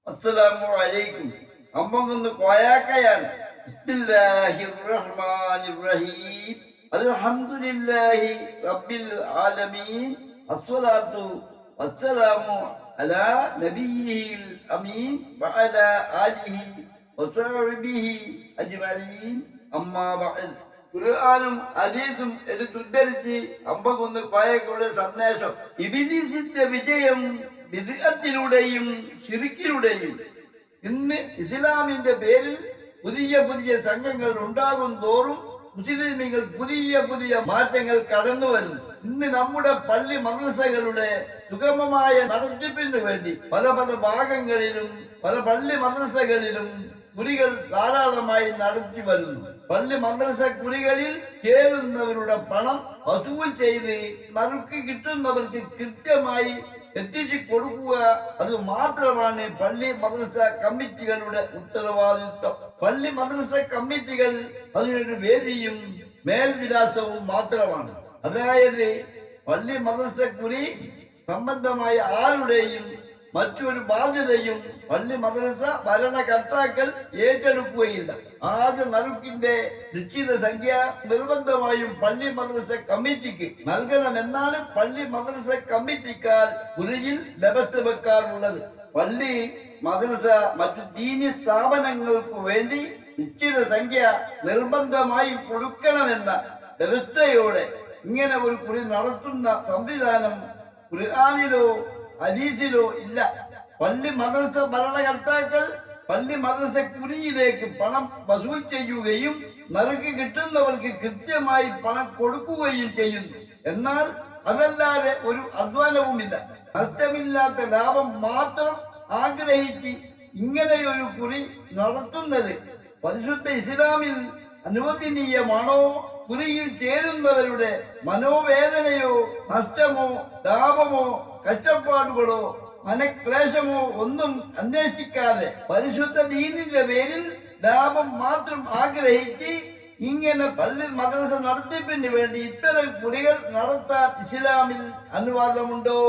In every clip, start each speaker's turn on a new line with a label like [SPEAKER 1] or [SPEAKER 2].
[SPEAKER 1] അസ്സലാമു അലൈക്കും. അമ്മൊന്ന് കോയാക്കയാണ്. ബിസ്മില്ലാഹിർ റഹ്മാനിർ റഹീം. അൽഹംദുലില്ലാഹി റബ്ബിൽ ആലമീൻ. അസ്സലാത്തു വസ്സലാമു അലാ നബിയിൽ അമീൻ വഅലാ ആലിഹി വസഹ്ബിഹി അജ്മഈൻ. അമ്മാ ബഅദ്. ഖുർആനും ഹദീസും എടുത്തുദ്ധരിച്ച് അമ്പകുന്ന് കോയക്കയുടെ സന്ദേശം. ഇബ്ലീസിന്റെ വിജയം ബിദ്അത്തിലൂടെയും ശിർക്കിലൂടെയും. ഇന്ന് ഇസ്ലാമിന്റെ പേരിൽ പുതിയ പുതിയ സംഘങ്ങൾ ഉണ്ടാകും തോറും മുസ്ലിമീങ്ങൾ പുതിയ പുതിയ മാറ്റങ്ങൾ കടന്നു വരുന്നു. ഇന്ന് നമ്മുടെ പള്ളി മദ്രസകളുടെ സുഗമമായ നടത്തിപ്പിന് വേണ്ടി പല പല ഭാഗങ്ങളിലും പല പള്ളി മദ്രസകളിലും കുറികൾ ധാരാളമായി നടത്തി വരുന്നു. പള്ളി മദ്രസ കുറികളിൽ ചേരുന്നവരുടെ പണം വസൂൽ ചെയ്ത് നറുക്ക് കിട്ടുന്നവർക്ക് കൃത്യമായി എത്തിച്ചു കൊടുക്കുക, അത് മാത്രമാണ് പള്ളി മദ്രസ കമ്മിറ്റികളുടെ ഉത്തരവാദിത്വം. പള്ളി മദ്രസ കമ്മിറ്റികൾ അതിനൊരു വേദിയും മേൽവിലാസവും മാത്രമാണ്. അതായത് പള്ളി മദ്രസ കുറി സംബന്ധമായ ആരുടെയും മറ്റൊരു ബാധ്യതയും പള്ളി മദ്രസ ഭരണകർത്താക്കൾ ഏറ്റെടുക്കുകയില്ല. ആദ്യ നറുക്കിന്റെ നിശ്ചിത സംഖ്യ നിർബന്ധമായും പള്ളി മദ്രസ കമ്മിറ്റിക്ക് നൽകണമെന്നാണ് പള്ളി മദ്രസ കമ്മിറ്റിക്കാർ കുറിയിൽ വ്യവസ്ഥ വെക്കാറുള്ളത്. പള്ളി മദ്രസ മറ്റു ദീനി സ്ഥാപനങ്ങൾക്ക് വേണ്ടി നിശ്ചിത സംഖ്യ നിർബന്ധമായി കൊടുക്കണമെന്ന വ്യവസ്ഥയോടെ ഇങ്ങനെ ഒരു കുറി നടത്തുന്ന സംവിധാനം ഖുർആനിലോ ഹദീസിലോ ഇല്ല. പള്ളി മദ്രസ ഭരണകർത്താക്കൾ പള്ളി മദ്രസ കുരിയിലേക്ക് പണം വസൂൽ ചെയ്യുകയും നറുക്ക് കിട്ടുന്നവർക്ക് കൃത്യമായി പണം കൊടുക്കുകയും ചെയ്യുന്നു. എന്നാൽ അതല്ലാതെ ഒരു അധ്വാനവുമില്ല. നഷ്ടമില്ലാത്ത ലാഭം മാത്രം ആഗ്രഹിച്ച് ഇങ്ങനെയൊരു കുറി നടത്തുന്നത് പരിശുദ്ധ ഇസ്ലാമിൽ അനുവദനീയമാണോ? കുറിയിൽ ചേരുന്നവരുടെ മനോവേദനയോ നഷ്ടമോ ലാഭമോ കഷ്ടപ്പാടുകളോ മനക്ലേശമോ ഒന്നും അന്വേഷിക്കാതെ പരിശുദ്ധ ദീനിന്റെ പേരിൽ ലാഭം മാത്രം ആഗ്രഹിച്ച് ഇങ്ങനെ പള്ളി മദ്രസ നടത്തിപ്പിന് വേണ്ടി ഇത്തരം കുറികൾ നടത്താൻ ഇസ്ലാമിൽ അനുവാദമുണ്ടോ?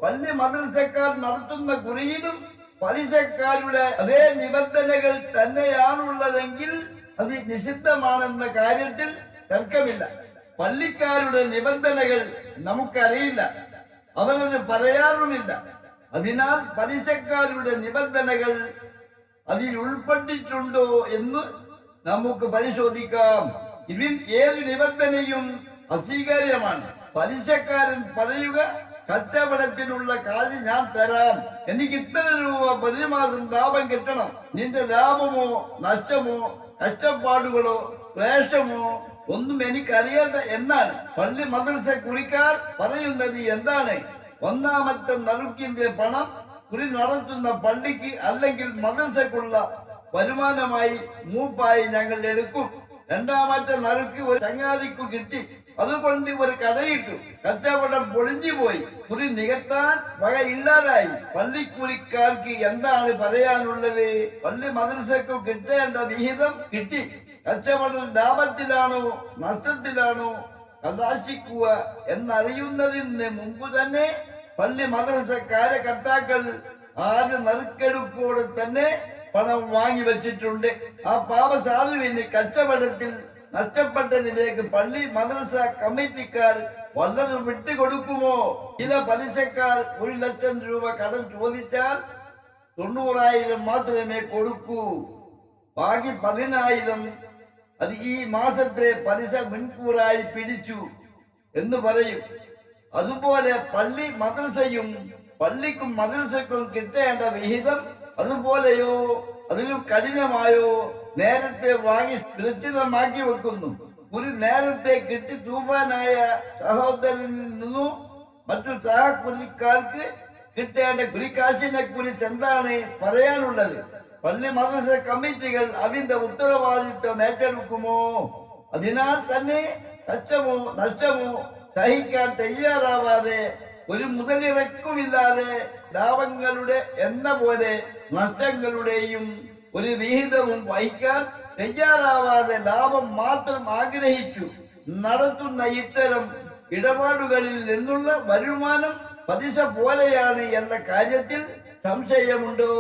[SPEAKER 1] പള്ളി മദ്രസക്കാർ നടത്തുന്ന കുറിയിലും പലിശക്കാരുടെ അതേ നിബന്ധനകൾ തന്നെയാണുള്ളതെങ്കിൽ അത് നിഷിദ്ധമാണെന്ന കാര്യത്തിൽ തർക്കമില്ല. പള്ളിക്കാരുടെ നിബന്ധനകൾ നമുക്കറിയില്ല, അവരത് പറയാറുമില്ല. അതിനാൽ പലിശക്കാരുടെ നിബന്ധനകൾ അതിൽ ഉൾപ്പെട്ടിട്ടുണ്ടോ എന്ന് നമുക്ക് പരിശോധിക്കാം. ഇതിൽ ഏത് നിബന്ധനയും അസ്വീകാര്യമാണ്. പലിശക്കാരൻ പറയുക, കച്ചവടത്തിനുള്ള കാശ് ഞാൻ തരാം, എനിക്ക് ഇത്ര രൂപ പ്രതിമാസം ലാഭം കിട്ടണം, നിന്റെ ലാഭമോ നഷ്ടമോ കഷ്ടപ്പാടുകളോ ക്ലേശമോ ഒന്നും എനിക്കറിയേണ്ട എന്നാണ്. പള്ളി മദ്രസ കുറിക്കാർ പറയുന്നത് എന്താണ്? ഒന്നാമത്തെ നറുക്കിന്റെ പണം കുറി നടത്തുന്ന പള്ളിക്ക് അല്ലെങ്കിൽ മദ്രസക്കുള്ള വരുമാനമായി മൂപ്പായി ഞങ്ങൾ എടുക്കും. രണ്ടാമത്തെ നറുക്ക് ഒരു ചങ്ങാതിക്കു കിട്ടി, അതുകൊണ്ട് ഒരു കടയിട്ടു, കച്ചവടം പൊളിഞ്ഞുപോയി, കുറി നികത്താൻ വകയില്ലാതായി. പള്ളിക്കുറിക്കാർക്ക് എന്താണ് പറയാനുള്ളത്? പള്ളി മദ്രസക്കു കിട്ടേണ്ട വിഹിതം കിട്ടി, കച്ചവടം ലാഭത്തിലാണോ നഷ്ടത്തിലാണോ കലാശിക്കുക എന്നറിയുന്നതിന് മുമ്പ് തന്നെ പള്ളി മദ്രസ കാര്യകർത്താക്കൾ ആദ്യ നറുക്കെടുപ്പോടെ തന്നെ പണം വാങ്ങി വെച്ചിട്ടുണ്ട്. ആ പാവസാധുവിന് കച്ചവടത്തിൽ നഷ്ടപ്പെട്ടതിലേക്ക് പള്ളി മദ്രസ കമ്മിറ്റിക്കാർ വല്ലതും വിട്ടുകൊടുക്കുമോ? ചില പലിശക്കാർ 1 ലക്ഷം രൂപ കടം ചോദിച്ചാൽ 90,000 മാത്രമേ കൊടുക്കൂ, ബാക്കി 10,000 അത് ഈ മാസത്തെ പലിശ മുൻകൂറായി പിടിച്ചു എന്ന് പറയും. അതുപോലെ പള്ളി മദ്രസയും പള്ളിക്കും മദ്രസക്കും കിട്ടേണ്ട വിഹിതം അതുപോലെയോ അതിലും കഠിനമായോ നേരത്തെ വാങ്ങി സുരക്ഷിതമാക്കി വെക്കുന്നു. ഒരു നേരത്തെ കിട്ടി തൂഫാനായ സഹോദരനിൽ നിന്നും മറ്റു സഹകുലിക്കാർക്ക് കിട്ടേണ്ട കുരിക്കാശിനെ കുറിച്ച് എന്താണ് പറയാനുള്ളത്? പള്ളി മദ്രസ കമ്മിറ്റികൾ അതിന്റെ ഉത്തരവാദിത്വം ഏറ്റെടുക്കുമോ? അതിനാൽ തന്നെ കഷ്ടമോ നഷ്ടമോ സഹിക്കാൻ തയ്യാറാവാതെ ഒരു മുതലിറക്കുമില്ലാതെ ലാഭങ്ങളുടെ എന്ന പോലെ നഷ്ടങ്ങളുടെയും ഒരു വിഹിതവും വഹിക്കാൻ തയ്യാറാവാതെ ലാഭം മാത്രം ആഗ്രഹിച്ചു നടത്തുന്ന ഇത്തരം ഇടപാടുകളിൽ നിന്നുള്ള വരുമാനം പലിശ പോലെയാണ് എന്ന കാര്യത്തിൽ സംശയമുണ്ടോ?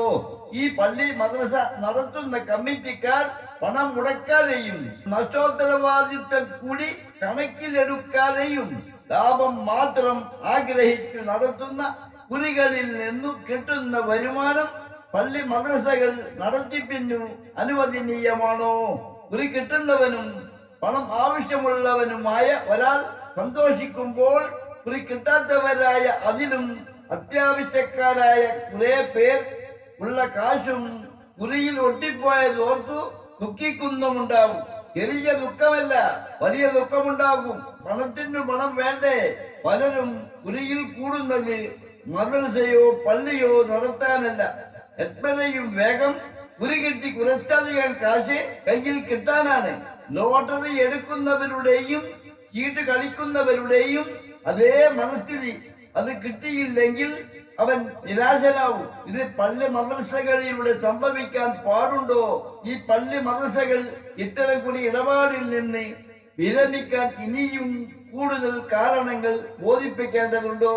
[SPEAKER 1] ഈ പള്ളി മദ്രസ നടത്തുന്ന കമ്മിറ്റിക്കാർ പണം മുടക്കാതെയും നഷ്ടോത്തരവാദിത്വം കൂടി കണക്കിലെടുക്കാതെയും ലാഭം മാത്രം ആഗ്രഹിച്ചു നടത്തുന്ന കുറികളിൽ നിന്നു കിട്ടുന്ന വരുമാനം പള്ളി മദ്രസകൾ നടത്തിപ്പിന്നു അനുവദനീയമാണോ? കുറി കിട്ടുന്നവനും പണം ആവശ്യമുള്ളവനുമായ ഒരാൾ സന്തോഷിക്കുമ്പോൾ കുറി കിട്ടാത്തവരായ അതിലും അത്യാവശ്യക്കാരായ കുറെ പേർ ഉള്ള കാശും കുറിയിൽ ഒട്ടിപ്പോയത് ഓർത്തു ദുഃഖിക്കുന്നുമുണ്ടാവും. ചെറിയ ദുഃഖമല്ല, വലിയ ദുഃഖമുണ്ടാകും. പണത്തിനു പണം വേണ്ടേ? പലരും കുറിയിൽ കൂടുന്നത് മദ്രസയോ പള്ളിയോ നടത്താനല്ല, എത്രയും വേഗം കുറി കിട്ടി കുറച്ചധികം കാശ് കയ്യിൽ കിട്ടാനാണ്. ലോട്ടറി എടുക്കുന്നവരുടെയും ചീട്ട് കളിക്കുന്നവരുടെയും അതേ മനസ്ഥിതി. അത് കിട്ടിയില്ലെങ്കിൽ അവൻ നിരാശനാവും. ഇത് പള്ളി മദ്രസകളിലൂടെ സംഭവിക്കാൻ പാടുണ്ടോ? ഈ പള്ളി മദ്രസകൾ ഇത്തരം കൂടി ഇടപാടിൽ നിന്ന് വിരമിക്കാൻ ഇനിയും കൂടുതൽ കാരണങ്ങൾ ബോധിപ്പിക്കേണ്ടതുണ്ടോ?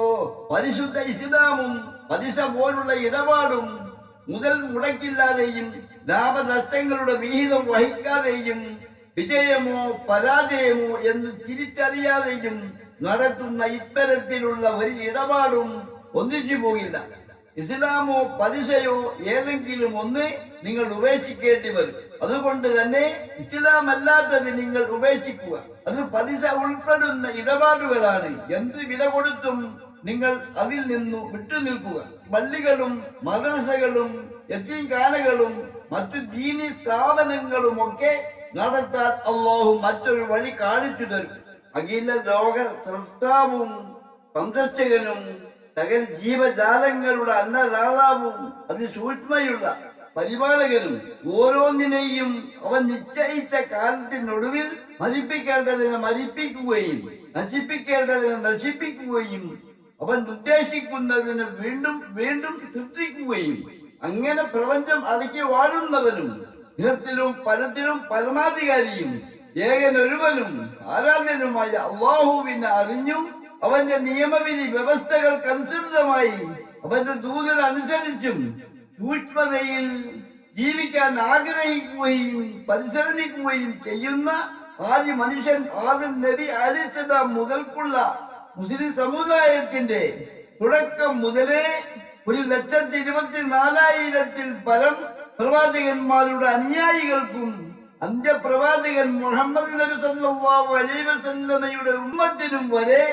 [SPEAKER 1] പരിശുദ്ധ ഇസ്ലാമും പലിശ പോലുള്ള ഇടപാടും മുതൽ മുടക്കില്ലാതെയും ലാഭനഷ്ടങ്ങളുടെ വിഹിതം വഹിക്കാതെയും വിജയമോ പരാജയമോ എന്ന് തിരിച്ചറിയാതെയും നടത്തുന്ന ഇത്തരത്തിലുള്ള ഒരു ഇടപാടും ഒന്നിച്ചു പോകില്ല. ഇസ്ലാമോ പലിശയോ ഏതെങ്കിലും ഒന്ന് നിങ്ങൾ ഉപേക്ഷിക്കേണ്ടി വരും. അതുകൊണ്ട് തന്നെ ഇസ്ലാം അല്ലാത്തത് നിങ്ങൾ ഉപേക്ഷിക്കുക. അത് പലിശ ഉൾപ്പെടുന്ന ഇടപാടുകളാണ്. എന്ത് വില കൊടുത്തും നിങ്ങൾ അതിൽ നിന്നു വിട്ടുനിൽക്കുക. പള്ളികളും മദ്രസകളും യതീംഖാനകളും മറ്റു ദീനി സ്ഥാപനങ്ങളുമൊക്കെ നടത്താൻ അല്ലാഹു മറ്റൊരു വഴി കാണിച്ചു തരും. അഖില ലോക സൃഷ്ടാവും സംരക്ഷകനും സകല ജീവജാലങ്ങളുടെ അന്നദാതാവും അതിസൂക്ഷ്മയുള്ള പരിപാലകനും ഓരോന്നിനെയും അവൻ നിശ്ചയിച്ച കാലത്തിനൊടുവിൽ മരിപ്പിക്കേണ്ടതിനെ മരിപ്പിക്കുകയും നശിപ്പിക്കേണ്ടതിനെ നശിപ്പിക്കുകയും അവൻ ഉദ്ദേശിക്കുന്നതിന് വീണ്ടും വീണ്ടും സൃഷ്ടിക്കുകയും അങ്ങനെ പ്രപഞ്ചം അടക്കി വാഴുന്നവനും ഇഹത്തിലും പരത്തിലും പരമാധികാരിയും ഏകനൊരുവനും ആരാധനുമായ അല്ലാഹുവിനെ അറിഞ്ഞും അവന്റെ നിയമവിധി വ്യവസ്ഥകൾക്കനുസൃതമായി അവന്റെ ദൂതനുസരിച്ചും സൂക്ഷ്മതയിൽ ജീവിക്കാൻ ആഗ്രഹിക്കുകയും പരിശ്രമിക്കുകയും ചെയ്യുന്ന ആദ്യ മനുഷ്യൻ ആദം നബി അലൈഹിസ്സലാം മുതൽക്കുള്ള മുസ്ലിം സമുദായത്തിന്റെ തുടക്കം മുതലേ 1,24,000-ൽ പരം പ്രവാചകന്മാരുടെ അനുയായികൾക്കും അന്ത്യപ്രവാചകൻ മുഹമ്മദ് നബി സല്ലല്ലാഹു അലൈഹി വസല്ലമയുടെ ഉമ്മത്തിനും വരെ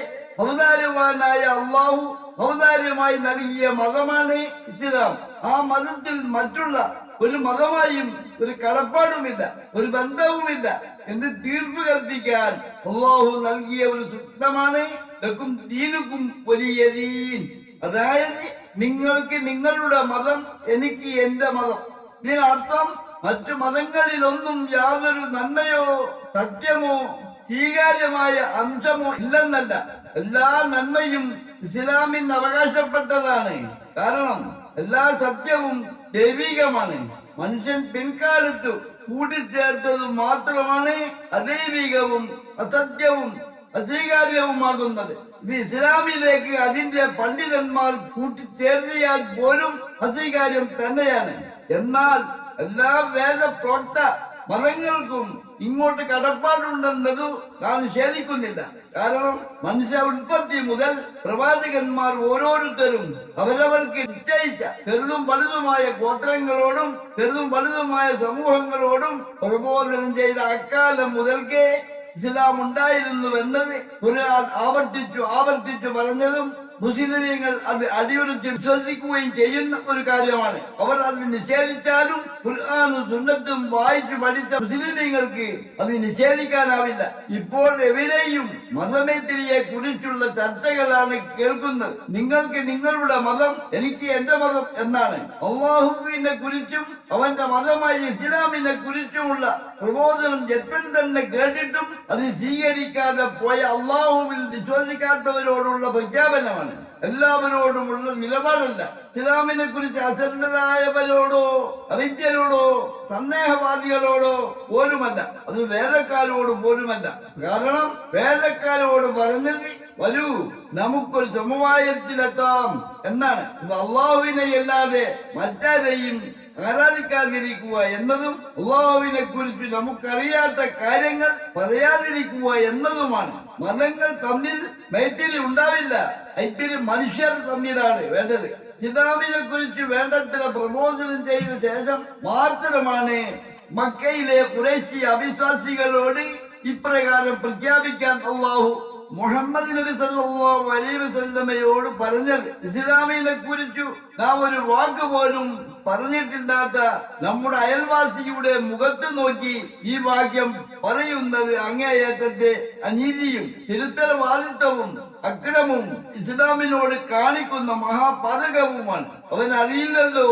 [SPEAKER 1] അവതാരവാനായ അല്ലാഹു അവതാരമായി നൽകിയ മതമാണ് ഇസ്ലാം. ആ മതത്തിൽ മറ്റുള്ള ഒരു മതമായും ഒരു കടപ്പാടുമില്ല, ഒരു ബന്ധവുമില്ല എന്ന് തീർപ്പ് കൽപ്പിക്കാൻ അല്ലാഹു നൽകിയ ഒരു സൂക്തമാണ് ലക്കും ദീനുക്കും വലിയ ദീൻ. അതായത് നിങ്ങൾക്ക് നിങ്ങളുടെ മതം, എനിക്ക് എന്റെ മതം. ഇതിനർത്ഥം മറ്റു മതങ്ങളിലൊന്നും യാതൊരു നന്മയോ സത്യമോ സ്വീകാര്യമായ അംശമോ ഇല്ലെന്നല്ല. എല്ലാ നന്മയും ഇസ്ലാമിന് അവകാശപ്പെട്ടതാണ്. കാരണം എല്ലാ സത്യവും ദൈവികമാണ്. മനുഷ്യൻ പിൻകാലത്ത് കൂട്ടിച്ചേർത്തത് മാത്രമാണ് അദൈവികവും അസത്യവും അസ്വീകാര്യവുമാകുന്നത്. ഇത് ഇസ്ലാമിലേക്ക് അതിന്റെ പണ്ഡിതന്മാർ കൂട്ടിച്ചേർത്തിയാൽ പോലും അസ്വീകാര്യം തന്നെയാണ്. എന്നാൽ എല്ലാ വേദപ്രോക്ത മതങ്ങൾക്കും ഇങ്ങോട്ട് കടപ്പാടുണ്ടെന്നത് നാം നിഷേധിക്കുന്നില്ല. കാരണം മനുഷ്യ ഉൽപ്പത്തി മുതൽ പ്രവാചകന്മാർ ഓരോരുത്തരും അവരവർക്ക് നിശ്ചയിച്ച ചെറുതും വലുതുമായ ഗോത്രങ്ങളോടും ചെറുതും വലുതുമായ സമൂഹങ്ങളോടും പ്രബോധനം ചെയ്ത അക്കാലം മുതൽക്കേ ഇസ്ലാം ഉണ്ടായിരുന്നുവെന്നത് ഖുർആൻ ആവർത്തിച്ചു പറഞ്ഞതും മുസ്ലിമീങ്ങൾ അത് അടിയുറച്ച് വിശ്വസിക്കുകയും ചെയ്യുന്ന ഒരു കാര്യമാണ്. അവർ അത് നിഷേധിച്ചാലും ഖുർആനും സുന്നത്തും വായിച്ചു പഠിച്ച മുസ്ലിമീങ്ങൾക്ക് അത് നിഷേധിക്കാനാവില്ല. ഇപ്പോൾ എവിടെയും മതമേത്തിരിയെ കുറിച്ചുള്ള ചർച്ചകളാണ് കേൾക്കുന്നത്. നിങ്ങൾക്ക് നിങ്ങളുടെ മതം, എനിക്ക് എന്റെ മതം എന്നാണ്. അല്ലാഹുവിനെ കുറിച്ചും അവന്റെ മതമായ ഇസ്ലാമിനെ കുറിച്ചുമുള്ള പ്രബോധനം എത്ര തന്നെ കേട്ടിട്ടും അത് സ്വീകരിക്കാതെ പോയ അല്ലാഹുവിൽ വിശ്വസിക്കാത്തവരോടുള്ള പ്രഖ്യാപനമാണ്. എല്ലാവരോടുമുള്ള നിലപാടല്ല. ഇസ്ലാമിനെ കുറിച്ച് അസന്നരായവരോടോ അവിദ്യരോടോ സന്ദേഹവാദികളോടോ പോലുമല്ല, അത് വേദക്കാരോട് പോലുമല്ല. കാരണം വേദക്കാരോട് പറഞ്ഞത് വരൂ നമുക്കൊരു സമവായത്തിലെത്താം എന്നാണ്. അള്ളാഹുവിനെ അല്ലാതെ മറ്റാരെയും ആരാധിക്കാതിരിക്കുക എന്നതും അള്ളാഹുവിനെ കുറിച്ച് നമുക്കറിയാത്ത കാര്യങ്ങൾ പറയാതിരിക്കുക എന്നതുമാണ്. മതങ്ങൾ തമ്മിൽ മൈത്രി ഉണ്ടാവില്ല, മൈത്രി മനുഷ്യർ തമ്മിലാണ് വേണ്ടത്. ഇസ്ലാമിനെ കുറിച്ച് വേണ്ടത്ര പ്രബോധനം ചെയ്ത ശേഷം മാത്രമാണ് മക്കയിലെ ഖുറൈശി അവിശ്വാസികളോട് ഇപ്രകാരം പ്രഖ്യാപിക്കാൻ അള്ളാഹു മുഹമ്മദ് നബി സല്ലല്ലാഹു അലൈഹി വസല്ലമയോട് പറഞ്ഞത്. ഇസ്ലാമിനെ കുറിച്ചു നാം ഒരു വാക്ക് പോലും പറഞ്ഞിട്ടില്ലാത്ത നമ്മുടെ അയൽവാസിയുടെ മുഖത്ത് നോക്കി ഈ വാക്യം പറയുന്നത് അങ്ങേയറ്റത്തെ അനീതിയും തിരുത്തരവാദിത്വവും അക്രമവും ഇസ്ലാമിനോട് കാണിക്കുന്ന മഹാപാതകവുമാണ്. അവൻ അറിയില്ലല്ലോ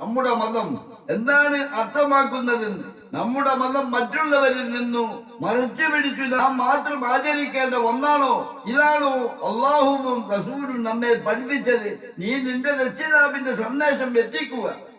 [SPEAKER 1] നമ്മുടെ മതം എന്താണ് അർത്ഥമാക്കുന്നതെന്ന്. നമ്മുടെ മതം മറ്റുള്ളവരിൽ നിന്നും മറച്ചു പിടിച്ചു നാം മാത്രം ആചരിക്കേണ്ട ഒന്നാണോ? ഇതാണോ അള്ളാഹുവും റസൂലും നമ്മെ പഠിപ്പിച്ചത്? നീ നിന്റെ രക്ഷിതാവിന്റെ സന്ദേശം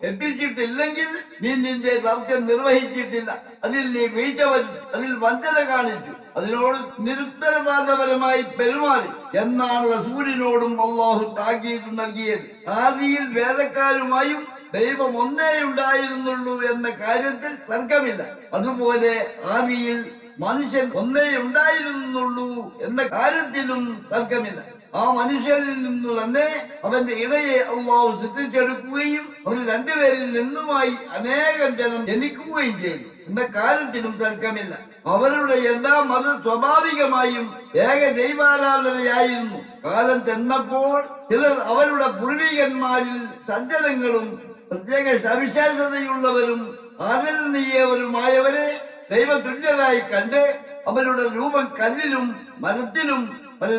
[SPEAKER 1] എത്തിച്ചിട്ടില്ലെങ്കിൽ നീ നിന്റെ ദൗത്യം നിർവഹിച്ചിട്ടില്ല. അതിൽ നീ വീഴ്ച വരുത്തി, അതിൽ വഞ്ചന കാണിച്ചു, അതിനോട് നിരുത്തരവാദപരമായി പെരുമാറി എന്നാണ് റസൂലിനോടും അള്ളാഹു താക്കീത് നൽകിയത്. ആദിയിൽ വേദക്കാരുമായും ദൈവം ഒന്നേ ഉണ്ടായിരുന്നുള്ളൂ എന്ന കാര്യത്തിൽ തർക്കമില്ല. അതുപോലെ ആദിയിൽ മനുഷ്യൻ ഒന്നേ ഉണ്ടായിരുന്നുള്ളൂ എന്ന കാര്യത്തിലും തർക്കമില്ല. ആ മനുഷ്യരിൽ നിന്നു തന്നെ അവന്റെ ഇടയെ അള്ളാഹു സൃഷ്ടിച്ചെടുക്കുകയും അവർ രണ്ടുപേരിൽ നിന്നുമായി അനേകം ജനം ജനിക്കുകയും ചെയ്തു എന്ന കാര്യത്തിലും തർക്കമില്ല. അവരുടെ എല്ലാ മത സ്വാഭാവികമായും ഏക ദൈവാരാധനയായിരുന്നു. കാലം ചെന്നപ്പോൾ ചിലർ അവരുടെ പൂർവികന്മാരിൽ സജ്ജനങ്ങളും പ്രത്യേക സവിശേഷതയുള്ളവരും ആദരണീയവരുമായവരെ ദൈവതുല്യരായി കണ്ട് അവരുടെ രൂപം കല്ലിലും മരത്തിലും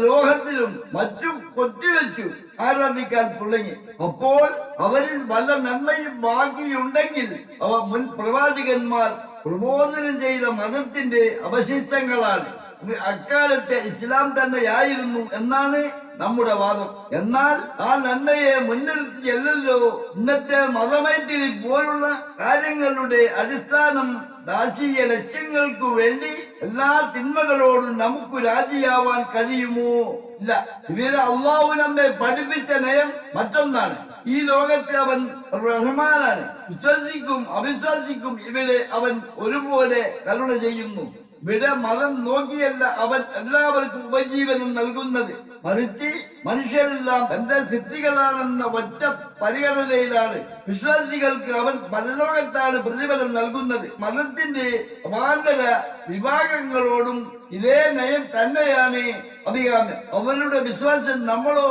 [SPEAKER 1] ലോഹത്തിലും മറ്റും കൊത്തിവെച്ചു ആരാധിക്കാൻ തുടങ്ങി. അപ്പോൾ അവരിൽ വല്ല നന്മയും ബാക്കിയുണ്ടെങ്കിൽ അവ മുൻ പ്രവാചകന്മാർ പ്രബോധനം ചെയ്ത മതത്തിന്റെ അവശിഷ്ടങ്ങളാണ്. ഇത് അക്കാലത്തെ ഇസ്ലാം തന്നെയായിരുന്നു എന്നാണ് നമ്മുടെ വാദം. എന്നാൽ ആ നന്മയെ മുൻനിർത്തിയല്ലോ ഇന്നത്തെ മതമൈത്രി പോലുള്ള കാര്യങ്ങളുടെ അടിസ്ഥാനം. ദാർശനിക ലക്ഷ്യങ്ങൾക്കു വേണ്ടി എല്ലാ തിന്മകളോടും നമുക്ക് രാജിയാവാൻ കഴിയുമോ? ഇല്ല. ഇവരെ അള്ളാഹു നമ്മെ പഠിപ്പിച്ച നയം മറ്റൊന്നാണ്. ഈ ലോകത്തെ അവൻ റഹ്മാനാണ്. വിശ്വസിക്കും അവിശ്വാസിക്കും ഇവരെ അവൻ ഒരുപോലെ കരുണ ചെയ്യുന്നു. ഇവിടെ മതം നോക്കിയല്ല അവൻ എല്ലാവർക്കും ഉപജീവനം നൽകുന്നത്, മറിച്ച് മനുഷ്യരെല്ലാം തന്റെ സിദ്ധികളാണെന്ന ഒറ്റ പരിഗണനയിലാണ്. വിശ്വാസികൾക്ക് അവൻ പരലോകത്താണ് പ്രതിഫലം നൽകുന്നത്. മതത്തിന്റെ സമാന്തര വിഭാഗങ്ങളോടും ഇതേ നയം തന്നെയാണ് അഭികാമ്യം. അവരുടെ വിശ്വാസം നമ്മളോ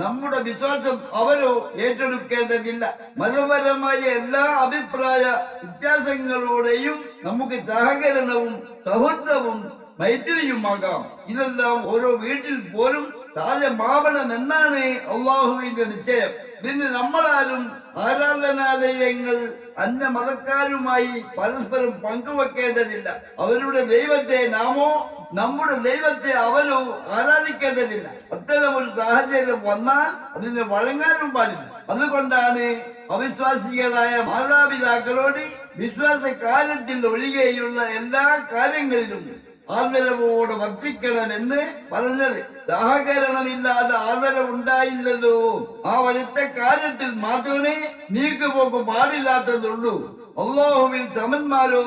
[SPEAKER 1] നമ്മുടെ വിശ്വാസം അവരോ ഏറ്റെടുക്കേണ്ടതില്ല. മതപരമായ എല്ലാ അഭിപ്രായ വ്യത്യാസങ്ങളോടെയും നമുക്ക് സഹകരണവും സൗഹൃദവും മൈത്രിയുമാകാം. ഇതെല്ലാം ഓരോ വീട്ടിൽ പോലും സാധ്യമാവണം എന്നാണ് അള്ളാഹുവിന്റെ നിശ്ചയം. ഇതിന് നമ്മളാരും ആരാധനാലയങ്ങൾ അന്യമതക്കാരുമായി പരസ്പരം പങ്കുവെക്കേണ്ടതില്ല. അവരുടെ ദൈവത്തെ നാമോ നമ്മുടെ ദൈവത്തെ അവരോ ആരാധിക്കേണ്ടതില്ല. അത്തരം ഒരു സാഹചര്യം വന്നാൽ അതിന് വഴങ്ങാനും പാടില്ല. അതുകൊണ്ടാണ് അവിശ്വാസികളായ മാതാപിതാക്കളോട് വിശ്വാസ കാര്യത്തിൽ ഒഴികെയുള്ള എല്ലാ കാര്യങ്ങളിലും ആദരവോട് വർത്തിക്കണമെന്ന് പറഞ്ഞത്. സഹകരണമില്ലാതെ ആദരവുണ്ടായില്ലല്ലോ. ആ ഒരൊറ്റ കാര്യത്തിൽ മാത്രമേ നീക്കുപോക്ക് പാടില്ലാത്തതുള്ളൂ. അല്ലാഹുവിൽ സമന്മാരോ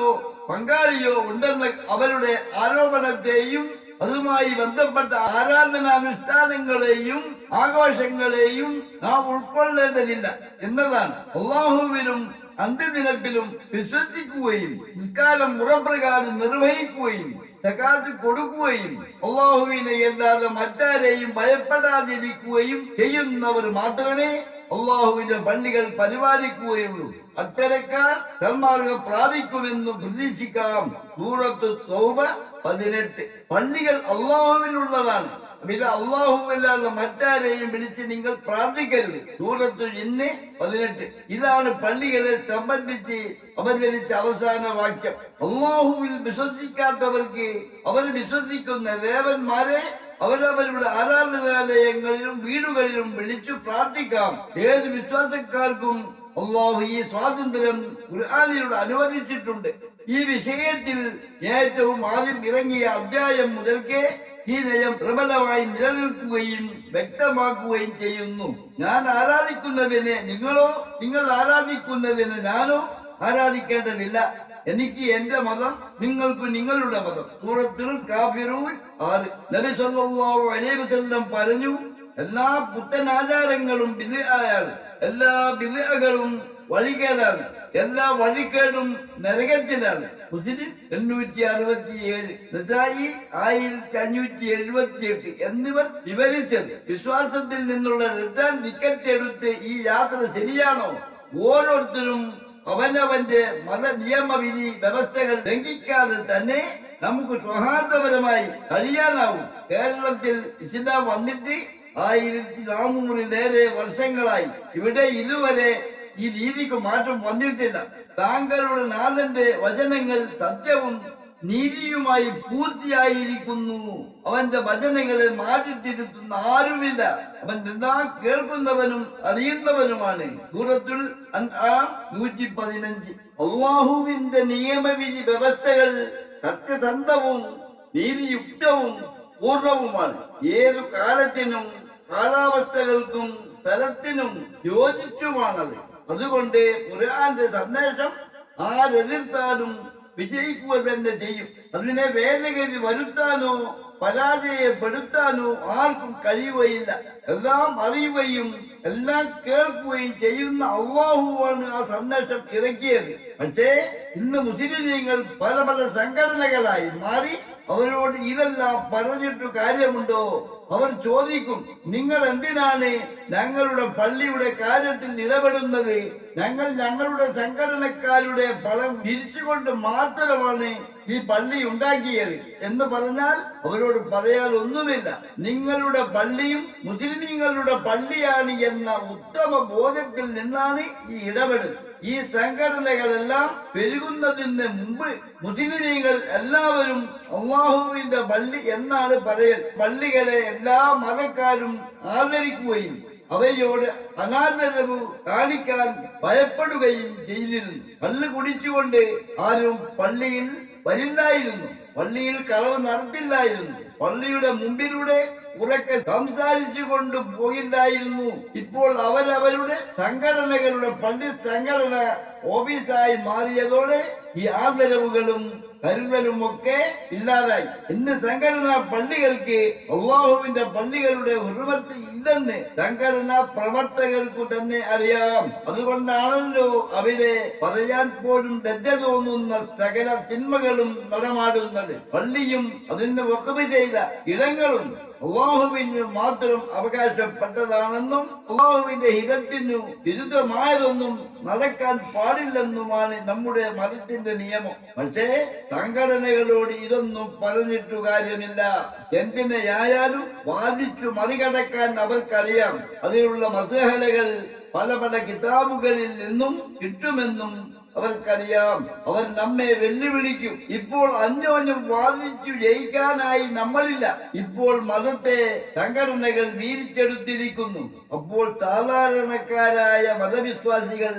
[SPEAKER 1] പങ്കാളിയോ ഉണ്ടെന്ന അവരുടെ ആരോപണത്തെയും അതുമായി ബന്ധപ്പെട്ട ആരാധനാനുഷ്ഠാനങ്ങളെയും ആഘോഷങ്ങളെയും നാം ഉൾക്കൊള്ളേണ്ടതില്ല എന്നതാണ്. അല്ലാഹുവിലും അന്ത്യദിനത്തിലും വിശ്വസിക്കുകയും നിസ്കാരം മുറപ്രകാരം നിർവഹിക്കുകയും സകാത്ത് കൊടുക്കുകയും അല്ലാഹുവിനെ അല്ലാതെ മറ്റാരെയും ഭയപ്പെടാതിരിക്കുകയും ചെയ്യുന്നവർ മാത്രമേ അല്ലാഹുവിന്റെ പള്ളികൾ പരിപാലിക്കുകയുള്ളൂ. അത്തരക്കാർ സന്മാർഗം പ്രാപിക്കുമെന്ന് പ്രതീക്ഷിക്കാം. സൂറത്ത് തൗബ 18. പള്ളികൾ അല്ലാഹുവിനുള്ളതാണ്. ഇത് അല്ലാഹുവല്ലാതെ മറ്റാരെയും വിളിച്ച് നിങ്ങൾ പ്രാർത്ഥിക്കരുത്. സൂറത്ത് ജിന്ന് 18. ഇതാണ് പള്ളികളെ സംബന്ധിച്ച് അവതരിച്ച അവസാന വാക്യം. അല്ലാഹുവിൽ വിശ്വസിക്കാത്തവർക്ക് അവർ വിശ്വസിക്കുന്ന ദേവന്മാരെ അവരവരുടെ ആരാധനാലയങ്ങളിലും വീടുകളിലും വിളിച്ചു പ്രാർത്ഥിക്കാം. ഏത് വിശ്വാസക്കാർക്കും അല്ലാഹു ഈ സ്വാതന്ത്ര്യം ഖുർആനിലൂടെ അനുവദിച്ചിട്ടുണ്ട്. ഈ വിഷയത്തിൽ ഏറ്റവും ആദ്യം ഇറങ്ങിയ അധ്യായം മുതൽക്കേ ഈ നയം പ്രബലമായി നിലനിൽക്കുകയും വ്യക്തമാക്കുകയും ചെയ്യുന്നു. ഞാൻ ആരാധിക്കുന്നതിനെ നിങ്ങളോ, നിങ്ങൾ ആരാധിക്കുന്നതിനെ ഞാനോ ആരാധിക്കേണ്ടതില്ല. എനിക്ക് എന്റെ മതം, നിങ്ങൾക്ക് നിങ്ങളുടെ മതം. സൂറത്തുൽ കാഫിറൂൻ 6. നബി സല്ലല്ലാഹു അലൈഹി വസല്ലം പറഞ്ഞു, എല്ലാ പുത്തനാചാരങ്ങളും ബിദ്അയാണ്, എല്ലാ ബിദ്അകളും വഴികേടാണ്, എല്ലാ വഴികേടും നരകത്തിലാണ്. മുസ്ലിം 867, നസായി 1578 എന്നിവർ വിവരിച്ചത്. വിശ്വാസത്തിൽ നിന്നുള്ള റിട്ടേൺ ടിക്കറ്റ് എടുത്ത് ഈ യാത്ര ശരിയാണോ? ഓരോരുത്തരും അവനവന്റെ മത നിയമവിധി വ്യവസ്ഥകൾ ലംഘിക്കാതെ തന്നെ നമുക്ക് സൗഹാർദ്ദപരമായി കഴിയാനാവും. കേരളത്തിൽ ഇസ്ലാം വന്നിട്ട് 1400 വർഷങ്ങളായി. ഇവിടെ ഇതുവരെ ഈ രീതിക്ക് മാറ്റം വന്നിട്ടില്ല. താങ്കളുടെ നാഥന്റെ വചനങ്ങൾ സത്യവും നീതിയുമായി പൂർത്തിയായിരിക്കുന്നു. അവന്റെ വചനങ്ങളെ മാറ്റിത്തിരുത്തുന്ന ആരുമില്ല. അവൻ എല്ലാം കേൾക്കുന്നവനും അറിയുന്നവനുമാണ്. സൂറത്തുൽ അൻആം 115. അല്ലാഹുവിന്റെ നിയമവിധി വ്യവസ്ഥകൾ സത്യസന്ധവും നീതിയുക്തവും പൂർണ്ണവുമാണ്. ഏതു കാലത്തിനും കാലാവസ്ഥകൾക്കും സ്ഥലത്തിനും യോജിച്ചുമാണത്. അതുകൊണ്ട് ഖുർആന്റെ സന്ദേശം ആരെതിർത്താലും വിജയിക്കുക തന്നെ ചെയ്യും. അതിനെ ഭേദഗതി വരുത്താനോ പരാജയപ്പെടുത്താനോ ആർക്കും കഴിയുകയില്ല. എല്ലാം അറിയുകയും എല്ലാം കേൾക്കുകയും ചെയ്യുന്ന അല്ലാഹുവാണ് ആ സന്ദേശം ഇറക്കിയത്. പക്ഷേ ഇന്ന് മുസ്ലിമീങ്ങൾ പല പല സംഘടനകളായി മാറി. അവരോട് ഇതെല്ലാം പറഞ്ഞിട്ട് കാര്യമുണ്ടോ? അവർ ചോദിക്കും, നിങ്ങൾ എന്തിനാണ് ഞങ്ങളുടെ പള്ളിയുടെ കാര്യത്തിൽ ഇടപെടുന്നത്? ഞങ്ങൾ ഞങ്ങളുടെ സംഘടനക്കാരുടെ പണം പിരിച്ചുകൊണ്ട് മാത്രമാണ് ഈ പള്ളി ഉണ്ടാക്കിയത് എന്ന് പറഞ്ഞാൽ അവരോട് പറയാൻ ഒന്നുമില്ല. നിങ്ങളുടെ പള്ളിയും മുസ്ലിമീങ്ങളുടെ പള്ളിയാണ് എന്ന ഉത്തമ ബോധത്തിൽ നിന്നാണ് ഈ ഇടപെടൽ. ഈ സംഘടനകളെല്ലാം പെരുകുന്നതിന് മുമ്പ് മുസ്ലിമീങ്ങൾ എല്ലാവരും അല്ലാഹുവിന്റെ പള്ളി എന്നാണ് പറയൽ. പള്ളികളെ എല്ലാ മതക്കാരും ആദരിക്കുകയും അവയോട് അനാദരവ് കാണിക്കാൻ ഭയപ്പെടുകയും ചെയ്തിരുന്നു. കള്ള് കുടിച്ചുകൊണ്ട് ആരും പള്ളിയിൽ വരില്ലായിരുന്നു, പള്ളിയിൽ കളവ് നടത്തില്ലായിരുന്നു, പള്ളിയുടെ മുമ്പിലൂടെ ഉറക്കെ സംസാരിച്ചു കൊണ്ട് പോയില്ലായിരുന്നു. ഇപ്പോൾ അവരവരുടെ സംഘടനകളുടെ പള്ളി സംഘടന ഓഫീസായി മാറിയതോടെ ഈ ആദരവുകളും കരുതലും ഒക്കെ ഇല്ലാതായി. ഇന്ന് സംഘടനാ പള്ളികൾക്ക് അല്ലാഹുവിന്റെ പള്ളികളുടെ ഹുർമത്ത് ഇല്ലെന്ന് സംഘടനാ പ്രവർത്തകർക്ക് തന്നെ അറിയാം. അതുകൊണ്ടാണല്ലോ അവിടെ പറയാൻ പോലും ലജ്ജ തോന്നുന്ന സകല തിന്മകളും നടമാടുന്നത്. പള്ളിയും അതിന് വഖഫ് ചെയ്ത ഇടങ്ങളും അല്ലാഹുവിന് മാത്രം അവകാശപ്പെട്ടതാണെന്നും അല്ലാഹുവിന്റെ ഹിതത്തിനു വിരുദ്ധമായതൊന്നും നടക്കാൻ പാടില്ലെന്നുമാണ് നമ്മുടെ മതത്തിന്റെ നിയമം. പക്ഷേ സംഘടനകളോട് ഇതൊന്നും പറഞ്ഞിട്ടു കാര്യമില്ല. എന്തിനെയായാലും വാദിച്ചു മറികടക്കാൻ അവർക്കറിയാം. അതിനുള്ള മസഹലകൾ പല പല കിതാബുകളിൽ നിന്നും കിട്ടുമെന്നും അവർക്കറിയാം. അവർ നമ്മെ വെല്ലുവിളിക്കും. ഇപ്പോൾ അന്യോന്യം വാദിച്ചു ജയിക്കാനായി നമ്മളില്ല. ഇപ്പോൾ മതത്തെ സംഘടനകൾ വീതിച്ചെടുത്തിരിക്കുന്നു. അപ്പോൾ സാധാരണക്കാരായ മതവിശ്വാസികൾ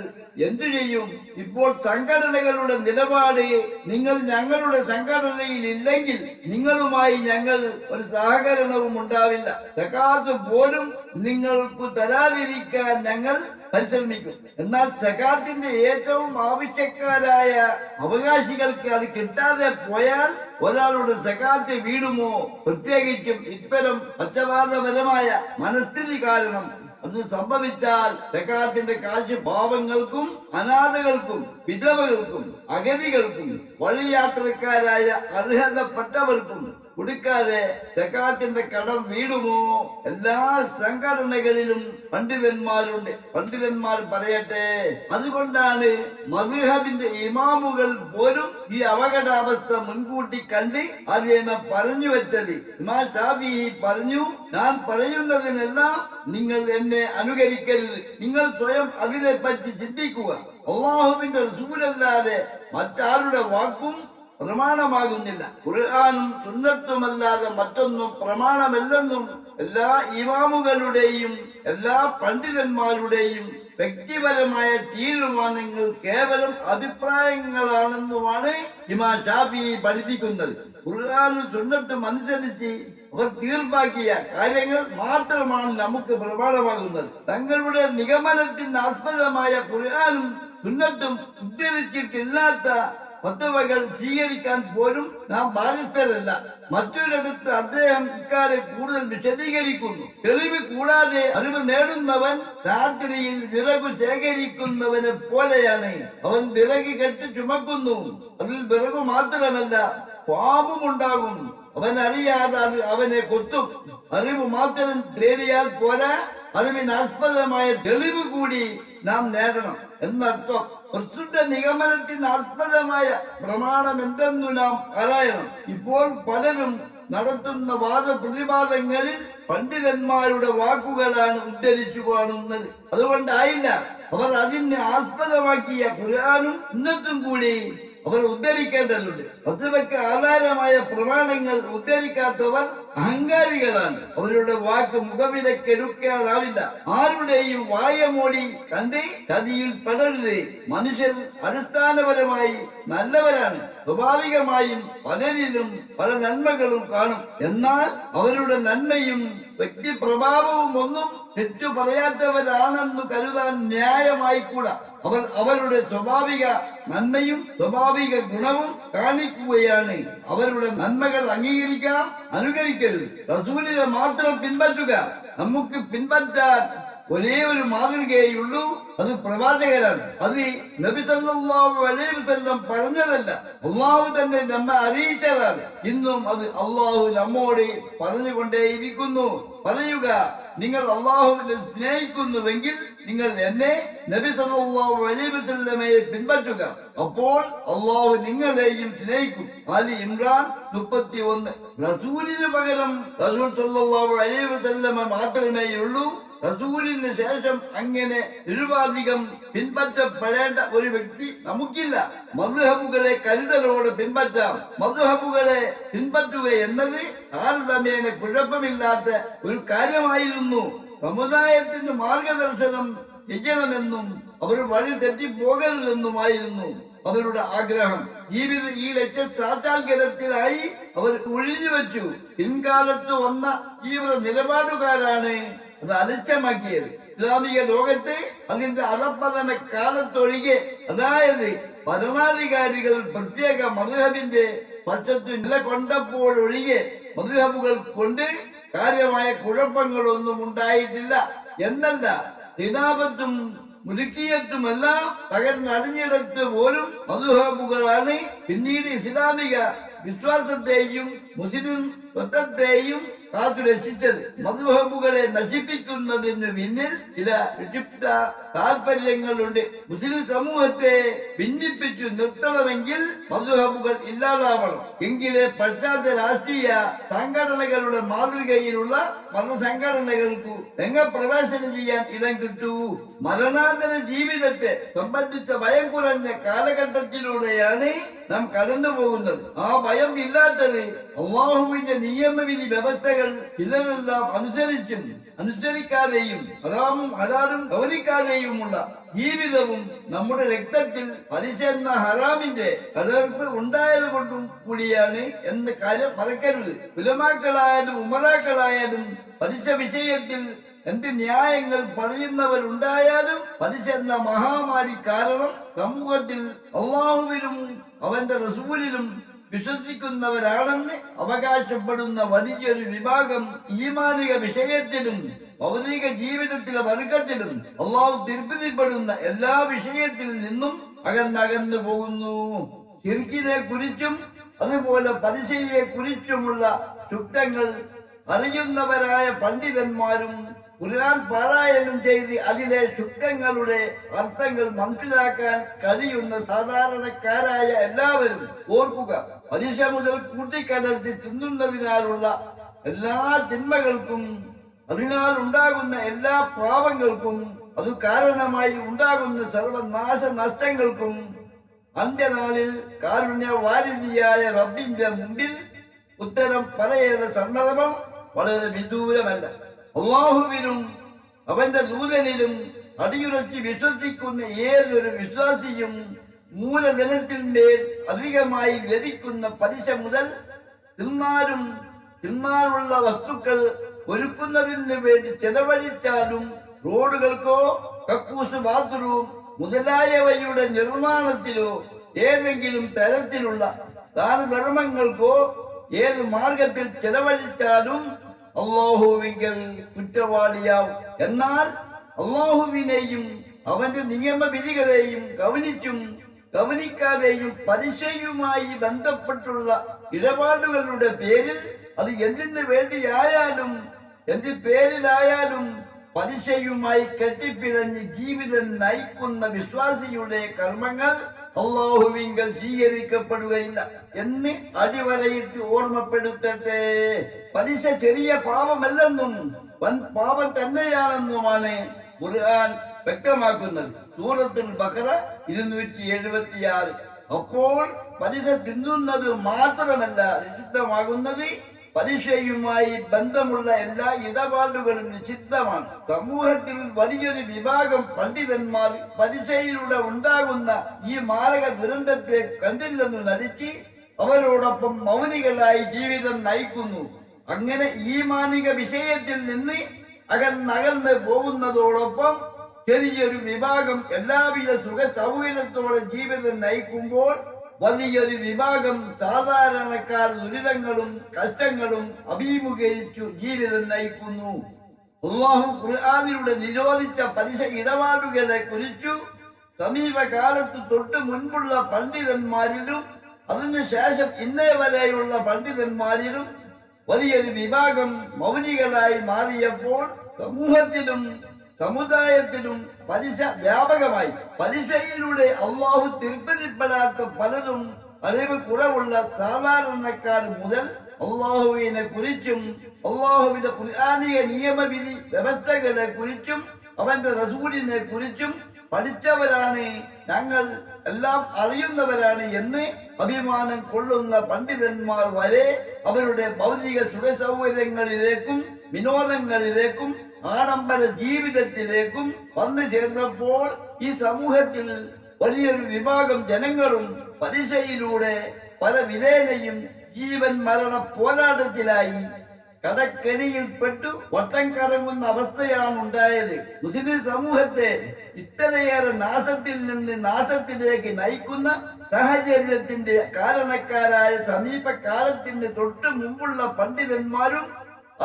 [SPEAKER 1] എന്തു ചെയ്യും? ഇപ്പോൾ സംഘടനകളുടെ നിലപാട്, നിങ്ങൾ ഞങ്ങളുടെ സംഘടനയിൽ ഇല്ലെങ്കിൽ നിങ്ങളുമായി ഞങ്ങൾ ഒരു സഹകരണവും ഉണ്ടാവില്ല, സകാത്ത് പോലും നിങ്ങൾക്ക് തരാതിരിക്കാൻ ഞങ്ങൾ പരിശ്രമിക്കും. എന്നാൽ സകാത്തിന്റെ ഏറ്റവും ആവശ്യക്കാരായ അവകാശികൾക്ക് അത് കിട്ടാതെ പോയാൽ ഒരാളുടെ സകാത്ത് വീടുമോ? പ്രത്യേകിച്ചും ഇത്തരം പക്ഷപാതപരമായ മനസ്ഥിതി കാരണം അത് സംഭവിച്ചാൽ സകാത്തിന്റെ കാശ് പാവങ്ങൾക്കും അനാഥകൾക്കും വിധവകൾക്കും അഗതികൾക്കും വഴിയാത്രക്കാരായ അർഹതപ്പെട്ടവർക്കും കൊടുക്കാതെ സകാത്തിന്റെ കടം വീടുമോ? എല്ലാ സംഘടനകളിലും പണ്ഡിതന്മാരുണ്ട്. പണ്ഡിതന്മാർ പറയട്ടെ. അതുകൊണ്ടാണ് മദ്ഹബിന്റെ ഇമാമുകൾ പോലും ഈ അപകടാവസ്ഥ മുൻകൂട്ടി കണ്ട് ആദ്യമേ പറഞ്ഞു വെച്ചത്. ഇമാം ശാഫിഈ പറഞ്ഞു, ഞാൻ പറയുന്നതിനെല്ലാം നിങ്ങൾ എന്നെ അനുകരിക്കരുത്, നിങ്ങൾ സ്വയം അതിനെ പറ്റി ചിന്തിക്കുക. അല്ലാഹുവിന്റെ റസൂലല്ലാതെ മറ്റാരുടെ വാക്കും പ്രമാണമാകുന്നില്ല. ഖുർആനും സുന്നത്തുമല്ലാതെ മറ്റൊന്നും പ്രമാണമല്ലെന്നും എല്ലാ ഇമാമുകളുടെയും എല്ലാ പണ്ഡിതന്മാരുടെയും വ്യക്തിപരമായ തീരുമാനങ്ങൾ കേവലം അഭിപ്രായങ്ങളാണെന്നുമാണ് ഇമാം ശാഫിഈ പഠിപ്പിക്കുന്നത്. ഖുർആനും സുന്നത്തും അനുസരിച്ച് അവർ തീർപ്പാക്കിയ കാര്യങ്ങൾ മാത്രമാണ് നമുക്ക് പ്രമാണമാകുന്നത്. തങ്ങളുടെ നിഗമനത്തിന് ആസ്പദമായ ഖുർആനും സുന്നത്തും ഉദ്ധരിച്ചിട്ടില്ലാത്ത ഫത്വകൾ സ്വീകരിക്കാൻ പോലും നാം ബാധ്യസ്ഥരല്ല. മറ്റൊരിടത്ത് അദ്ദേഹം ഇക്കാര്യം കൂടുതൽ വിശദീകരിക്കുന്നു. തെളിവ് കൂടാതെ അറിവ് നേടുന്നവൻ രാത്രിയിൽ വിറകു ശേഖരിക്കുന്നവനെ പോലെയാണ്. അവൻ വിറക് കെട്ടി ചുമക്കുന്നു. അതിൽ വിറകു മാത്രമല്ല, പാമ്പുമുണ്ടാകും. അവൻ അറിയാതെ അത് അവനെ കൊത്തും. അറിവ് മാത്രം തേടിയാൽ പോരാ, അറിവിനാസ്പദമായ തെളിവ് കൂടി നാം നേടണം എന്നർത്ഥം. പ്രസ്തുത നിഗമനത്തിന് ആസ്പദമായ പ്രമാണം എന്തെന്നു നാം അറിയണം. ഇപ്പോൾ പലരും നടത്തുന്ന വാദപ്രതിവാദങ്ങളിൽ പണ്ഡിതന്മാരുടെ വാക്കുകളാണ് ഉദ്ധരിച്ചു കാണുന്നത്. അതുകൊണ്ടായില്ല അവർ അതിനെ ആസ്പദമാക്കിയ ഖുർആനും സുന്നത്തും കൂടി അവർ ഉദ്ധരിക്കേണ്ടതുണ്ട്. ഫത്വയ്ക്ക് ആധാരമായ പ്രമാണങ്ങൾ ഉദ്ധരിക്കാത്തവർ അഹങ്കാരികളാണ്. അവരുടെ വാക്ക് മുഖവിലക്കെടുക്കാനാവില്ല. ആരുടെയും വായമോടി കണ്ട് ചതിയിൽ പെടരുത്. മനുഷ്യർ അടിസ്ഥാനപരമായി നല്ലവരാണ്. സ്വാഭാവികമായും പലരിലും പല നന്മകളും കാണും. എന്നാൽ അവരുടെ നന്മയും വ്യക്തിപ്രഭാവവും ഒന്നും തെറ്റു പറയാത്തവരാണെന്ന് കരുതാൻ ന്യായമായിക്കൂടാ. അവർ അവരുടെ സ്വാഭാവിക നന്മയും സ്വാഭാവിക ഗുണവും കാണിക്കുകയാണ്. അവരുടെ നന്മകൾ അംഗീകരിക്കാം, അനുകരിക്കരുത്. റസൂലിനെ മാത്രം പിൻപറ്റുക. നമുക്ക് പിൻപറ്റാൻ ഒരേ ഒരു മാതൃകയുള്ളൂ, അത് പ്രവാചകരാണ്. അത് നബി സല്ലല്ലാഹു അലൈഹി വസല്ലം പറഞ്ഞതല്ല, അള്ളാഹു തന്നെ നമ്മെ അറിയിച്ചതാണ്. ഇന്നും അത് അള്ളാഹു നമ്മോട് പറഞ്ഞുകൊണ്ടേയിരിക്കുന്നു. പറയുക, നിങ്ങൾ അള്ളാഹുവിനെ സ്നേഹിക്കുന്നുവെങ്കിൽ നിങ്ങൾ എന്നെ, നബി സല്ലല്ലാഹു അലൈഹി വസല്ലമയെ പിൻപറ്റുക. അപ്പോൾ അള്ളാഹു നിങ്ങളെയും സ്നേഹിക്കും. ആലി ഇമ്രാൻ 31. റസൂലിന് പകരം റസൂൽ സല്ലല്ലാഹു അലൈഹി വസല്ലമ മാത്രമേയുള്ളൂ. റസൂലിന് ശേഷം അങ്ങനെ നിരുപാധികം പിൻപറ്റപ്പെടേണ്ട ഒരു വ്യക്തി നമുക്കില്ല. മദ്ഹബുകളെ കരുതലോടെ പിൻപറ്റാം. മദ്ഹബുകളെ പിൻപറ്റുക എന്നത് താരതമ്യേന കുഴപ്പമില്ലാത്ത ഒരു കാര്യമായിരുന്നു. സമുദായത്തിന് മാർഗദർശനം ചെയ്യണമെന്നും അവർ വഴി തെറ്റിപ്പോകരുതെന്നുമായിരുന്നു അവരുടെ ആഗ്രഹം. ജീവിത ഈ ലക്ഷ്യ സാക്ഷാത്കാരത്തിനായി അവർ ഒഴിഞ്ഞു വെച്ചു. പിൻകാലത്ത് വന്ന തീവ്ര നിലപാടുകാരാണ് അത് അലക്ഷ്യമാക്കിയത്. ഇസ്ലാമിക ലോകത്ത് അതിന്റെ അധപ്പതന കാലത്തൊഴികെ, അതായത് ഭരണാധികാരികൾ പ്രത്യേക മദ്ഹബിന്റെ പക്ഷത്ത് നിലകൊണ്ടപ്പോഴൊഴികെ മദ്ഹബുകൾ കൊണ്ട് കാര്യമായ കുഴപ്പങ്ങളൊന്നും ഉണ്ടായിട്ടില്ല. എന്നല്ല, ഖിലാഫത്തും മുൽക്കിയത്തുമെല്ലാം തകർന്നടിഞ്ഞിടത്ത് പോലും മദ്ഹബുകളാണ് പിന്നീട് ഇസ്ലാമിക വിശ്വാസത്തെയും മുസ്ലിം സ്വത്വത്തെയും കാത്തു രക്ഷിച്ചത്. മദ്ഹബുകളെ നശിപ്പിക്കുന്നതിന് പിന്നിൽ ചില വിക്ഷിപ്ത താല്പര്യങ്ങളുണ്ട്. മുസ്ലിം സമൂഹത്തെ ഭിന്നിപ്പിച്ചു നിർത്തണമെങ്കിൽ മദ്ഹബുകൾ ഇല്ലാതാവണം. എങ്കിലേ പാശ്ചാത്യ രാഷ്ട്രീയ സംഘടനകളുടെ മാതൃകയിലുള്ള മതസംഘടനകൾക്ക് രംഗപ്രവേശനം ചെയ്യാൻ ഇടം കിട്ടൂ. മരണാന്തര ജീവിതത്തെ സംബന്ധിച്ച ഭയം കുറഞ്ഞ കാലഘട്ടത്തിലൂടെയാണ് നാം കടന്നു പോകുന്നത്. ആ ഭയം ഇല്ലാത്തത് അല്ലാഹുവിന്റെ നിയമവിധി വ്യവസ്ഥകൾ ചിലരെല്ലാം അനുസരിച്ചും അനുസരിക്കാതെയും ഹറാമും ഹലാലും ഗൗനിക്കാതെയുമുള്ള ജീവിതവും നമ്മുടെ രക്തത്തിൽ പലിശ എന്ന ഹറാമിന്റെ കലർപ്പ് ഉണ്ടായത് കൊണ്ടും കൂടിയാണ് എന്ന കാര്യം മറക്കരുത്. ഉലമാക്കളായാലും ഉമറാക്കളായാലും പലിശ വിഷയത്തിൽ എന്ത് ന്യായങ്ങൾ പറയുന്നവരുണ്ടായാലും പലിശ എന്ന മഹാമാരി കാരണം സമൂഹത്തിൽ അല്ലാഹുവിലും അവന്റെ റസൂലിലും വിശ്വസിക്കുന്നവരാണെന്ന് അവകാശപ്പെടുന്ന വലിയൊരു വിഭാഗം ഈമാനിക വിഷയത്തിലും ഭൗതിക ജീവിതത്തിലെ വർഗത്തിലും അള്ളാഹു തിരുപ്പതിപ്പെടുന്ന എല്ലാ വിഷയത്തിൽ നിന്നും അകന്നകന്നു പോകുന്നു. ശിർക്കിനെ കുറിച്ചും അതുപോലെ പലിശയെ കുറിച്ചുമുള്ള ശുദ്ധങ്ങൾ അറിയുന്നവരായ പണ്ഡിതന്മാരും ഖുർആൻ പാരായണം ചെയ്ത് അതിലെ ശുദ്ധങ്ങളുടെ അർത്ഥങ്ങൾ മനസ്സിലാക്കാൻ കഴിയുന്ന സാധാരണക്കാരായ എല്ലാവരും ഓർക്കുക, പലിശ മുതൽ കൂട്ടിക്കലർത്തി തിന്നുന്നതിനാലുള്ള എല്ലാ തിന്മകൾക്കും അതിനാൽ ഉണ്ടാകുന്ന എല്ലാ പാപങ്ങൾക്കും അത് കാരണമായി ഉണ്ടാകുന്ന സർവനാശനഷ്ടങ്ങൾക്കും അന്ത്യനാളിൽ കാരുണ്യവാരിധിയായ റബ്ബിന്റെ മുമ്പിൽ ഉത്തരം പറയേണ്ട സന്ദർഭം വളരെ വിദൂരമല്ല. അല്ലാഹുവിനും അവന്റെ ദൂതനിലും അടിയുറച്ച് വിശ്വസിക്കുന്ന ഏതൊരു വിശ്വാസിയും മൂലധനത്തിന്മേൽ അധികമായി ലഭിക്കുന്ന പലിശ മുതൽ തിന്നാലും തിന്നാനുള്ള വസ്തുക്കൾ ഒരുക്കുന്നതിന് വേണ്ടി ചെലവഴിച്ചാലും റോഡുകൾക്കോ കക്കൂസ് ബാത്റൂം മുതലായവയുടെ നിർമ്മാണത്തിലോ ഏതെങ്കിലും തരത്തിലുള്ള ദാനധർമ്മങ്ങൾക്കോ ഏത് മാർഗത്തിൽ ചെലവഴിച്ചാലും അള്ളാഹുവിങ്കൽ കുറ്റവാളിയാവും. എന്നാൽ അള്ളാഹുവിനെയും അവന്റെ നിയമവിധികളെയും ഗവനിച്ചും ഗവനിക്കാതെയും പലിശയുമായി ബന്ധപ്പെട്ടുള്ള ഇടപാടുകളുടെ പേരിൽ അത് എന്തിനു വേണ്ടിയായാലും എന്ത് പേരിലായാലും പലിശയുമായി കെട്ടിപ്പിഴഞ്ഞ് ജീവിതം നയിക്കുന്ന വിശ്വാസിയുടെ കർമ്മങ്ങൾ അള്ളാഹുവിങ്കൽ സ്വീകരിക്കപ്പെടുകയില്ല എന്ന് അടിവരയിട്ട് ഓർമ്മപ്പെടുത്തട്ടെ. പലിശ ചെറിയ പാപമല്ലെന്നും വൻ പാപം തന്നെയാണെന്നുമാണ് ഖുർആൻ വ്യക്തമാക്കുന്നത്. സൂറത്തുൽ ബഖറ 276. അപ്പോൾ പലിശ തിന്നുന്നത് മാത്രമല്ല നിഷിദ്ധമാകുന്നത്, പലിശയുമായി ബന്ധമുള്ള എല്ലാ ഇടപാടുകളും നിഷിദ്ധമാണ്. സമൂഹത്തിൽ വലിയൊരു വിഭാഗം പണ്ഡിതന്മാർ പലിശയിലൂടെ ഉണ്ടാകുന്ന ഈ മാരക ദുരന്തത്തെ കണ്ടില്ലെന്ന് നടിച്ച് അവരോടൊപ്പം മൗനികളായി ജീവിതം നയിക്കുന്നു. അങ്ങനെ ഈ മാനിക വിഷയത്തിൽ നിന്ന് അകന്നകന്ന് പോകുന്നതോടൊപ്പം ചെറിയൊരു വിഭാഗം എല്ലാവിധ സുഖ സൗകര്യത്തോടെ ജീവിതം നയിക്കുമ്പോൾ വലിയൊരു വിഭാഗം സാധാരണക്കാർ ദുരിതങ്ങളും കഷ്ടങ്ങളും അഭിമുഖീകരിച്ചു ജീവിതം നയിക്കുന്നു. അല്ലാഹു ഖുർആനിലൂടെ നിരോധിച്ച പലിശ ഇടപാടുകളെ കുറിച്ചു സമീപകാലത്ത് തൊട്ട് മുൻപുള്ള പണ്ഡിതന്മാരിലും അതിനുശേഷം ഇന്നേ വരെയുള്ള പണ്ഡിതന്മാരിലും വലിയൊരു വിഭാഗം മൗനികളായി മാറിയപ്പോൾ സമൂഹത്തിലും സമുദായത്തിലും പലിശ വ്യാപകമായി. പലിശയിലൂടെ അള്ളാഹു തൃപ്തിപ്പെടാത്ത പലരും അറിവ് കുറവുള്ള സാധാരണക്കാർ മുതൽ അള്ളാഹുവിനെ കുറിച്ചും അള്ളാഹുവിന്റെ ഖുർആനിക നിയമവിധി വ്യവസ്ഥകളെ കുറിച്ചും അവന്റെ റസൂലിനെ കുറിച്ചും പഠിച്ചവരാണ്, ഞങ്ങൾ എല്ലാം അറിയുന്നവരാണ് എന്ന് അഭിമാനം കൊള്ളുന്ന പണ്ഡിതന്മാർ വരെ അവരുടെ ഭൗതിക സുഖ സൗകര്യങ്ങളിലേക്കും വിനോദങ്ങളിലേക്കും ആഡംബര ജീവിതത്തിലേക്കും വന്നു ചേർന്നപ്പോൾ ഈ സമൂഹത്തിൽ വലിയൊരു വിഭാഗം ജനങ്ങളും പലിശയിലൂടെ പല വിധേനയും ജീവൻ മരണ പോരാട്ടത്തിലായി കടക്കെണിയിൽപ്പെട്ടു വട്ടം കറങ്ങുന്ന അവസ്ഥയാണ് ഉണ്ടായത്. മുസ്ലിം സമൂഹത്തെ ഇത്രയേറെ നാശത്തിൽ നിന്ന് നാശത്തിലേക്ക് നയിക്കുന്ന സാഹചര്യത്തിന്റെ കാരണക്കാരായ സമീപകാലത്തിന് തൊട്ട് മുമ്പുള്ള പണ്ഡിതന്മാരും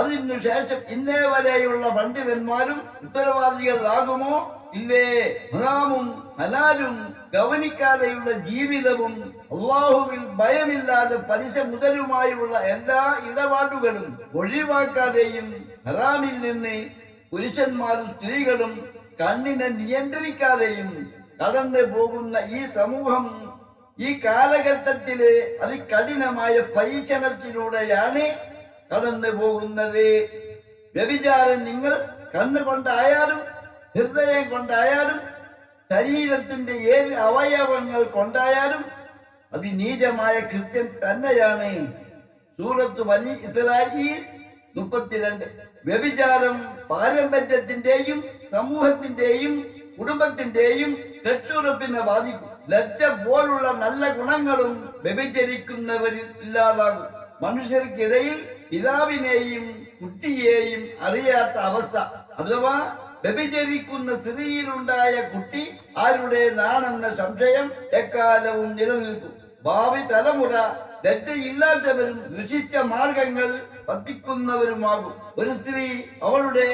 [SPEAKER 1] അതിനുശേഷം ഇന്നേ വരെയുള്ള പണ്ഡിതന്മാരും ഉത്തരവാദികളാകുമോ? ഇല്ലേ? ഹറാമും ഹലാലും ഗവനിക്കാതെയുള്ള ജീവിതവും അള്ളാഹുവിൽ ഭയമില്ലാതെ പലിശ മുതലുമായുള്ള എല്ലാ ഇടപാടുകളും ഒഴിവാക്കാതെയും ഹറാമിൽ നിന്ന് പുരുഷന്മാരും സ്ത്രീകളും കണ്ണിനെ നിയന്ത്രിക്കാതെയും കടന്നു പോകുന്ന ഈ സമൂഹം ഈ കാലഘട്ടത്തിലെ അതികഠിനമായ പരീക്ഷണത്തിലൂടെയാണ് കടന്നു പോകുന്നത്. വ്യഭിചാരം നിങ്ങൾ കണ്ണുകൊണ്ടായാലും ഹൃദയം കൊണ്ടായാലും ശരീരത്തിന്റെ ഏത് അവയവങ്ങൾ കൊണ്ടായാലും അതിനീചമായ കൃത്യം തന്നെയാണ്. സൂറത്ത് ബനി ഇസ്രായീൽ 32. വ്യഭിചാരം പാരമ്പര്യത്തിന്റെയും സമൂഹത്തിന്റെയും കുടുംബത്തിന്റെയും കെട്ടുറപ്പിനെ ബാധിക്കും. ലജ്ജ പോലുള്ള നല്ല ഗുണങ്ങളും വ്യഭിചരിക്കുന്നവരിൽ ഇല്ലാതാകും. മനുഷ്യർക്കിടയിൽ പിതാവിനെയും കുട്ടിയെയും അറിയാത്ത അവസ്ഥ, അഥവാ വ്യഭിചരിക്കുന്ന സ്ഥിതിയിലുണ്ടായ കുട്ടി ആരുടേതാണെന്ന സംശയം എക്കാലവും നിലനിൽക്കും. ഭാവി തലമുറ ലജ്ജയില്ലാത്തവരും ദുഷിച്ച മാർഗങ്ങൾ പറ്റിക്കുന്നവരുമാകും. ഒരു സ്ത്രീ അവളുടെ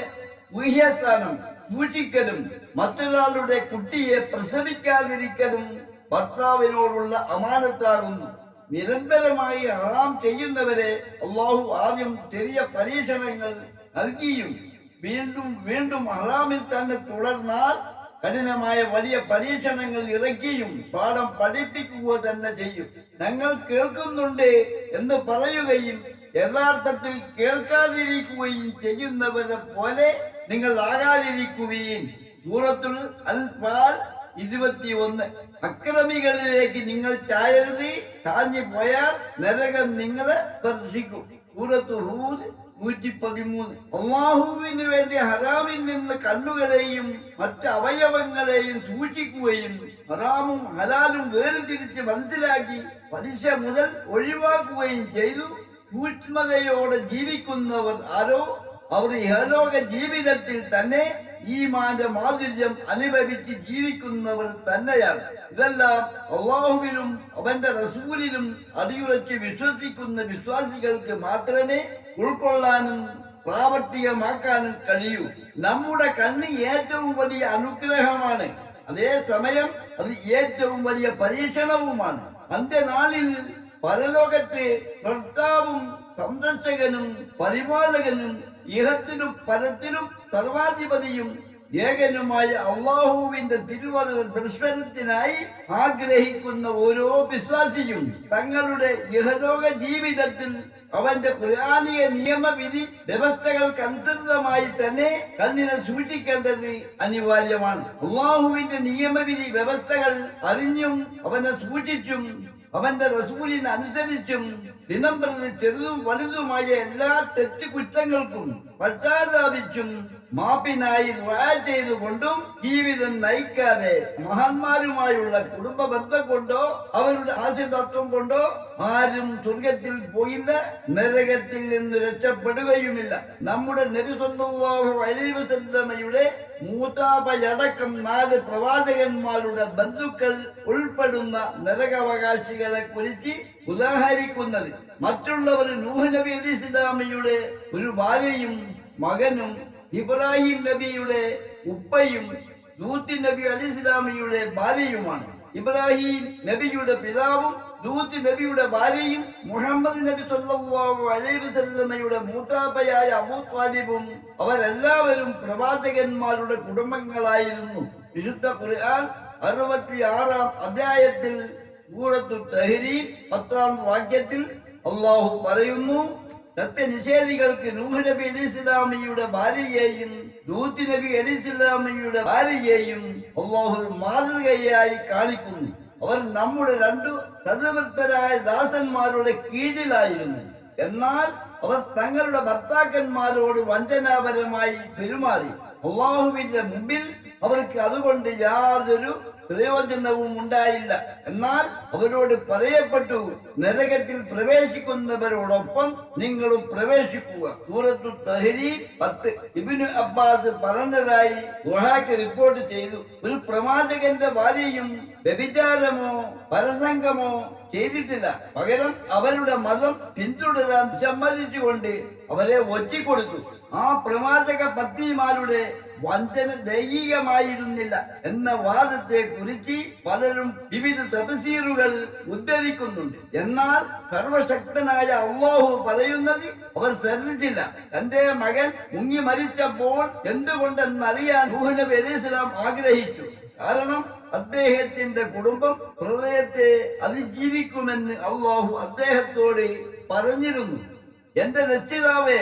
[SPEAKER 1] ഗുഹ്യസ്ഥാനം സൂക്ഷിക്കലും മറ്റൊരാളുടെ കുട്ടിയെ പ്രസവിക്കാതിരിക്കലും ഭർത്താവിനോടുള്ള അമാനത്താകുന്നു. നിരന്തരമായി ഹറാം ചെയ്യുന്നവരെ അള്ളാഹു ആദ്യം ചെറിയ പരീക്ഷണങ്ങൾ നൽകിയും വീണ്ടും വീണ്ടും ഹറാമിൽ തന്നെ തുടർന്നാൽ കഠിനമായ വലിയ പരീക്ഷണങ്ങൾ ഇറക്കിയും പാഠം പഠിപ്പിക്കുക തന്നെ ചെയ്യും. ഞങ്ങൾ കേൾക്കുന്നുണ്ട് എന്ന് പറയുകയും യഥാർത്ഥത്തിൽ കേൾക്കാതിരിക്കുകയും ചെയ്യുന്നവരെ പോലെ നിങ്ങൾ ആകാതിരിക്കുകയും. സൂറത്തുൽ അൻഫാൽ 21. അക്രമികളിലേക്ക് നിങ്ങൾ ചായരുത്, ചാഞ്ഞു പോയാൽ നരകം നിങ്ങളെ സ്പർശിക്കും. സൂറത്ത് ഹൂദ് 113. അല്ലാഹുവിന് വേണ്ടി ഹറാമിൽ നിന്ന് കണ്ണുകളെയും മറ്റ് അവയവങ്ങളെയും സൂക്ഷിക്കുകയും ഹറാമും ഹലാലും വേർതിരിച്ച് മനസ്സിലാക്കി പലിശ മുതൽ ഒഴിവാക്കുകയും ചെയ്തു. സൂക്ഷ്മതയോടെ ജീവിക്കുന്നവർ ആരോ അവർ ഇഹലോക ജീവിതത്തിൽ തന്നെ ഈമാന്റെ മാധുര്യം അനുഭവിച്ച് ജീവിക്കുന്നവർ തന്നെയാണ്. ഇതെല്ലാം അള്ളാഹുവിലും അവന്റെ റസൂലിലും അടിയുറച്ച് വിശ്വസിക്കുന്ന വിശ്വാസികൾക്ക് മാത്രമേ ഉൾക്കൊള്ളാനും പ്രാവർത്തികമാക്കാനും കഴിയൂ. നമ്മുടെ കണ്ണ് ഏറ്റവും വലിയ അനുഗ്രഹമാണ്, അതേസമയം അത് ഏറ്റവും വലിയ പരീക്ഷണവുമാണ്. അന്ത്യനാളിൽ പരലോകത്ത് സ്രഷ്ടാവും സംരക്ഷകനും പരിപാലകനും ഇഹത്തിനും പരത്തിനും സർവാധിപതിയും ഏകനുമായ അള്ളാഹുവിന്റെ തിരുവചന ദർശനത്തിനായി ആഗ്രഹിക്കുന്ന ഓരോ വിശ്വാസിയും തങ്ങളുടെ ഇഹലോക ജീവിതത്തിൽ അവന്റെ ഖുർആനിക നിയമവിധി വ്യവസ്ഥകൾക്കനുസൃതമായി തന്നെ കണ്ണിനെ സൂക്ഷിക്കേണ്ടത് അനിവാര്യമാണ്. അള്ളാഹുവിന്റെ നിയമവിധി വ്യവസ്ഥകൾ അറിഞ്ഞും അവനെ സൂക്ഷിച്ചും അവന്റെ റസൂലിനെ അനുസരിച്ചും ദിനം പ്രതി ചെറുതും വലുതുമായ എല്ലാ തെറ്റുകുറ്റങ്ങൾക്കും പശ്ചാത്താപിച്ചും മാപ്പിനായി ദുആ ചെയ്തുകൊണ്ടും ജീവിതം നയിക്കാതെ മഹാന്മാരുമായുള്ള കുടുംബ ബന്ധം കൊണ്ടോ അവരുടെ ആശയതത്വം കൊണ്ടോ ആരും സ്വർഗത്തിൽ പോയില്ല, നരകത്തിൽ നിന്ന് രക്ഷപ്പെടുകയുമില്ല. നമ്മുടെ നബി സല്ലല്ലാഹു അലൈഹി വസല്ലമയുടെ മൂത്താപ്പയടക്കം 4 പ്രവാചകന്മാരുടെ ബന്ധുക്കൾ ഉൾപ്പെടുന്ന നരകാവകാശികളെ കുറിച്ച് ഉദാഹരിക്കുന്നത് മറ്റുള്ളവർ നൂഹ് നബി അലൈഹിസ്സലാമയുടെ ഒരു ഭാര്യയും മകനും ഇബ്രാഹിം നബിയുടെ ഉപ്പയും ലൂത്ത് നബി അലൈഹിസ്സലാമയുടെ ഭാര്യയുമാണ്. ഇബ്രാഹിം നബിയുടെ പിതാവും ലൂത്ത് നബിയുടെ ഭാര്യയും മുഹമ്മദ് നബി സല്ലല്ലാഹു അലൈഹി വസല്ലമയുടെ മൂത്താപ്പയായ അബൂ ത്വാലിബും അവരെല്ലാവരും പ്രവാചകന്മാരുടെ കുടുംബങ്ങളായിരുന്നു. വിശുദ്ധ ഖുർആൻ 66-ാം അധ്യായത്തിൽ സൂറത്തു തഹ്രീം 10-ാം വാക്യത്തിൽ അല്ലാഹു പറയുന്നു, സത്യനിഷേധികൾക്ക് നൂഹ് നബി അലൈഹിസ്സലാമയുടെ ഭാര്യയെയും ലൂത്ത് നബി അലൈഹിസ്സലാമയുടെ ഭാര്യയെയും അല്ലാഹു മാതൃകയായി കാണിക്കുന്നു. അവർ നമ്മുടെ 2 സദ്വൃത്തരായ ദാസന്മാരുടെ കീഴിലായിരുന്നു. എന്നാൽ അവർ തങ്ങളുടെ ഭർത്താക്കന്മാരോട് വഞ്ചനാപരമായി പെരുമാറി. അള്ളാഹുവിന്റെ മുമ്പിൽ അവർക്ക് അതുകൊണ്ട് യാതൊരു പ്രയോജനവും ഉണ്ടായില്ല. എന്നാൽ അവരോട് പറയപ്പെട്ടു, നരകത്തിൽ പ്രവേശിക്കുന്നവരോടൊപ്പം നിങ്ങളും പ്രവേശിക്കുക. സൂറത്തു തഹ്രീം 10. ഇബ്നു അബ്ബാസ് പറഞ്ഞതായി ദുഹാക്ക് റിപ്പോർട്ട് ചെയ്തു. ഒരു പ്രവാചകന്റെ ഭാര്യയും വ്യഭിചാരമോ പരസംഗമോ ചെയ്തിട്ടില്ല. പകരം അവരുടെ മതം പിന്തുടരാൻ സമ്മതിച്ചുകൊണ്ട് അവരെ ഒറ്റിക്കൊടുത്തു. ആ പ്രവാചക പത്നിമാരുടെ വഞ്ചന ദൈഹികമായിരുന്നില്ല എന്ന വാദത്തെ കുറിച്ച് പലരും വിവിധ തഫ്സീറുകൾ ഉദ്ധരിക്കുന്നുണ്ട്. എന്നാൽ സർവശക്തനായ അല്ലാഹു പറയുന്നത് അവർ ശ്രദ്ധിച്ചില്ല. തന്റെ മകൻ മുങ്ങി മരിച്ചപ്പോൾ എന്തുകൊണ്ടെന്നറിയാൻ നൂഹ് നബി അലൈഹിസ്സലാം ആഗ്രഹിച്ചു. കാരണം അദ്ദേഹത്തിന്റെ കുടുംബം പ്രളയത്തെ അതിജീവിക്കുമെന്ന് അല്ലാഹു അദ്ദേഹത്തോട് പറഞ്ഞിരുന്നു. എന്റെ രക്ഷിതാവേ,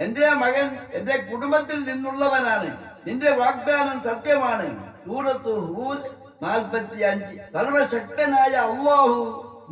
[SPEAKER 1] എന്റെ മകൻ എന്റെ കുടുംബത്തിൽ നിന്നുള്ളവനാണ്, നിന്റെ വാഗ്ദാനം സത്യമാണ്. സൂറത്ത് ഹൂദ് 45. സർവശക്തനായ അല്ലാഹു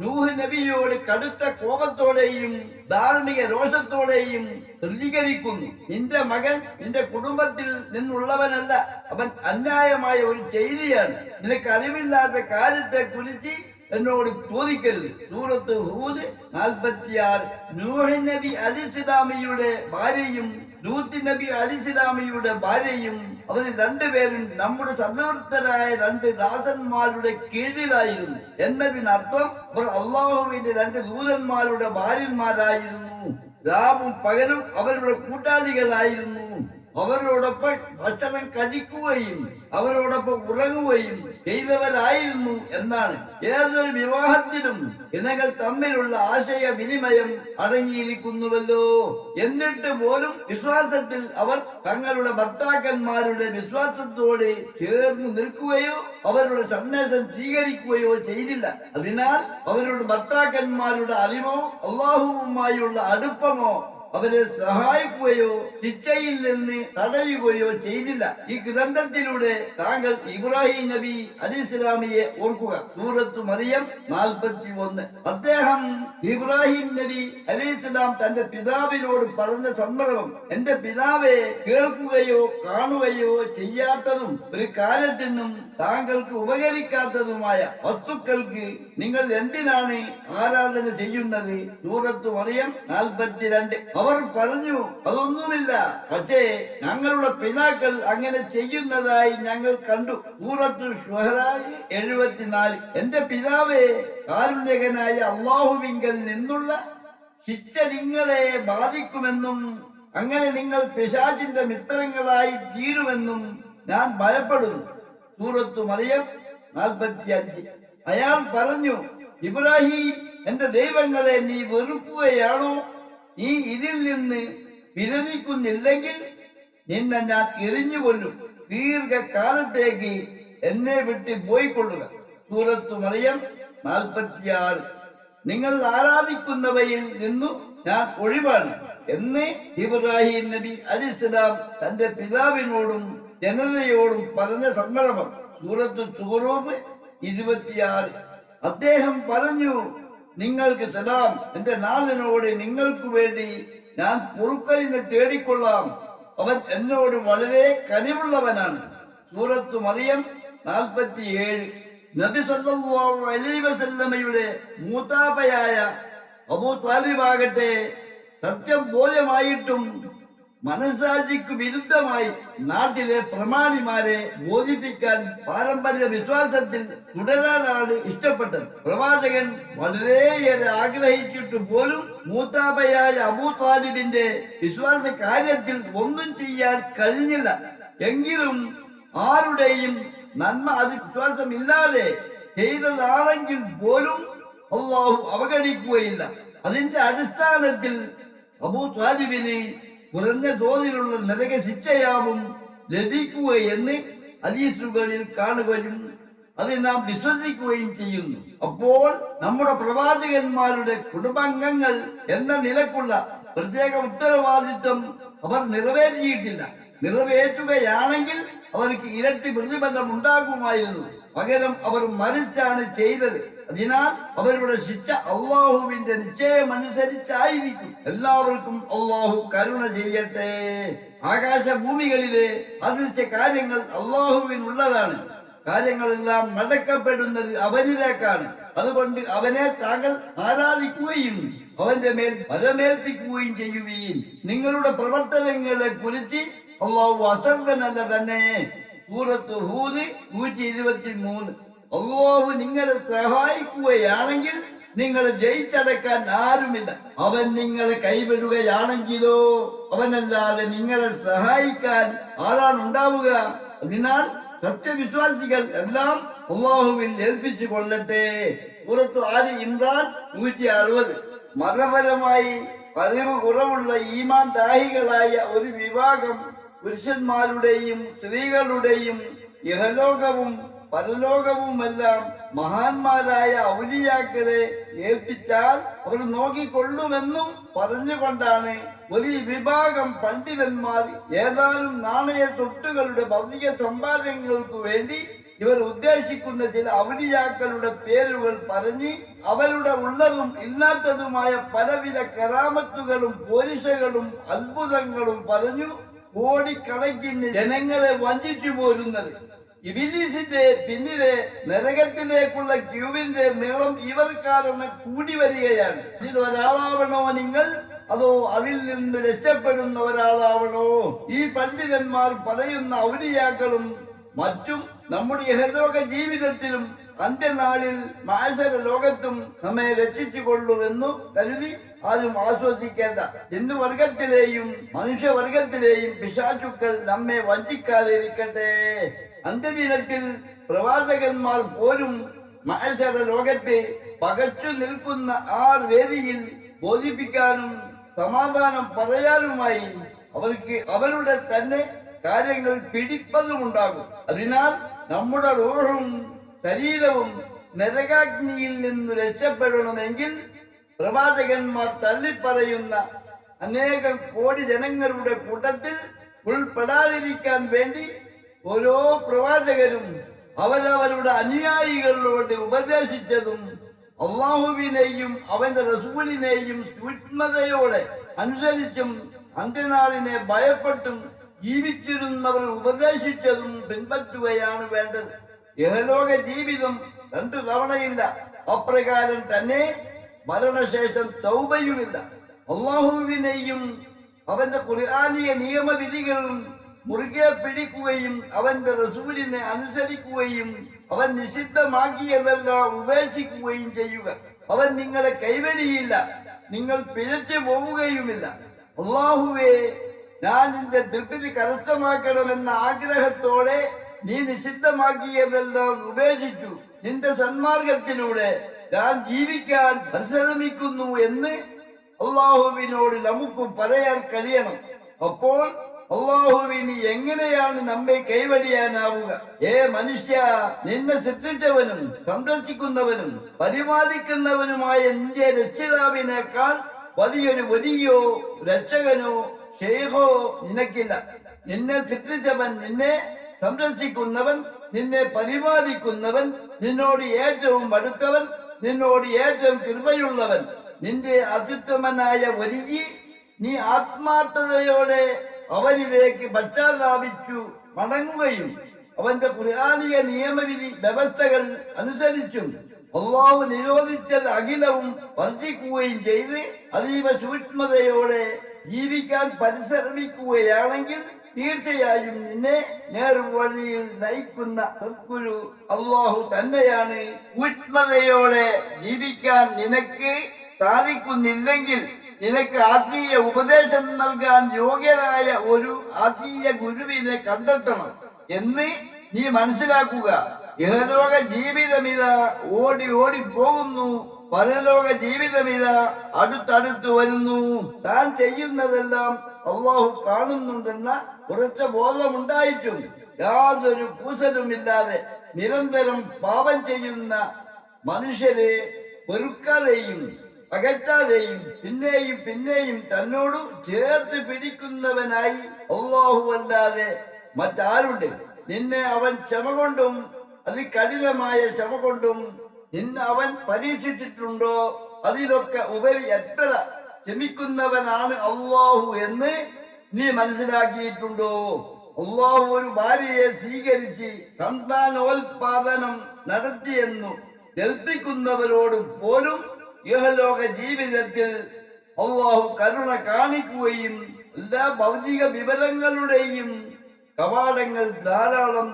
[SPEAKER 1] നൂഹ് നബിയോട് കടുത്ത കോപത്തോടെയും ധാർമ്മിക രോഷത്തോടെയും പ്രതികരിക്കുന്നു. നിന്റെ മകൻ നിന്റെ കുടുംബത്തിൽ നിന്നുള്ളവനല്ല, അവൻ അന്യായമായ ഒരു ചെയ്തിയാണ്. നിനക്ക് അറിവില്ലാത്ത കാര്യത്തെ കുറിച്ച് എന്നോട് ചോദിക്കരുത്. സൂറത്ത് ഹൂദ് 46. നൂഹ് നബി അലൈഹിസ്സലാമിയുടെ ഭാര്യയും ലൂത്ത് നബി അലൈഹിസ്സലാമിയുടെ ഭാര്യയും അവർ 2 പേരും നമ്മുടെ സദ്വൃത്തരായ 2 ദാസന്മാരുടെ കീഴിലായിരുന്നു എന്നതിനർത്ഥം അവർ അള്ളാഹുവിന്റെ 2 ദൂതന്മാരുടെ ഭാര്യന്മാരായിരുന്നു. രാവും പകലും അവരുടെ കൂട്ടാളികളായിരുന്നു. അവരോടൊപ്പം ഭക്ഷണം കഴിക്കുകയും അവരോടൊപ്പം ഉറങ്ങുകയും ചെയ്തവരായിരുന്നു എന്നാണ്. ഏതൊരു വിവാഹത്തിലും ഇണകൾ തമ്മിലുള്ള ആശയവിനിമയം അടങ്ങിയിരിക്കുന്നുവല്ലോ. എന്നിട്ട് പോലും വിശ്വാസത്തിൽ അവർ തങ്ങളുടെ ഭർത്താക്കന്മാരുടെ വിശ്വാസത്തോട് ചേർന്ന് നിൽക്കുകയോ അവരുടെ സന്ദേശം സ്വീകരിക്കുകയോ ചെയ്തില്ല. അതിനാൽ അവരുടെ ഭർത്താക്കന്മാരുടെ അറിവോ അള്ളാഹുവുമായുള്ള അടുപ്പമോ അവരെ സഹായിക്കുകയോ ശിക്ഷയിൽ നിന്ന് തടയുകയോ ചെയ്തില്ല. ഈ ഗ്രന്ഥത്തിലൂടെ താങ്കൾ ഇബ്രാഹിം നബി അലൈഹിസ്സലാമിയെ ഓർക്കുക. സൂറത്ത് മറിയം 41. അദ്ദേഹം ഇബ്രാഹിം നബി അലൈഹിസ്സലാം തന്റെ പിതാവിനോട് പറഞ്ഞ സന്ദർഭം, എന്റെ പിതാവെ, കേൾക്കുകയോ കാണുകയോ ചെയ്യാത്തതും ഒരു കാലത്തിനും താങ്കൾക്ക് ഉപകരിക്കാത്തതുമായ വസ്തുക്കൾക്ക് നിങ്ങൾ എന്തിനാണ് ആരാധന ചെയ്യുന്നത്? സൂറത്ത് മറിയം 42. അവർ പറഞ്ഞു, അതൊന്നുമില്ല, പക്ഷേ ഞങ്ങളുടെ പിതാക്കൾ അങ്ങനെ ചെയ്യുന്നതായി ഞങ്ങൾ കണ്ടു. സൂറത്ത് ശുഅറ 74. എന്റെ പിതാവേ, കാരുണ്യകനായ അല്ലാഹുവിങ്കൽ നിന്നുള്ള ശിക്ഷ നിങ്ങളെ ബാധിക്കുമെന്നും അങ്ങനെ നിങ്ങൾ പിശാചിന്റെ മിത്രങ്ങളായി തീരുമെന്നും ഞാൻ ഭയപ്പെടുന്നു. സൂറത്ത് മറിയം 45. അയാൾ പറഞ്ഞു, ഇബ്രാഹിം, എന്റെ ദൈവങ്ങളെ നീ വെറുക്കുകയാണോ? നീ ഇതിൽ നിന്ന് വിരമിക്കുന്നില്ലെങ്കിൽ നിന്നെ ഞാൻ എറിഞ്ഞുകൊല്ലും. ദീർഘകാലത്തേക്ക് എന്നെ വിട്ട് പോയിക്കൊള്ളുക. സൂറത്ത് മറിയം 46. നിങ്ങൾ ആരാധിക്കുന്നവയിൽ നിന്നു ഞാൻ ഒഴിവാണ് എന്ന് ഇബ്രാഹിം നബി അലൈഹിസ്സലാം തന്റെ പിതാവിനോടും ജനതയോടും പറഞ്ഞ സന്ദർഭം. സൂറത്ത് സൂറൂഫ് 26. അദ്ദേഹം പറഞ്ഞു, നിങ്ങൾക്ക് സലാം, എന്റെ നാഥനോട് നിങ്ങൾക്ക് വേണ്ടി ഞാൻ പൊറുക്കലിനെ തേടിക്കൊള്ളാം, അവൻ എന്നോട് വളരെ കനിവുള്ളവനാണ്. സൂറത്ത് മറിയം 47. നബി സല്ലല്ലാഹു അലൈഹി വസല്ലമയുടെ മൂത്താപ്പയായ അബൂ താലിബാകട്ടെ സത്യം ബോധ്യമായിട്ടും മനസാക്ഷിക്ക് വിരുദ്ധമായി നാട്ടിലെ പ്രമാണിമാരെ ബോധിപ്പിക്കാൻ പാരമ്പര്യ വിശ്വാസത്തിൽ തുടരാനാണ് ഇഷ്ടപ്പെട്ടത്. പ്രവാചകൻ വളരെയേറെ ആഗ്രഹിച്ചിട്ട് പോലും മൂത്താപ്പയായ അബൂ താലിബിന്റെ വിശ്വാസ കാര്യത്തിൽ ഒന്നും ചെയ്യാൻ കഴിഞ്ഞില്ല. എങ്കിലും ആരുടെയും നന്മ അത് വിശ്വാസമില്ലാതെ ചെയ്തതാണെങ്കിൽ പോലും അല്ലാഹു അവഗണിക്കുകയില്ല. അതിന്റെ അടിസ്ഥാനത്തിൽ അബൂ താലിബിന് കുറഞ്ഞ തോതിലുള്ള നരക ശിക്ഷയാവും ലഭിക്കുകയെന്ന് ഹദീസുകളിൽ കാണുകയും അത് നാം വിശ്വസിക്കുകയും ചെയ്യുന്നു. അപ്പോൾ നമ്മുടെ പ്രവാചകന്മാരുടെ കുടുംബാംഗങ്ങൾ എന്ന നിലക്കുള്ള പ്രത്യേക ഉത്തരവാദിത്വം അവർ നിറവേറ്റിയിട്ടില്ല. നിറവേറ്റുകയാണെങ്കിൽ അവർക്ക് ഇരട്ടി പ്രതിഫലം ഉണ്ടാകുമായിരുന്നു. പകരം അവർ മറിച്ചാണ് ചെയ്തത്. അതിനാൽ അവരുടെ ശിക്ഷ അള്ളാഹുവിന്റെ നിശ്ചയമനുസരിച്ചായിരിക്കും. എല്ലാവർക്കും അള്ളാഹു കരുണ ചെയ്യട്ടെ. ആകാശഭൂമികളിലെ അദൃശ്യ കാര്യങ്ങൾ അള്ളാഹുവിനുള്ളതാണ്. കാര്യങ്ങളെല്ലാം നടക്കപ്പെടുന്നത് അവനിലേക്കാണ്. അതുകൊണ്ട് അവനെ താങ്കൾ ആരാധിക്കുകയും അവന്റെ മേൽ പരമേൽപ്പിക്കുകയും ചെയ്യുകയും നിങ്ങളുടെ പ്രവർത്തനങ്ങളെ കുറിച്ച് അള്ളാഹു അശ്രദ്ധനല്ല തന്നെ. സൂറത്ത് ഹൂദ് 123. അല്ലാഹു നിങ്ങളെ സഹായിക്കുകയാണെങ്കിൽ നിങ്ങളെ ജയിച്ചടക്കാൻ ആരുമില്ല. അവൻ നിങ്ങളെ കൈവിടുകയാണെങ്കിലോ അവനല്ലാതെ നിങ്ങളെ സഹായിക്കാൻ ആരാണുണ്ടാവുക? അതിനാൽ സത്യവിശ്വാസികൾ എല്ലാം അല്ലാഹുവിൽ ഏൽപ്പിച്ചു കൊള്ളട്ടെ. സൂറത്ത് ആലി ഇമ്രാൻ 160. മതപരമായി അറിവ് കുറവുള്ള ഈമാൻ ദാഹികളായ ഒരു വിഭാഗം പുരുഷന്മാരുടെയും സ്ത്രീകളുടെയും ഇഹലോകവും പരലോകവുമെല്ലാം മഹാന്മാരായ ഔലിയാക്കളെ ഏൽപ്പിച്ചാൽ അവർ നോക്കിക്കൊള്ളുമെന്നും പറഞ്ഞുകൊണ്ടാണ് ഒരു വിഭാഗം പണ്ഡിതന്മാർ ഏതാനും നാണയ തൊട്ടുകളുടെ ഭൗതിക സമ്പാദ്യങ്ങൾക്ക് വേണ്ടി ഇവർ ഉദ്ദേശിക്കുന്ന ചില ഔലിയാക്കളുടെ പേരുകൾ പറഞ്ഞ് അവരുടെ ഉള്ളതും ഇല്ലാത്തതുമായ പലവിധ കറാമത്തുകളും പോരിശകളും അത്ഭുതങ്ങളും പറഞ്ഞു കോടിക്കണക്കിന് ജനങ്ങളെ വഞ്ചിച്ചു പോരുന്നത്. ഇബിലീസിന്റെ പിന്നിലെ നരകത്തിലേക്കുള്ള ക്യൂവിന്റെ നീളം ഇവർ കാരണം കൂടി വരികയാണ്. ഇതിൽ ഒരാളാവണോ നിങ്ങൾ, അതോ അതിൽ നിന്ന് രക്ഷപ്പെടുന്ന ഒരാളാവണോ? ഈ പണ്ഡിതന്മാർ പറയുന്ന ഔലിയാക്കളും മറ്റും നമ്മുടെ ഇഹലോക ജീവിതത്തിലും അന്ത്യനാളിൽ മാശര ലോകത്തും നമ്മെ രക്ഷിച്ചു കൊള്ളുമെന്നു കരുതി ആരും ആശ്വസിക്കേണ്ട. ഹിന്ദുവർഗത്തിലെയും മനുഷ്യവർഗത്തിലെയും പിശാചുക്കൾ നമ്മെ വഞ്ചിക്കാതെ ഇരിക്കട്ടെ. അന്ത്യദിനത്തിൽ പ്രവാചകന്മാർ പോലും മാശര ലോകത്തെ പകച്ചു നിൽക്കുന്ന ആ വേദിയിൽ ബോധിപ്പിക്കാനും സമാധാനം പറയാനുമായി അവർക്ക് അവരുടെ തന്നെ കാര്യങ്ങൾ പിടിപ്പതുമുണ്ടാകും. അതിനാൽ നമ്മുടെ റൂഹും ശരീരവും നരകാഗ്നിയിൽ നിന്ന് രക്ഷപ്പെടണമെങ്കിൽ പ്രവാചകന്മാർ തള്ളിപ്പറയുന്ന അനേകം കോടി ജനങ്ങളുടെ കൂട്ടത്തിൽ ഉൾപ്പെടാതിരിക്കാൻ വേണ്ടി ഓരോ പ്രവാചകരും അവരവരുടെ അനുയായികളോട് ഉപദേശിച്ചതും അള്ളാഹുവിനെയും അവന്റെ റസൂലിനെയും സൂക്ഷ്മതയോടെ അനുസരിച്ചും അന്ത്യനാളിനെ ഭയപ്പെട്ടും ജീവിച്ചിരുന്നവർ ഉപദേശിച്ചതും പിൻപറ്റുകയാണ് വേണ്ടത്. ഇഹലോക ജീവിതം 2 തവണയില്ല. അപ്രകാരം തന്നെ മരണശേഷം തൗബയുമില്ല. അള്ളാഹുവിനെയും അവന്റെ ഖുർആനിയ നിയമവിധികളും മുറുകെ പിടിക്കുകയും അവന്റെ റസൂലിനെ അനുസരിക്കുകയും അവൻ നിഷിദ്ധമാക്കിയതെല്ലാം ഉപേക്ഷിക്കുകയും ചെയ്യുക. അവൻ നിങ്ങളെ കൈവെടിയില്ല, നിങ്ങൾ പിഴച്ചു പോവുകയുമില്ല. അള്ളാഹുവേ, ഞാൻ നിന്റെ തൃപ്തി കരസ്ഥമാക്കണമെന്ന ആഗ്രഹത്തോടെ നീ നിഷിദ്ധമാക്കിയതെല്ലാം ഉപേക്ഷിച്ചു. നിന്റെ സന്മാർഗത്തിലൂടെ ഞാൻ ജീവിക്കാൻ പരിശ്രമിക്കുന്നു എന്ന് അള്ളാഹുവിനോട് നമുക്ക് പറയാൻ കഴിയണം. അപ്പോൾ അള്ളാഹുവിന് എങ്ങനെയാണ് നമ്മെ കൈവടിയാനാവുക? മനുഷ്യ, നിന്നെ സൃഷ്ടിച്ചവനും സംരക്ഷിക്കുന്നവനും പരിപാലിക്കുന്നവനുമായ നിന്റെ രക്ഷിതാവിനേക്കാൾ വലിയൊരു വലിയോ രക്ഷകനോ ഷെയ്ഖോ നിനക്കില്ല. നിന്നെ സൃഷ്ടിച്ചവൻ, നിന്നെ സംരക്ഷിക്കുന്നവൻ, നിന്നെ പരിപാലിക്കുന്നവൻ, നിന്നോട് ഏറ്റവും അടുത്തവൻ, നിന്നോട് ഏറ്റവും കൃപയുള്ളവൻ, നിന്റെ അത്യുത്തമനായ വലിയ നീ ആത്മാർത്ഥതയോടെ അവനിലേക്ക് പശ്ചാത്താപിച്ചു മടങ്ങുകയും അവന്റെ ഖുർആനിക നിയമവിധി വ്യവസ്ഥകൾ അനുസരിച്ചും അള്ളാഹു നിരോധിച്ചത് അഖിലവും വർജിക്കുകയും ചെയ്ത് അതീവ സൂക്ഷ്മതയോടെ ജീവിക്കാൻ പരിശ്രമിക്കുകയാണെങ്കിൽ തീർച്ചയായും നിന്നെ നേർവഴിയിൽ നയിക്കുന്ന സദ്ഗുരു അള്ളാഹു തന്നെയാണ്. സൂക്ഷ്മതയോടെ ജീവിക്കാൻ നിനക്ക് സാധിക്കുന്നില്ലെങ്കിൽ നിനക്ക് ആത്മീയ ഉപദേശം നൽകാൻ യോഗ്യനായ ഒരു ആത്മീയ ഗുരുവിനെ കണ്ടെത്തണം എന്ന് നീ മനസ്സിലാക്കുക. ഇഹലോക ജീവിതമിത ഓടി ഓടി പോകുന്നു, പരലോക ജീവിതമിത അടുത്തടുത്ത് വരുന്നു. താൻ ചെയ്യുന്നതെല്ലാം അള്ളാഹു കാണുന്നുണ്ടെന്ന ഉറച്ച ബോധമുണ്ടായിട്ടും യാതൊരു കൂസലുമില്ലാതെ നിരന്തരം പാപം ചെയ്യുന്ന മനുഷ്യരെ വെറുക്കാതെയും അകറ്റാതെയും പിന്നെയും പിന്നെയും തന്നോട് ചേർത്ത് പിടിക്കുന്നവനായി അല്ലാഹു അല്ലാതെ മറ്റാരുണ്ട്? നിന്നെ അവൻ ക്ഷമ കൊണ്ടും അതികഠിനമായ ക്ഷമ കൊണ്ടും നിന്നെ അവൻ പരീക്ഷിച്ചിട്ടുണ്ടോ? അതിലൊക്കെ ഉപരി എത്ര ക്ഷമിക്കുന്നവനാണ് അല്ലാഹു എന്ന് നീ മനസ്സിലാക്കിയിട്ടുണ്ടോ? അല്ലാഹു ഒരു ഭാര്യയെ സ്വീകരിച്ച് സന്താനോൽപാദനം നടത്തിയെന്നു കൽപ്പിക്കുന്നവരോട് പോലും ഇഹലോക ജീവിതത്തിൽ അല്ലാഹു കരുണ കാണിക്കുകയും എല്ലാ ഭൗതിക വിവരങ്ങളുടെയും കവാടങ്ങൾ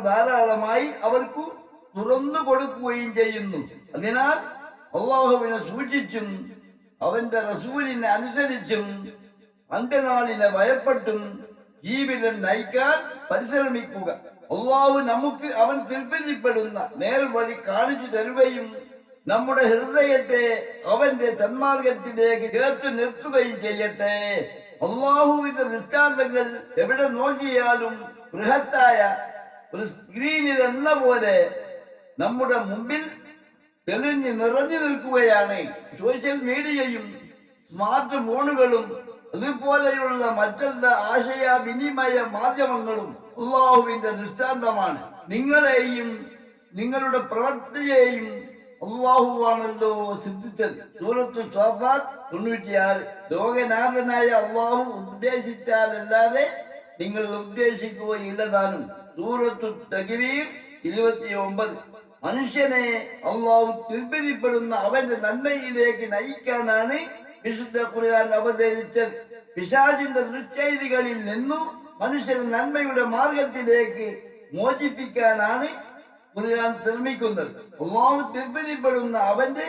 [SPEAKER 1] ധാരാളമായി അവർക്ക് തുറന്നു കൊടുക്കുകയും ചെയ്യുന്നു. അതിനാൽ അള്ളാഹുവിനെ സൂക്ഷിച്ചും അവന്റെ റസൂലിനെ അനുസരിച്ചും അന്ത്യനാളിനെ ഭയപ്പെട്ടും ജീവിതം നയിക്കാൻ പരിശ്രമിക്കുക. അള്ളാഹു നമുക്ക് അവൻ തൃപ്തിപ്പെടുന്ന നേർവഴി കാണിച്ചു തരുകയും നമ്മുടെ ഹൃദയത്തെ അവന്റെ സന്മാർഗത്തിലേക്ക് ചേർത്ത് നിർത്തുകയും ചെയ്യട്ടെ. അള്ളാഹുവിന്റെ ദൃഷ്ടാന്തങ്ങൾ എവിടെ നോക്കിയാലും ബൃഹത്തായ ഒരു സ്ക്രീനിൽ എന്ന പോലെ നമ്മുടെ മുമ്പിൽ തെളിഞ്ഞ് നിറഞ്ഞു നിൽക്കുകയാണ്. സോഷ്യൽ മീഡിയയും സ്മാർട്ട് ഫോണുകളും അതുപോലെയുള്ള മറ്റെല്ലാ ആശയവിനിമയ മാധ്യമങ്ങളും അള്ളാഹുവിന്റെ ദൃഷ്ടാന്തമാണ്. നിങ്ങളെയും നിങ്ങളുടെ പ്രവൃത്തിയെയും അള്ളാഹുവാണല്ലോ സൃഷ്ടിച്ചത്. സൂറത്തു സ്വാഫാത്ത് 96. ലോകനാഥനായ അള്ളാഹു ഉദ്ദേശിച്ചാലല്ലാതെ നിങ്ങൾ ഉദ്ദേശിക്കുകയില്ലതാനും. സൂറത്തു തക്വീർ 29. മനുഷ്യനെ അള്ളാഹു തൃപ്തിപ്പെടുന്ന അവന്റെ നന്മയിലേക്ക് നയിക്കാനാണ് വിശുദ്ധ ഖുർആൻ അവതരിച്ചത്. പിശാചിന്റെ ദുശ്ചൈതികളിൽ നിന്നും മനുഷ്യനെ നന്മയുടെ മാർഗത്തിലേക്ക് മോചിപ്പിക്കാനാണ് ഖുർആൻ ശ്രമിക്കുന്നത്. അള്ളാഹു തൃപ്തിപ്പെടുന്ന അവന്റെ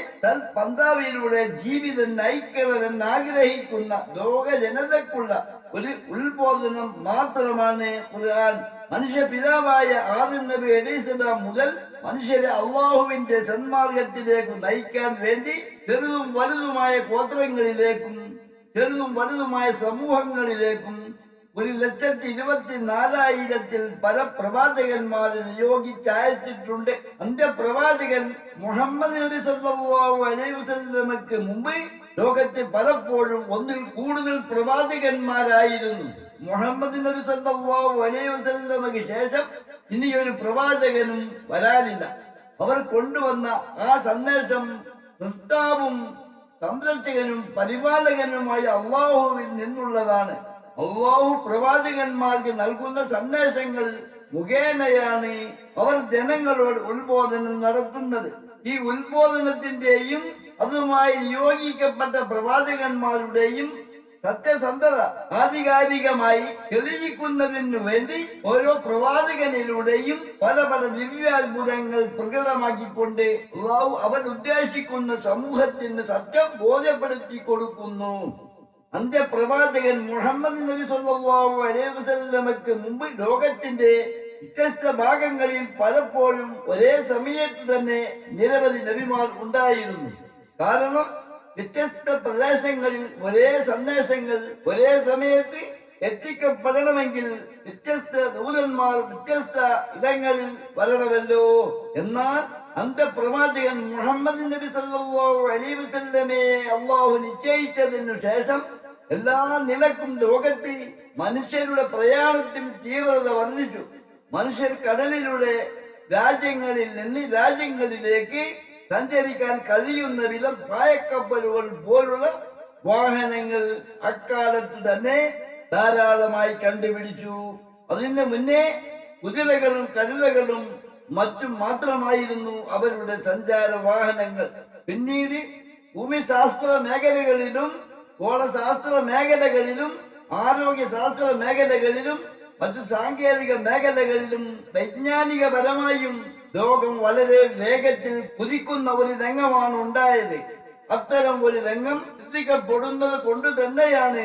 [SPEAKER 1] പന്താവിലൂടെ ജീവിതം നയിക്കണമെന്ന് ആഗ്രഹിക്കുന്ന ലോക ജനതക്കുള്ള ഒരു ഉത്ബോധനം മാത്രമാണ് ഖുർആൻ. മനുഷ്യ പിതാവായ ആദം നബി അലൈഹിസ്സലാം മുതൽ മനുഷ്യരെ അള്ളാഹുവിന്റെ സന്മാർഗത്തിലേക്ക് നയിക്കാൻ വേണ്ടി ചെറുതും വലുതുമായ ഗോത്രങ്ങളിലേക്കും ചെറുതും വലുതുമായ സമൂഹങ്ങളിലേക്കും 1,24,000 പല പ്രവാചകന്മാരെ നിയോഗിച്ചയച്ചിട്ടുണ്ട്. അന്ത്യപ്രവാചകൻ മുഹമ്മദ് നബി സല്ലല്ലാഹു അലൈഹി വസല്ലമക്ക് മുമ്പ് ലോകത്ത് പലപ്പോഴും ഒന്നിൽ കൂടുതൽ പ്രവാചകന്മാരായിരുന്നു. മുഹമ്മദ് നബി സല്ലല്ലാഹു അലൈഹി വസല്ലമക്ക് ശേഷം ഇനിയൊരു പ്രവാചകനും വരാനില്ല. അവർ കൊണ്ടുവന്ന ആ സന്ദേശം സൃഷ്ടാവും സംരക്ഷകനും പരിപാലകനുമായ അള്ളാഹുവിൽ നിന്നുള്ളതാണ്. അള്ളാഹു പ്രവാചകന്മാർക്ക് നൽകുന്ന സന്ദേശങ്ങൾ മുഖേനയാണ് അവർ ജനങ്ങളോട് ഉത്ബോധനം നടത്തുന്നത്. ഈ ഉത്ബോധനത്തിന്റെയും അതുമായി നിയോഗിക്കപ്പെട്ട പ്രവാചകന്മാരുടെയും സത്യസന്ധത ആധികാരികമായി തെളിയിക്കുന്നതിനു വേണ്ടി ഓരോ പ്രവാചകനിലൂടെയും പല പല ദിവ്യാത്ഭുതങ്ങൾ പ്രകടമാക്കിക്കൊണ്ട് അല്ലാഹു അവൻ ഉദ്ദേശിക്കുന്ന സമൂഹത്തിന് സത്യം ബോധ്യപ്പെടുത്തി കൊടുക്കുന്നു. അന്ത്യപ്രവാചകൻ മുഹമ്മദ് നബി സല്ലല്ലാഹു അലൈഹി വസല്ലമക്ക് മുമ്പ് ലോകത്തിന്റെ വ്യത്യസ്ത ഭാഗങ്ങളിൽ പലപ്പോഴും ഒരേ സമയത്ത് തന്നെ നിരവധി നബിമാർ ഉണ്ടായിരുന്നു. കാരണം വ്യത്യസ്ത പ്രദേശങ്ങളിൽ ഒരേ സന്ദേശങ്ങൾ ഒരേ സമയത്ത് എത്തിക്കപ്പെടണമെങ്കിൽ വ്യത്യസ്ത ദൂതന്മാർ വ്യത്യസ്ത ഇടങ്ങളിൽ വരണമല്ലോ. എന്നാൽ അന്ത്യപ്രവാചകൻ മുഹമ്മദ് നബി സല്ലല്ലാഹു അലൈഹി വസല്ലമയെ അല്ലാഹു നിശ്ചയിച്ചതിനു ശേഷം എല്ലാ നിലക്കും ലോകത്ത് മനുഷ്യരുടെ പ്രയാണത്തിന് തീവ്രത വർദ്ധിച്ചു. മനുഷ്യർ കടലിലൂടെ രാജ്യങ്ങളിൽ നിന്ന് രാജ്യങ്ങളിലേക്ക് സഞ്ചരിക്കാൻ കഴിയുന്ന വിധം പായക്കപ്പലുകൾ പോലുള്ള വാഹനങ്ങൾ അക്കാലത്ത് തന്നെ ധാരാളമായി കണ്ടുപിടിച്ചു. അതിന് മുന്നേ കുതിരകളും കഴുതകളും മറ്റും മാത്രമായിരുന്നു അവരുടെ സഞ്ചാര വാഹനങ്ങൾ. പിന്നീട് ഭൂമിശാസ്ത്ര മേഖലകളിലും ഗോളശാസ്ത്ര മേഖലകളിലും ആരോഗ്യശാസ്ത്ര മേഖലകളിലും മറ്റു സാങ്കേതിക മേഖലകളിലും വൈജ്ഞാനികപരമായും ലോകം വളരെ വേഗത്തിൽ കുതിക്കുന്ന ഒരു രംഗമാണ് ഉണ്ടായത്. അത്തരം ഒരു രംഗം സൃഷ്ടിക്കപ്പെടുന്നത് കൊണ്ട് തന്നെയാണ്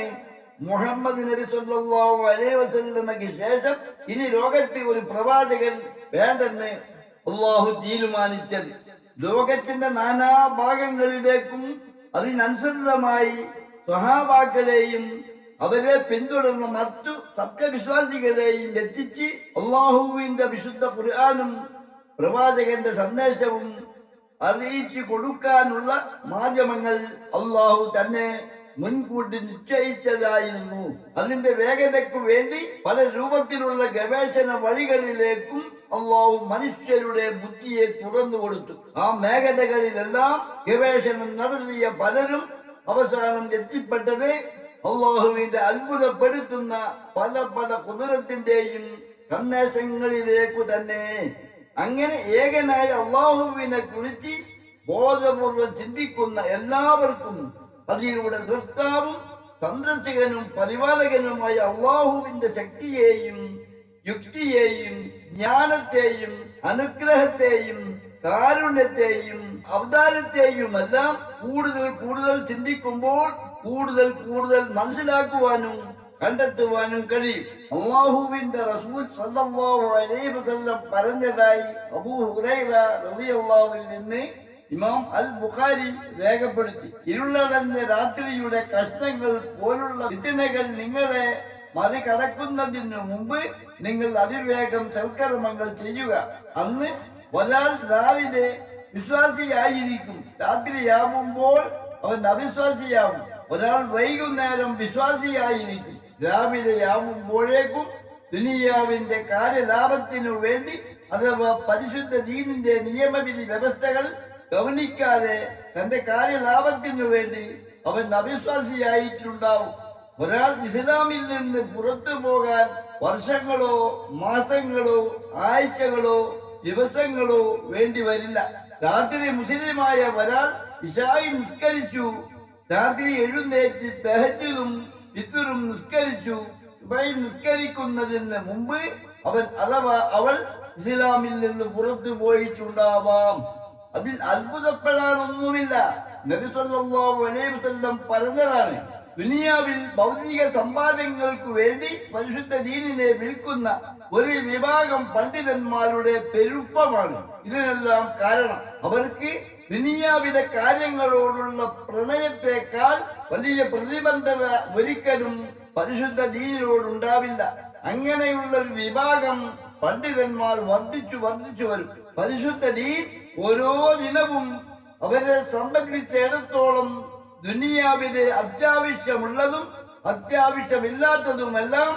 [SPEAKER 1] മുഹമ്മദ് നബി സല്ലല്ലാഹു അലൈഹി വസല്ലമയ്ക്ക് ശേഷം ഇനി ലോകത്ത് ഒരു പ്രവാചകൻ വേണ്ടെന്ന് അല്ലാഹു തീരുമാനിച്ചത്. ലോകത്തിന്റെ നാനാ ഭാഗങ്ങളിലേക്കും അതിനനുസൃതമായി സ്വഹാബാക്കളെയും അവരെ പിന്തുടർന്ന മറ്റു സത്യവിശ്വാസികളെയും എത്തിച്ച് അള്ളാഹുവിന്റെ വിശുദ്ധ ഖുർആനും പ്രവാചകന്റെ സന്ദേശവും അറിയിച്ചു കൊടുക്കാനുള്ള മാധ്യമങ്ങൾ അള്ളാഹു തന്നെ മുൻകൂട്ടി നിശ്ചയിച്ചതായിരുന്നു. അതിന്റെ വേഗതയ്ക്കു വേണ്ടി പല രൂപത്തിലുള്ള ഗവേഷണ വഴികളിലേക്കും അള്ളാഹു മനുഷ്യരുടെ ബുദ്ധിയെ തുറന്നു കൊടുത്തു. ആ മേഖലകളിലെല്ലാം ഗവേഷണം നടത്തിയ പലരും അവസാനം എത്തിപ്പെട്ടത് അള്ളാഹുവിന്റെ അത്ഭുതപ്പെടുത്തുന്ന പല പല കുതിരത്തിന്റെയും സന്ദേശങ്ങളിലേക്കു തന്നെ. അങ്ങനെ ഏകനായ അള്ളാഹുവിനെ കുറിച്ച് ബോധപൂർവം ചിന്തിക്കുന്ന എല്ലാവർക്കും അതിലൂടെ ദൃഷ്ടാവും സന്ദർശകനും പരിപാലകനുമായ അള്ളാഹുവിന്റെ ശക്തിയെയും യുക്തിയെയും ജ്ഞാനത്തെയും അനുഗ്രഹത്തെയും കാരുണ്യത്തെയും അവതാരത്തെയുമെല്ലാം കൂടുതൽ കൂടുതൽ ചിന്തിക്കുമ്പോൾ കൂടുതൽ കൂടുതൽ മനസ്സിലാക്കുവാനും കണ്ടെത്തുവാനും കഴിയും. അല്ലാഹുവിന്റെ റസൂൽ സല്ലല്ലാഹു അലൈഹി വസല്ലം പറഞ്ഞതായി അബൂ ഹുറൈറ റളിയല്ലാഹുവിൽ നിന്ന് ഇമാം അൽ ബുഖാരി രേഖപ്പെടുത്തി. ഇരുളടഞ്ഞ രാത്രിയുടെ കഷ്ടങ്ങൾ പോലുള്ള ഫിത്നകൾ നിങ്ങളെ മറികടക്കുന്നതിനു മുമ്പ് നിങ്ങൾ അതിവേഗം സൽക്കർമ്മങ്ങൾ ചെയ്യുക. അന്ന് ഒരാൾ രാവിലെ വിശ്വാസിയായിരിക്കും, രാത്രിയാവുമ്പോൾ അവൻ അവിശ്വാസിയാവും. ഒരാൾ വൈകുന്നേരം വിശ്വാസിയായിരിക്കും, രാവിലെയാവുമ്പോഴേക്കും ദുനിയാവിന്റെ കാര്യലാഭത്തിനു വേണ്ടി അഥവാ പരിശുദ്ധ ദീനിന്റെ നിയമവിധി വ്യവസ്ഥകൾ ഗവനിക്കാതെ തന്റെ കാര്യലാഭത്തിനു വേണ്ടി അവൻ അവിശ്വാസിയായിട്ടുണ്ടാവും. ഒരാൾ ഇസ്ലാമിൽ നിന്ന് പുറത്തു പോകാൻ വർഷങ്ങളോ മാസങ്ങളോ ആഴ്ചകളോ ദിവസങ്ങളോ വേണ്ടി വരില്ല. രാത്രി മുസ്ലിമായ ഒരാൾ ഇശായി നിസ്കരിച്ചു, രാത്രി എഴുന്നേറ്റ് തഹജ്ജുദും വിത്റും നിസ്കരിച്ചു, നിസ്കരിക്കുന്നതിന് മുമ്പ് അവൻ അഥവാ അവൾ ഇസ്ലാമിൽ നിന്ന് പുറത്തു പോയിട്ടുണ്ടാവാം. അതിൽ അത്ഭുതപ്പെടാനൊന്നുമില്ല. നബി സല്ലല്ലാഹു അലൈഹി വസല്ലം പറഞ്ഞതാണ്, ദുനിയാവിൽ ഭൗതിക സമ്പാദ്യങ്ങൾക്ക് വേണ്ടി പരിശുദ്ധ ദീനിനെ വിൽക്കുന്ന ഒരു വിഭാഗം പണ്ഡിതന്മാരുടെ പെരുപ്പമാണ് ഇതിനെല്ലാം കാരണം. അവർക്ക് ദുനിയാവിലെ കാര്യങ്ങളോടുള്ള പ്രണയത്തെക്കാൾ വലിയ പ്രതിബന്ധത ഒരിക്കലും പരിശുദ്ധ ദീനിനോടുണ്ടാവില്ല. അങ്ങനെയുള്ള ഒരു വിഭാഗം പണ്ഡിതന്മാർ വർദ്ധിച്ചു വരും. പരിശുദ്ധ ദീൻ ഓരോ ദിനവും അവരെ സംബന്ധിച്ചിടത്തോളം ദുനിയാവിലെ അത്യാവശ്യമുള്ളതും അത്യാവശ്യമില്ലാത്തതുമെല്ലാം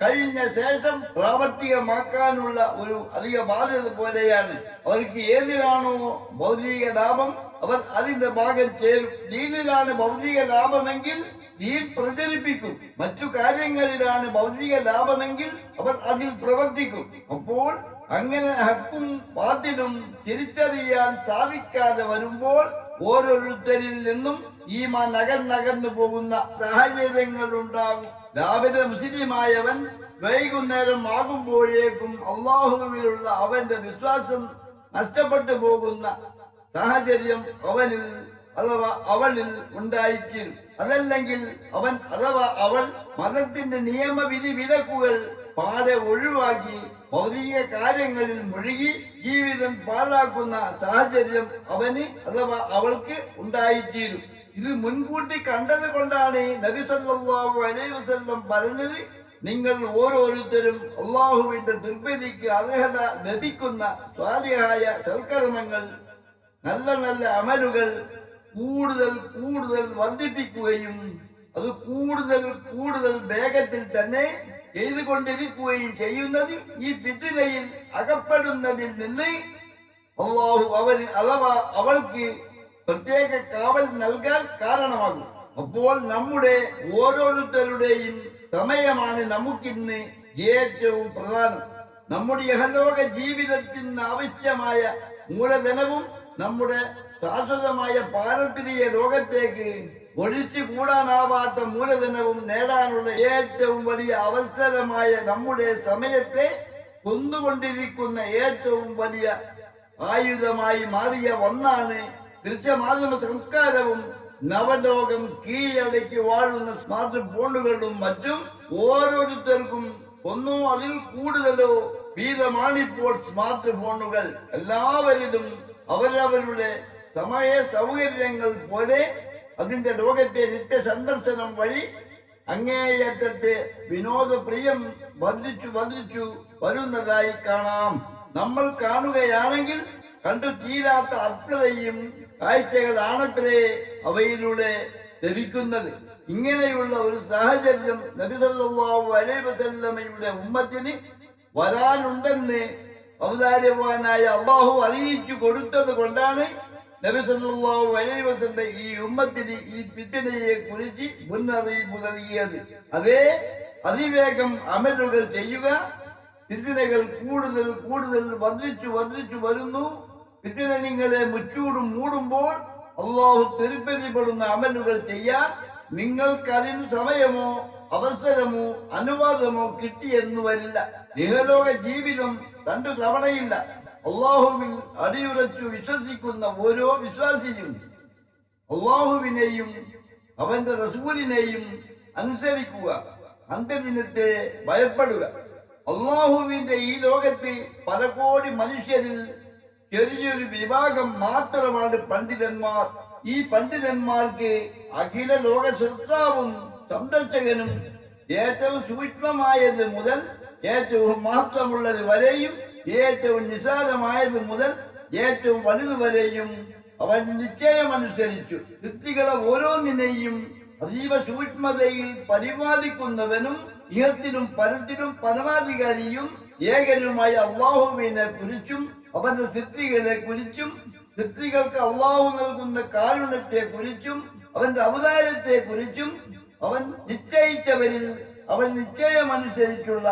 [SPEAKER 1] കഴിഞ്ഞ ശേഷം പ്രാവർത്തികമാക്കാനുള്ള ഒരു അധിക ബാധ്യത പോലെയാണ്. അവർക്ക് ഏതിലാണോ ഭൗതിക ലാഭം അവർ അതിന്റെ ഭാഗം ചേരും. ദീനിലാണ് ഭൗതിക ലാഭമെങ്കിൽ ദീൻ പ്രചരിപ്പിക്കും. മറ്റു കാര്യങ്ങളിലാണ് ഭൗതിക ലാഭമെങ്കിൽ അവർ അതിൽ പ്രവർത്തിക്കും. അപ്പോൾ അങ്ങനെ ഹക്കും ബാത്തിലും തിരിച്ചറിയാൻ സാധിക്കാതെ വരുമ്പോൾ ഓരോരുത്തരിൽ നിന്നും ഈമാൻ അകന്നകന്നു പോകുന്ന സാഹചര്യങ്ങൾ ഉണ്ടാകും. രാവിലെ മുസ്ലിമായവൻ വൈകുന്നേരം ആകുമ്പോഴേക്കും അള്ളാഹുവിലുള്ള അവന്റെ വിശ്വാസം നഷ്ടപ്പെട്ടു പോകുന്ന സാഹചര്യം അവനിൽ അഥവാ അവളിൽ ഉണ്ടായിത്തീരും. അതല്ലെങ്കിൽ അവൻ അഥവാ അവൾ മതത്തിന്റെ നിയമവിധി വിലക്കുകൾ പാടെ ഒഴിവാക്കി ഭൗതിക കാര്യങ്ങളിൽ മുഴുകി ജീവിതം പാഴാക്കുന്ന സാഹചര്യം അവന് അഥവാ അവൾക്ക് ഉണ്ടായിത്തീരും. ഇത് മുൻകൂട്ടി കണ്ടത് കൊണ്ടാണ് നബി സല്ലല്ലാഹു അലൈഹി വസല്ലം പറഞ്ഞത്, നിങ്ങൾ ഓരോരുത്തരും അള്ളാഹുവിന്റെ ദുർബലിക്ക് അർഹത ലഭിക്കുന്ന സ്വാലിഹായ സൽക്കർമ്മങ്ങൾ, നല്ല നല്ല അമലുകൾ കൂടുതൽ വർദ്ധിപ്പിക്കുകയും അത് കൂടുതൽ വേഗത്തിൽ തന്നെ ചെയ്തുകൊണ്ടിരിക്കുകയും ചെയ്യുന്നത് ഈ ഫിത്നയിൽ അകപ്പെടുന്നതിൽ നിന്ന് അള്ളാഹു അവന് അഥവാ അവൾക്ക് പ്രത്യേക കാവൽ നൽകാൻ കാരണമാകും. അപ്പോൾ നമ്മുടെ ഓരോരുത്തരുടെയും സമയമാണ് നമുക്കിന്ന് ഏറ്റവും പ്രധാനം. നമ്മുടെ ഇഹലോക ജീവിതത്തിന് ആവശ്യമായ മൂലധനവും നമ്മുടെ ശാശ്വതമായ പാരമ്പര്യ ലോകത്തേക്ക് ഒഴിച്ചു കൂടാനാവാത്ത മൂലധനവും നേടാനുള്ള ഏറ്റവും വലിയ അവസരമായ നമ്മുടെ സമയത്തെ കൊന്നുകൊണ്ടിരിക്കുന്ന ഏറ്റവും വലിയ ആയുധമായി മാറിയ ഒന്നാണ് ദൃശ്യമാധ്യമ സംസ്കാരവും നവലോകം കീഴടക്കി വാഴുന്ന സ്മാർട്ട് ഫോണുകളും മറ്റും. ഓരോരുത്തർക്കും ഒന്നോ അതിൽ കൂടുതലോ വീതമാണിപ്പോൾ സ്മാർട്ട് ഫോണുകൾ. എല്ലാവരിലും അവരവരുടെ സമയ സൗകര്യങ്ങൾ പോലെ അതിന്റെ ലോകത്തെ നിത്യസന്ദർശനം വഴി അങ്ങേയറ്റത്തെ വിനോദപ്രിയം വർദ്ധിച്ചു വരുന്നതായി കാണാം. നമ്മൾ കാണുകയാണെങ്കിൽ കണ്ടു തീരാത്ത അത്രയും കാഴ്ചകളാണത്രേ അവയിലൂടെ ലഭിക്കുന്നത്. ഇങ്ങനെയുള്ള ഒരു സാഹചര്യം നബി സല്ലല്ലാഹു അലൈഹി വസല്ലമയുടെ ഉമ്മത്തിന് വരാനുണ്ടെന്ന് ഔദാര്യവാനായ അല്ലാഹു അറിയിച്ചു കൊടുത്തത് കൊണ്ടാണ് നബി സല്ലല്ലാഹു അലൈഹി വസല്ലം ഈ ഉമ്മത്തിന് ഈ ഫിത്നയെ കുറിച്ച് മുന്നറിയിപ്പ് നൽകിയത്. അതേ അതിവേഗം അമലുകൾ ചെയ്യുക. ഫിത്നകൾ കൂടുതൽ വർദ്ധിച്ചു വരുന്നു. ഫിത്ന നിങ്ങളെ മുച്ചൂടും മൂടുമ്പോൾ അള്ളാഹു തിരുപ്പതിപ്പെടുന്ന അമലുകൾ ചെയ്യാൻ നിങ്ങൾക്കതിന് സമയമോ അവസരമോ അനുവാദമോ കിട്ടിയെന്നു വരില്ല. ഇഹലോക ജീവിതം 2 തവണയില്ല. അള്ളാഹുവിൽ അടിയുറച്ചു വിശ്വസിക്കുന്ന ഓരോ വിശ്വാസിയും അള്ളാഹുവിനെയും അവന്റെ റസൂലിനെയും അനുസരിക്കുക, അന്ത്യദിനത്തെ ഭയപ്പെടുക. അള്ളാഹുവിന്റെ ഈ ലോകത്ത് പല കോടി മനുഷ്യരിൽ ചെറിയൊരു വിഭാഗം മാത്രമാണ് പണ്ഡിതന്മാർ. ഈ പണ്ഡിതന്മാർക്ക് അഖില ലോക സൃഷ്ടാവും സംരക്ഷകനും ഏറ്റവും സൂക്ഷ്മമായത് മുതൽ ഏറ്റവും മഹത്വമുള്ളത് വരെയും ഏറ്റവും നിസാരമായത് മുതൽ ഏറ്റവും വലുതുവരെയും അവൻ നിശ്ചയമനുസരിച്ചു സൃഷ്ടികളെ ഓരോന്നിനെയും അതീവ സൂക്ഷ്മതയിൽ പരിപാലിക്കുന്നവനും ഇഹത്തിലും പരത്തിലും പരമാധികാരിയും ഏകനുമായ അള്ളാഹുവിനെ കുറിച്ചും അവന്റെ സൃഷ്ടികളെ കുറിച്ചും സൃഷ്ടികൾക്ക് അള്ളാഹു നൽകുന്ന കാരുണ്യത്തെ കുറിച്ചും അവന്റെ അവതാരത്തെ കുറിച്ചും അവൻ നിശ്ചയിച്ചവരിൽ അവൻ നിശ്ചയമനുസരിച്ചുള്ള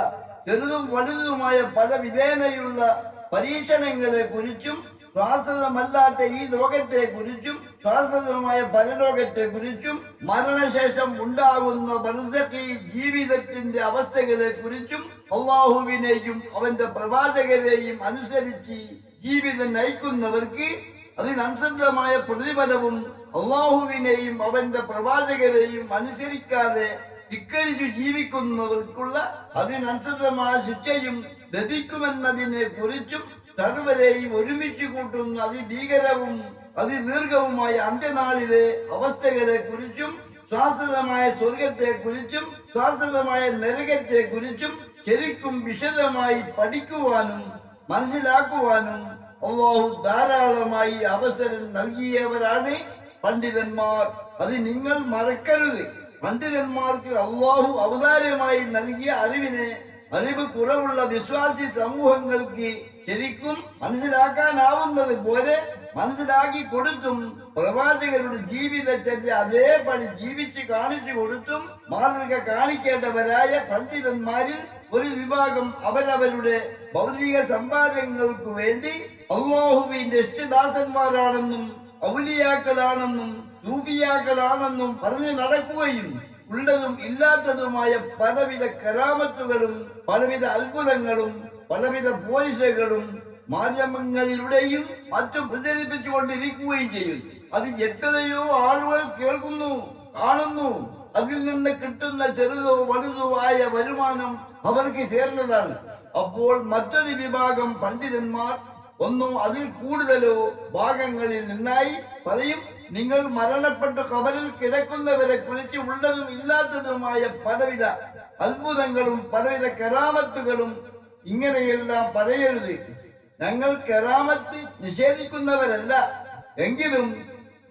[SPEAKER 1] ചെറുതും വലുതുമായ പല വിധേനയുള്ള പരീക്ഷണങ്ങളെ കുറിച്ചും ശ്വാസതമല്ലാത്ത ഈ ലോകത്തെ കുറിച്ചും ശ്വാസതമായ പരലോകത്തെ കുറിച്ചും മരണശേഷം ഉണ്ടാകുന്ന ബർസഖി ജീവിതത്തിന്റെ അവസ്ഥകളെ കുറിച്ചും അള്ളാഹുവിനെയും അവന്റെ പ്രവാചകരെയും അനുസരിച്ച് ജീവിതം നയിക്കുന്നവർക്ക് അതിനനുസൃതമായ പ്രതിഫലവും അള്ളാഹുവിനെയും അവന്റെ പ്രവാചകരെയും അനുസരിക്കാതെ ധിക്കരിച്ചു ജീവിക്കുന്നവർക്കുള്ള അതിനനുസൃതമായ ശിക്ഷയും ലഭിക്കുമെന്നതിനെ കുറിച്ചും സർവരെയും ഒരുമിച്ച് കൂട്ടുന്ന അതിഭീകരവും അതിദീർഘവുമായ അന്ത്യനാളിലെ അവസ്ഥകളെ കുറിച്ചും ശാശ്വതമായ സ്വർഗത്തെ കുറിച്ചും ശാശ്വതമായ നരകത്തെ കുറിച്ചും ശരിക്കും വിശദമായി പഠിക്കുവാനും മനസ്സിലാക്കുവാനും അല്ലാഹു ധാരാളമായി അവസരം നൽകിയവരാണ് പണ്ഡിതന്മാർ. അത് നിങ്ങൾ മറക്കരുത്. പണ്ഡിതന്മാർക്ക് അല്ലാഹു ഔദാര്യമായി നൽകിയ അറിവ് കുറവുള്ള വിശ്വാസി സമൂഹങ്ങൾക്ക് ശരിക്കും മനസ്സിലാക്കാനാവുന്നത് പോലെ മനസ്സിലാക്കി കൊടുത്തും പ്രവാചകരുടെ ജീവിതചര്യ അതേപടി ജീവിച്ച് കാണിച്ചു കൊടുത്തും മാതൃക കാണിക്കേണ്ടവരായ പണ്ഡിതന്മാരിൽ ഒരു വിഭാഗം അവരവരുടെ ഭൗതിക സമ്പാദ്യങ്ങൾക്ക് വേണ്ടി അല്ലാഹുവിന്റെ ഇഷ്ടദാസന്മാരാണെന്നും ഔലിയാക്കളാണെന്നും സൂഫിയാക്കളാണെന്നും പറഞ്ഞു നടക്കുകയും ഉള്ളതും ഇല്ലാത്തതുമായ പലവിധ കറാമത്തുകളും പലവിധ അത്ഭുതങ്ങളും പലവിധ പോലീസുകളും മാധ്യമങ്ങളിലൂടെയും മറ്റും പ്രചരിപ്പിച്ചുകൊണ്ടിരിക്കുകയും ചെയ്യുന്നു. അത് എത്രയോ ആളുകൾ കേൾക്കുന്നു, കാണുന്നു. അതിൽ നിന്ന് കിട്ടുന്ന ചെറുതോ വലുതോ ആയ വരുമാനം അവർക്ക് ചേർന്നതാണ്. അപ്പോൾ മറ്റൊരു വിഭാഗം പണ്ഡിതന്മാർ ഒന്നോ അതിൽ കൂടുതലോ ഭാഗങ്ങളിൽ നിന്നായി പറയും, നിങ്ങൾ മരണപ്പെട്ട് ഖബറിൽ കിടക്കുന്നവരെ കുറിച്ച് ഉള്ളതും ഇല്ലാത്തതുമായ പലവിധ അത്ഭുതങ്ങളും പലവിധ കറാമത്തുകളും ഇങ്ങനെയെല്ലാം പറയരുത്. ഞങ്ങൾ കറാമത്ത് നിഷേധിക്കുന്നവരല്ല, എങ്കിലും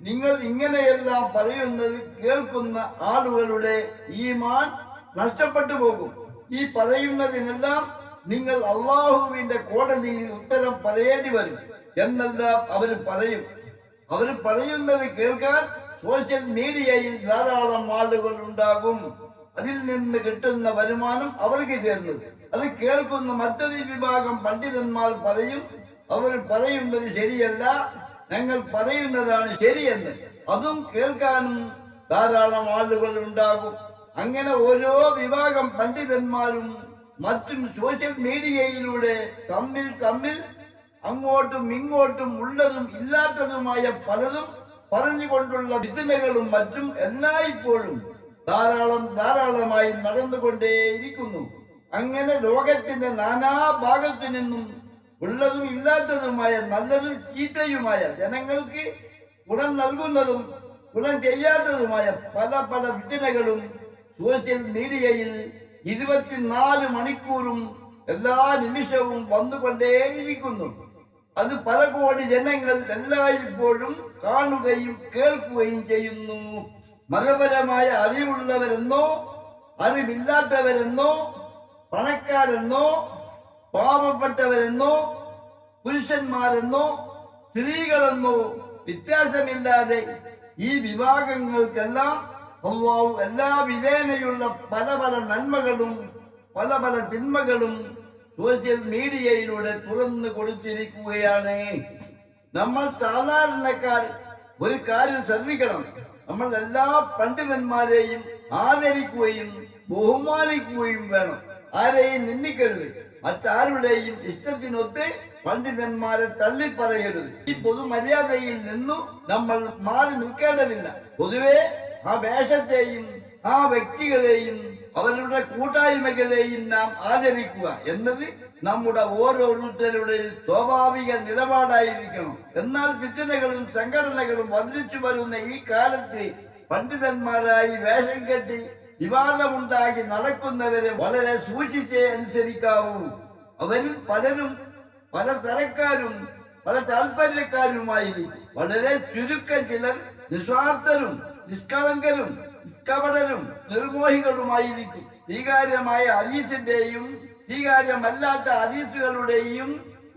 [SPEAKER 1] നിങ്ങൾ ഇങ്ങനെയെല്ലാം പറയുന്നത് കേൾക്കുന്ന ആളുകളുടെ ഈമാൻ നഷ്ടപ്പെട്ടു പോകും. ഈ പറയുന്നതിനെല്ലാം നിങ്ങൾ അള്ളാഹുവിന്റെ കോടതിയിൽ ഉത്തരം പറയേണ്ടി വരും എന്നെല്ലാം അവർ പറയും. അവർ പറയുന്നത് കേൾക്കാൻ സോഷ്യൽ മീഡിയയിൽ ധാരാളം ആളുകൾ ഉണ്ടാകും. അതിൽ നിന്ന് കിട്ടുന്ന വരുമാനം അവർക്ക് ചേർന്നത്. അത് കേൾക്കുന്ന മറ്റൊരു വിഭാഗം പണ്ഡിതന്മാർ പറയും, അവർ പറയുന്നത് ശരിയല്ല, ഞങ്ങൾ പറയുന്നതാണ് ശരിയെന്ന്. അതും കേൾക്കാനും ധാരാളം ആളുകൾ ഉണ്ടാകും. അങ്ങനെ ഓരോ വിഭാഗം പണ്ഡിതന്മാരും മറ്റും സോഷ്യൽ മീഡിയയിലൂടെ തമ്മിൽ അങ്ങോട്ടും ഇങ്ങോട്ടും ഉള്ളതും ഇല്ലാത്തതുമായ പലതും പറഞ്ഞുകൊണ്ടുള്ള വിത്തനകളും മറ്റും എല്ലായ്പ്പോഴും ധാരാളമായി നടന്നുകൊണ്ടേയിരിക്കുന്നു. അങ്ങനെ ലോകത്തിന്റെ നാനാഭാഗത്തു നിന്നും ഉള്ളതും ഇല്ലാത്തതുമായ നല്ലതും ചീത്തയുമായ ജനങ്ങൾക്ക് ഗുണം നൽകുന്നതും ഗുണം ചെയ്യാത്തതുമായ പല വിത്തനകളും സോഷ്യൽ മീഡിയയിൽ 24 മണിക്കൂറും എല്ലാ നിമിഷവും വന്നുകൊണ്ടേയിരിക്കുന്നു. അത് പല കോടി ജനങ്ങൾ എല്ലായ്പ്പോഴും കാണുകയും കേൾക്കുകയും ചെയ്യുന്നു. മതപരമായ അറിവുള്ളവരെന്നോ അറിവില്ലാത്തവരെന്നോ പണക്കാരെന്നോ പാവപ്പെട്ടവരെന്നോ പുരുഷന്മാരെന്നോ സ്ത്രീകളെന്നോ വ്യത്യാസമില്ലാതെ ഈ വിഭാഗങ്ങൾക്കെല്ലാം അല്ലാഹു എല്ലാ വിധേനയുള്ള പല നന്മകളും പല തിന്മകളും സോഷ്യൽ മീഡിയയിലൂടെ തുറന്നു കൊടുത്തിരിക്കുകയാണ്. നമ്മൾ സാധാരണക്കാർ ഒരു കാര്യം ശ്രദ്ധിക്കണം. നമ്മൾ എല്ലാ പണ്ഡിതന്മാരെയും ആദരിക്കുകയും ബഹുമാനിക്കുകയും വേണം. ആരെയും നിന്ദിക്കരുത്. മറ്റാരുടെയും ഇഷ്ടത്തിനൊത്ത് പണ്ഡിതന്മാരെ തള്ളിപ്പറയരുത്. ഈ പൊതുമര്യാദയിൽ നിന്നും നമ്മൾ മാറി നിൽക്കേണ്ടതില്ല. പൊതുവെ ആ വേഷത്തെയും ആ വ്യക്തികളെയും അവരുടെ കൂട്ടായ്മകളെയും നാം ആദരിക്കുക എന്നത് നമ്മുടെ ഓരോരുത്തരുടെയും സ്വാഭാവിക നിലപാടായിരിക്കണം. എന്നാൽ ഫിത്നകളും സംഘടനകളും വർദ്ധിച്ചു വരുന്ന ഈ കാലത്ത് പണ്ഡിതന്മാരായി വേഷം കെട്ടി വിവാദമുണ്ടാക്കി നടക്കുന്നവരെ വളരെ സൂക്ഷിച്ചേ അനുസരിക്കാവൂ. അവരിൽ പലരും പല തരക്കാരും പല താല്പര്യക്കാരുമായിരിക്കും. വളരെ ചുരുക്കം ചിലർ നിസ്വാർത്ഥരും നിഷ്കളങ്കരും നിഷ്കപടരും നിർമോഹികളുമായിരിക്കും. സ്വീകാര്യമായ ഹദീസിന്റെയും സ്വീകാര്യമല്ലാത്ത ഹദീസുകളുടെയും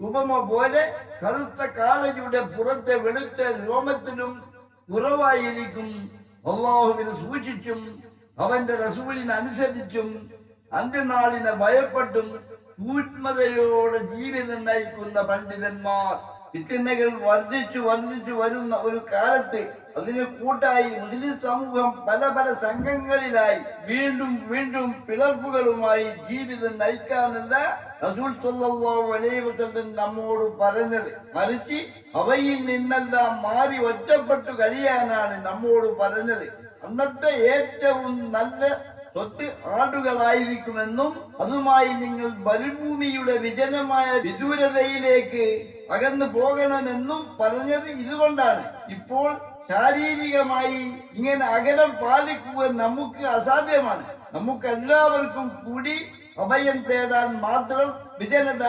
[SPEAKER 1] ഉപമ പോലെ കറുത്ത കാളയുടെ പുറത്തെ വെളുത്ത രോമത്തിലും കുറവായിരിക്കും. അല്ലാഹുവിനെ സൂക്ഷിച്ചും അവന്റെ റസൂലിനെ അനുസരിച്ചും അന്ത്യനാളിനെ ഭയപ്പെട്ടും സൂക്ഷ്മതയോടെ ജീവിതം നയിക്കുന്ന പണ്ഡിതന്മാർ. ഫിത്നകൾ വർദ്ധിച്ചു വരുന്ന ഒരു കാലത്ത് അതിന് കൂട്ടായി മുസ്ലിം സമൂഹം പല സംഘങ്ങളിലായി വീണ്ടും പിളർപ്പുകളുമായി ജീവിതം നയിക്കാനല്ല റസൂൽ സ്വല്ലല്ലാഹു അലൈഹി വസല്ലം നമ്മോട് പറഞ്ഞത്. മറിച്ച് അവയിൽ നിന്നെല്ലാം മാറി ഒറ്റപ്പെട്ടു കഴിയാനാണ് നമ്മോട് പറഞ്ഞത്. അന്നത്തെ ഏറ്റവും നല്ല സ്വത്ത് ആടുകളായിരിക്കുമെന്നും അതുമായി നിങ്ങൾ മരുഭൂമിയുടെ വിജനമായ വിദൂരതയിലേക്ക് അകന്നു പോകണമെന്നും പറഞ്ഞത് ഇതുകൊണ്ടാണ്. ഇപ്പോൾ ശാരീരികമായി ഇങ്ങനെ അകലം പാലിക്കുക നമുക്ക് അസാധ്യമാണ്. നമുക്ക് എല്ലാവർക്കും കൂടി അഭയം തേടാൻ മാത്രം വിജനത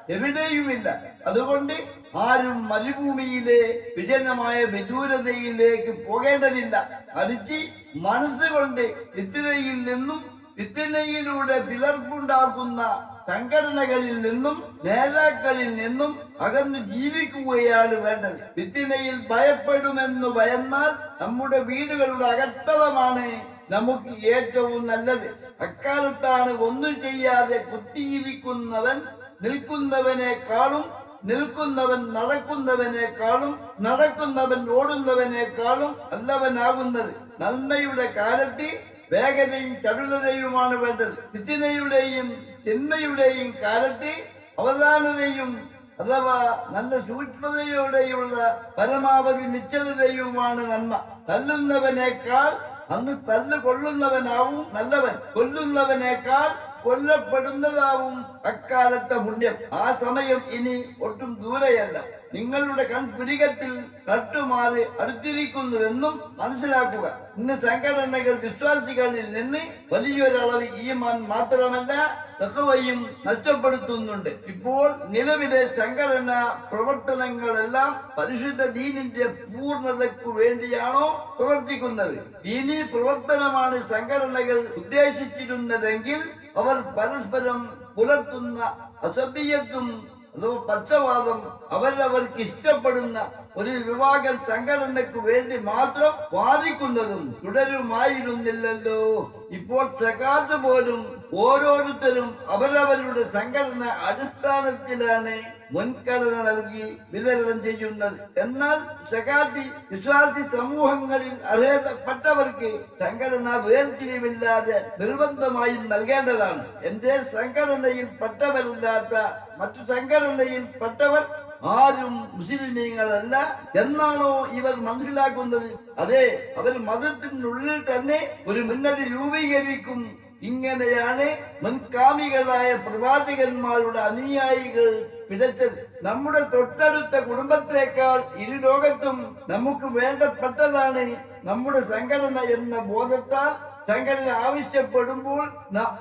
[SPEAKER 1] എവിടെയുമില്ല. അതുകൊണ്ട് ആരും മരുഭൂമിയിലെ വിജനമായ വിദൂരതയിലേക്ക് പോകേണ്ടതില്ല. മറിച്ച് മനസ്സുകൊണ്ട് വിത്തിനയിൽ നിന്നും വിത്തിനയിലൂടെ പിളർപ്പുണ്ടാക്കുന്ന സംഘടനകളിൽ നിന്നും നേതാക്കളിൽ നിന്നും അകന്നു ജീവിക്കുകയാണ് വേണ്ടത്. വിത്തിനയിൽ ഭയപ്പെടുമെന്ന് ഭയന്നാൽ നമ്മുടെ വീടുകളുടെ അകത്തളമാണ് നമുക്ക് ഏറ്റവും നല്ലത്. അക്കാലത്താണ് ഒന്നും ചെയ്യാതെ കുത്തിയിരിക്കുന്നവൻ നിൽക്കുന്നവനേക്കാളും നിൽക്കുന്നവൻ നടക്കുന്നവനേക്കാളും നടക്കുന്നവൻ ഓടുന്നവനേക്കാളും നല്ലവനാകുന്നത്. നന്മയുടെ കാലത്ത് വേഗതയും ചടുലതയുമാണ് വേണ്ടത്. ഫിത്നയുടെയും തിന്മയുടെയും കാലത്ത് അവധാനതയും അഥവാ നല്ല സൂക്ഷ്മതയോടെയുള്ള പരമാവധി നിശ്ചലതയുമാണ് നന്മ. തല്ലുന്നവനേക്കാൾ അന്ന് തല്ല് കൊള്ളുന്നവനാവും നല്ലവൻ. കൊല്ലുന്നവനേക്കാൾ കൊല്ലപ്പെടുന്നതാവും അക്കാലത്തെ പുണ്യം. ആ സമയം ഇനി ഒട്ടും ദൂരെയല്ല. നിങ്ങളുടെ കൺപുരികത്തിൽ തട്ടുമാറി അടുത്തിരിക്കുന്നുവെന്നും മനസ്സിലാക്കുക. ഇന്ന് സംഘടനകൾ വിശ്വാസികളിൽ നിന്ന് വലിയൊരളവ് ഈമാൻ മാത്രമല്ല തഖ്വയും നഷ്ടപ്പെടുത്തുന്നുണ്ട്. ഇപ്പോൾ നിലവിലെ സംഘടനാ പ്രവർത്തനങ്ങളെല്ലാം പരിശുദ്ധ ദീനിന്റെ പൂർണ്ണതയ്ക്കു വേണ്ടിയാണോ പ്രവർത്തിക്കുന്നത്? ദീനീ പ്രവർത്തനമാണ് സംഘടനകൾ ഉദ്ദേശിച്ചിരുന്നതെങ്കിൽ അവർ പരസ്പരം പുലർത്തുന്ന അസഭ്യത്വം അഥവാ പക്ഷപാതം അവരവർക്ക് ഇഷ്ടപ്പെടുന്ന ഒരു വിഭാഗം സംഘടനയ്ക്ക് വേണ്ടി മാത്രം വാദിക്കുന്നതും തുടരുമായിരുന്നില്ലല്ലോ. ഇപ്പോൾ സകാത്ത് പോലും ഓരോരുത്തരും അവരവരുടെ സംഘടന അടിസ്ഥാനത്തിലാണ് മുൻഗണന നൽകി വിതരണം ചെയ്യുന്നത്. എന്നാൽ സകാത്തി വിശ്വാസി സമൂഹങ്ങളിൽ അർഹതപ്പെട്ടവർക്ക് സംഘടന വേർതിരിവില്ലാതെ നിർബന്ധമായും നൽകേണ്ടതാണ്. എന്റെ സംഘടനയിൽ പെട്ടവരില്ലാത്ത മറ്റു സംഘടനയിൽ പെട്ടവർ ആരും മുസ്ലിമീങ്ങളല്ല എന്നാണോ ഇവർ മനസ്സിലാക്കുന്നത്? അതെ, അവർ മതത്തിനുള്ളിൽ തന്നെ ഒരു മുന്നണി രൂപീകരിക്കും. ഇങ്ങനെയാണ് മുൻകാമികളായ പ്രവാചകന്മാരുടെ അനുയായികൾ പിഴച്ചത്. നമ്മുടെ തൊട്ടടുത്ത കുടുംബത്തേക്കാൾ ഇരു ലോകത്തും നമുക്ക് വേണ്ടപ്പെട്ടതാണ് നമ്മുടെ സംഘടന എന്ന ബോധത്താൽ സംഘടന ആവശ്യപ്പെടുമ്പോൾ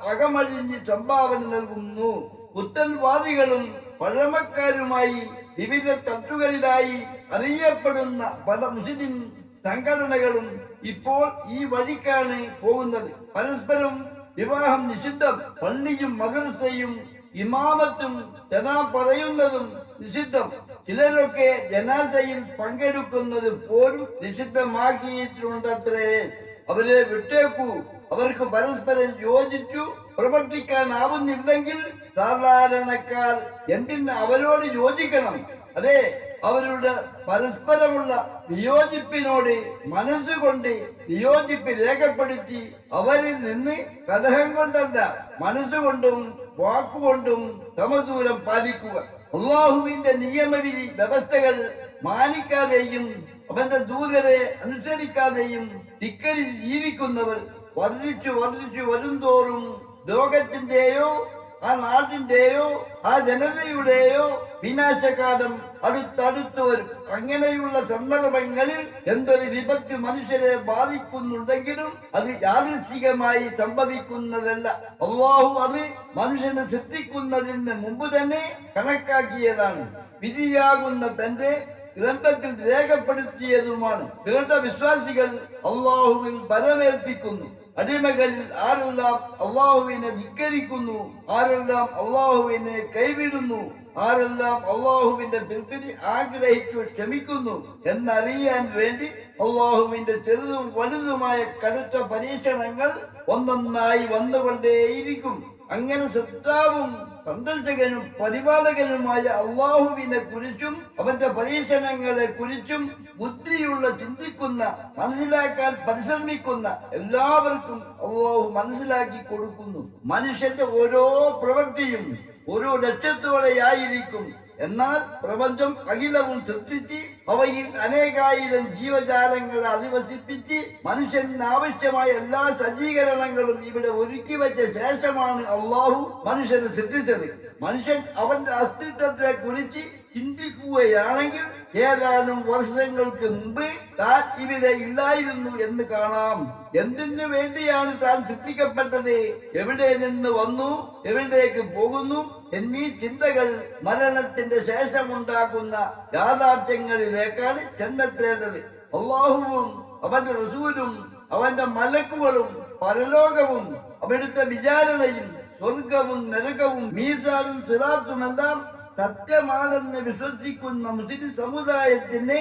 [SPEAKER 1] അകമഴിഞ്ഞ് സംഭാവന നൽകുന്നു. പുത്തൻവാദികളും പഴമക്കാരുമായി വിവിധ തട്ടുകളിലായി അറിയപ്പെടുന്ന പല മുസ്ലിം സംഘടനകളും ഇപ്പോൾ ഈ വഴിക്കാണ് പോകുന്നത്. പരസ്പരം വിവാഹം നിഷിദ്ധം, പള്ളിയും മദ്രസയും ഇമാമത്തും ജനാ പറയുന്നതും നിഷിദ്ധം. ചിലരൊക്കെ ജനാസയിൽ പങ്കെടുക്കുന്നത് പോലും നിഷിദ്ധമാക്കിയിട്ടുണ്ടത്രേ. അവരെ വിട്ടേക്കൂ. അവർക്ക് പരസ്പരം യോജിച്ചു പ്രവർത്തിക്കാനാവുന്നില്ലെങ്കിൽ സാധാരണക്കാർ എന്തിന് അവരോട് യോജിക്കണം? അതെ, അവരുടെ പരസ്പരമുള്ള വിയോജിപ്പിനോട് മനസ്സുകൊണ്ട് വിയോജിപ്പ് രേഖപ്പെടുത്തി അവരിൽ നിന്ന് കലഹം കൊണ്ടല്ല മനസ്സുകൊണ്ടും വാക്കുകൊണ്ടും സമദൂരം പാലിക്കുക. അല്ലാഹുവിന്റെ നിയമവിധി വ്യവസ്ഥകൾ മാനിക്കാതെയും അവന്റെ ദൂതരെ അനുസരിക്കാതെയും ധിക്കരിച്ച് ജീവിക്കുന്നവർ വർദ്ധിച്ചു വരുംതോറും ലോകത്തിന്റെയോ ആ നാട്ടിന്റെയോ ആ ജനതയുടെയോ വിനാശകാലം അടുത്തടുത്ത് വരും. അങ്ങനെയുള്ള സന്ദർഭങ്ങളിൽ എന്തൊരു വിപത്ത് മനുഷ്യരെ ബാധിക്കുന്നുണ്ടെങ്കിലും അത് യാദൃശ്ചികമായി സംഭവിക്കുന്നതല്ല. അല്ലാഹു അത് മനുഷ്യനെ സൃഷ്ടിക്കുന്നതിന് മുമ്പ് തന്നെ കണക്കാക്കിയതാണ്. വിധിയാകുന്ന തന്റെ ഗ്രന്ഥത്തിൽ രേഖപ്പെടുത്തിയതുമാണ്. ദൃഢവിശ്വാസികൾ അല്ലാഹുവിൽ ബലമേൽപ്പിക്കുന്നു. അടിമകളിൽ ആരെല്ലാം അള്ളാഹുവിനെ ധിക്കരിക്കുന്നു, ആരെല്ലാം അള്ളാഹുവിനെ കൈവിടുന്നു, ആരെല്ലാം അള്ളാഹുവിന്റെ തൃപ്തി ആഗ്രഹിച്ചു ക്ഷമിക്കുന്നു എന്നറിയാൻ വേണ്ടി അള്ളാഹുവിന്റെ ചെറുതും വലുതുമായ കടുത്ത പരീക്ഷണങ്ങൾ ഒന്നൊന്നായി വന്നുകൊണ്ടേയിരിക്കും. അങ്ങനെ സൃഷ്ടാവും സന്ദർശകനും പരിപാലകനുമായ അള്ളാഹുവിനെ കുറിച്ചും അവന്റെ പരീക്ഷണങ്ങളെ കുറിച്ചും ബുദ്ധിയുള്ള ചിന്തിക്കുന്ന മനസ്സിലാക്കാൻ പരിശ്രമിക്കുന്ന എല്ലാവർക്കും അള്ളാഹു മനസ്സിലാക്കി കൊടുക്കുന്നു. മനുഷ്യന്റെ ഓരോ പ്രവൃത്തിയും ഓരോ ലക്ഷ്യത്തോടെയായിരിക്കും. എന്നാൽ പ്രപഞ്ചം അഖിലവും സൃഷ്ടിച്ച് അവയിൽ അനേകായിരം ജീവജാലങ്ങളെ അധിവസിപ്പിച്ച് മനുഷ്യന് ആവശ്യമായ എല്ലാ സജ്ജീകരണങ്ങളും ഇവിടെ ഒരുക്കി വെച്ച ശേഷമാണ് അള്ളാഹു മനുഷ്യനെ സൃഷ്ടിച്ചത്. മനുഷ്യൻ അവന്റെ അസ്തിത്വത്തെ കുറിച്ച് ചിന്തിക്കുകയാണെങ്കിൽ ഏതാനും വർഷങ്ങൾക്ക് മുമ്പ് താൻ ഇവിടെ ഇല്ലായിരുന്നു എന്ന് കാണാം. എന്തിനു വേണ്ടിയാണ് താൻ സൃഷ്ടിക്കപ്പെട്ടത്, എവിടെ നിന്ന് വന്നു, എവിടേക്ക് പോകുന്നു എന്നീ ചിന്തകൾ മരണത്തിന്റെ ശേഷമുണ്ടാകുന്ന യാഥാർത്ഥ്യങ്ങളിലേക്കാണ് ചെന്നെത്തേണ്ടത്. അള്ളാഹുവും അവന്റെ റസൂലും അവന്റെ മലക്കുകളും പരലോകവും അവിടുത്തെ വിചാരണയും സ്വർഗവും നരകവും മീസാനും സിറാത്തുമെല്ലാം സത്യമാണെന്ന് വിശ്വസിക്കുന്ന മുസ്ലിം സമുദായത്തിന്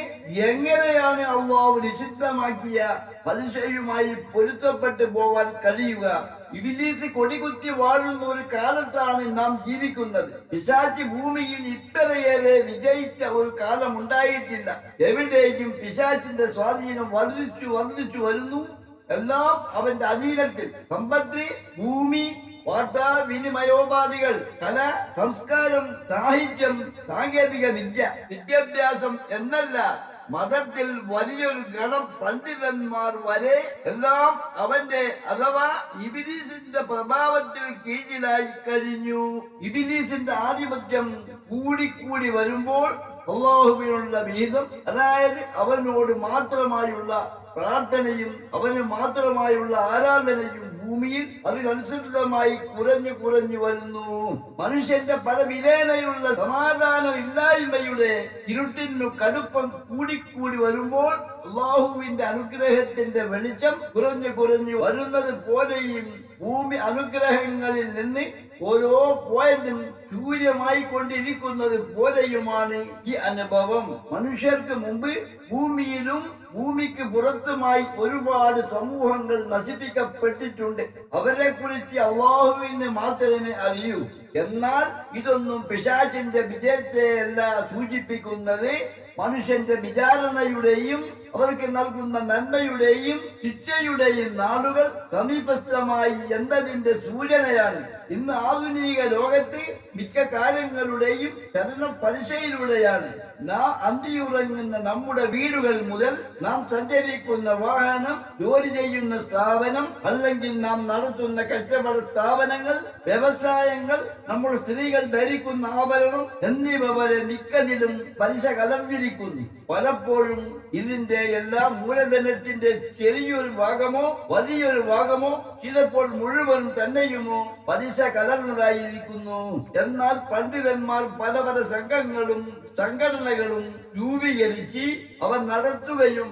[SPEAKER 1] എങ്ങനെയാണ് അള്ളാഹു നിഷിദ്ധമാക്കിയ പലിശയുമായി പൊരുത്തപ്പെട്ടു പോവാൻ കഴിയുക? ഇബ്ലീസ് കൊടികുത്തി വാഴുന്ന ഒരു കാലത്താണ് നാം ജീവിക്കുന്നത്. പിശാച് ഭൂമിയിൽ ഇത്രയേറെ വിജയിച്ച ഒരു കാലം ഉണ്ടായിട്ടില്ല. എവിടേക്കും പിശാചിന്റെ സ്വാധീനം വർദ്ധിച്ചു വരുന്നു. എല്ലാം അവന്റെ അധീനത്തിൽ. സമ്പത്ത്, ഭൂമി, വാർത്താവിനിമയോപാധികൾ, കല, സംസ്കാരം, സാഹിത്യം, സാങ്കേതിക വിദ്യ, വിദ്യാഭ്യാസം എന്നല്ല മതത്തിൽ വലിയൊരു ഗണം പണ്ഡിതന്മാർ വരെ എല്ലാം അവന്റെ അഥവാ ഇബ്ലീസിന്റെ പ്രഭാവത്തിൽ കീഴിലായി കഴിഞ്ഞു. ഇബ്ലീസിന്റെ ആധിപത്യം കൂടിക്കൂടി വരുമ്പോൾ അല്ലാഹുവിനുള്ള വിഹിതം, അതായത് അവനോട് മാത്രമായുള്ള പ്രാർത്ഥനയും അവന് മാത്രമായുള്ള ആരാധനയും ഭൂമിയിൽ അതിനനുസൃതമായി കുറഞ്ഞു വരുന്നു. മനുഷ്യന്റെ പല വിധേനയുള്ള സമാധാനം ഇല്ലായ്മയുടെ ഇരുട്ടിനു കടുപ്പം കൂടിക്കൂടി വരുമ്പോൾ അല്ലാഹുവിന്റെ അനുഗ്രഹത്തിന്റെ വെളിച്ചം കുറഞ്ഞു വരുന്നത് പോലെയും ഭൂമി അനുഗ്രഹങ്ങളിൽ നിന്ന് ഓരോ പോയിന്റും സൂര്യമായി കൊണ്ടിരിക്കുന്നത് പോലെയുമാണ് ഈ അനുഭവം. മനുഷ്യർക്ക് മുമ്പ് ഭൂമിയിലും ഭൂമിക്ക് പുറത്തുമായി ഒരുപാട് സമൂഹങ്ങൾ നശിപ്പിക്കപ്പെട്ടിട്ടുണ്ട്. അവരെ കുറിച്ച് അല്ലാഹുവിന് മാത്രമേ അറിയൂ. എന്നാൽ ഇതൊന്നും പിശാചിന്റെ വിജയത്തെയല്ല സൂചിപ്പിക്കുന്നത്, മനുഷ്യന്റെ വിചാരണയുടെയും അവർക്ക് നൽകുന്ന നന്മയുടെയും ശിക്ഷയുടെയും നാളുകൾ സമീപസ്ഥമായി എന്നതിന്റെ സൂചനയാണ്. ഇന്ന് ആധുനിക ലോകത്ത് മിക്ക കാര്യങ്ങളുടെയും ചലന പലിശയിലൂടെയാണ്. നാം അന്തിയുറങ്ങുന്ന നമ്മുടെ വീടുകൾ മുതൽ നാം സഞ്ചരിക്കുന്ന വാഹനം, ജോലി ചെയ്യുന്ന സ്ഥാപനം, അല്ലെങ്കിൽ നാം നടത്തുന്ന കച്ചവട സ്ഥാപനങ്ങൾ, വ്യവസായങ്ങൾ, നമ്മുടെ സ്ത്രീകൾ ധരിക്കുന്ന ആഭരണം എന്നിവ വരെ മിക്കതിലും പലിശ കലർന്നിരിക്കുന്നു. പലപ്പോഴും ഇതിന്റെ എല്ലാ മൂലധനത്തിന്റെ ചെറിയൊരു ഭാഗമോ വലിയൊരു ഭാഗമോ ചിലപ്പോൾ മുഴുവനും തന്നെയുമോ പലിശ കലർന്നതായിരിക്കുന്നു. എന്നാൽ പണ്ഡിതന്മാർ പല സംഘങ്ങളും സംഘടനകളും രൂപീകരിച്ച് അവ നടത്തുകയും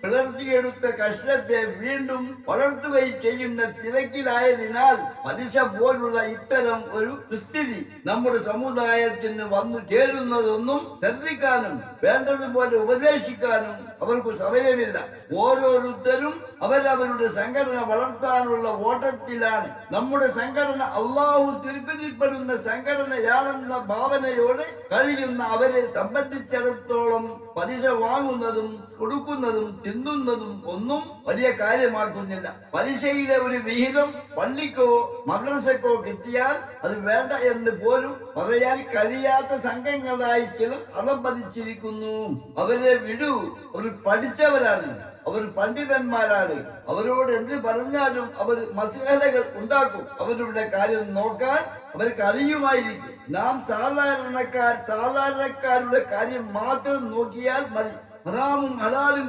[SPEAKER 1] പിളർത്തിയെടുത്ത കഷ്ണത്തെ വീണ്ടും വളർത്തുകയും ചെയ്യുന്ന തിരക്കിലായതിനാൽ പലിശ പോലുള്ള ഇത്തരം ഒരു സ്ഥിതി നമ്മുടെ സമുദായത്തിന് വന്നു ചേരുന്നതൊന്നും ശ്രദ്ധിക്കാനും വേണ്ടതുപോലെ ഉപദേശിക്കാനും അവർക്ക് സമയമില്ല. ഓരോരുത്തരും അവരവരുടെ സംഘടന വളർത്താനുള്ള ഓട്ടത്തിലാണ്. നമ്മുടെ സംഘടന അള്ളാഹു തിരുപ്പതിപ്പെടുന്ന സംഘടനയാണെന്ന ഭാവനയോടെ കഴിയുന്ന അവരെ സംബന്ധിച്ചിടത്തോളം പലിശ വാങ്ങുന്നതും കൊടുക്കുന്നതും തിന്നുന്നതും ഒന്നും വലിയ കാര്യമാക്കുന്നില്ല. പലിശയിലെ ഒരു വിഹിതം പള്ളിക്കോ മദ്രസക്കോ കിട്ടിയാൽ അത് വേണ്ട എന്ന് പോലും പറയാൻ കഴിയാത്ത സംഘങ്ങളായി ചിലർ അധപ്പതിച്ചിരിക്കുന്നു. അവരെ വിടൂ, അവർ പഠിച്ചവരാണ്, അവർ പണ്ഡിതന്മാരാണ്. അവരോട് എന്ത് പറഞ്ഞാലും അവർ മസലകൾ ഉണ്ടാക്കും. അവരുടെ കാര്യം നോക്കാൻ അവർക്ക് അറിയുമായിരിക്കും. നാം സാധാരണക്കാരുടെ കാര്യം മാത്രം നോക്കിയാൽ മതി. ഹറാമും ഹലാലും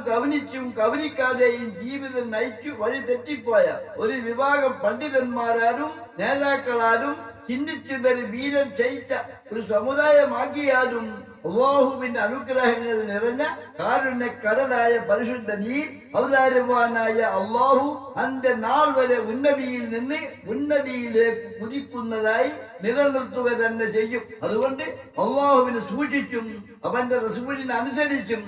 [SPEAKER 1] കവനിക്കാതെയും ജീവിതം നയിച്ചു വഴി തെറ്റിപ്പോയ ഒരു വിഭാഗം പണ്ഡിതന്മാരാലും നേതാക്കളാലും ചിന്തിച്ചിതറി വീരം ചെയ്യിച്ച ഒരു സമുദായമാക്കിയാലും അല്ലാഹുവിന്റെ അനുഗ്രഹങ്ങൾ നിറഞ്ഞ കാരുണ്യ കടലായ പരിശുദ്ധ നീർ ഔദാര്യവാനായ അല്ലാഹു അന്റെ നാൾ വരെ ഉന്നതിയിൽ നിന്ന് ഉന്നതിയിലേക്ക് കുതിക്കുന്നതായി നിലനിർത്തുക തന്നെ ചെയ്യും. അതുകൊണ്ട് അല്ലാഹുവിനെ സൂക്ഷിച്ചും അവന്റെ റസൂലിനെ അനുസരിച്ചും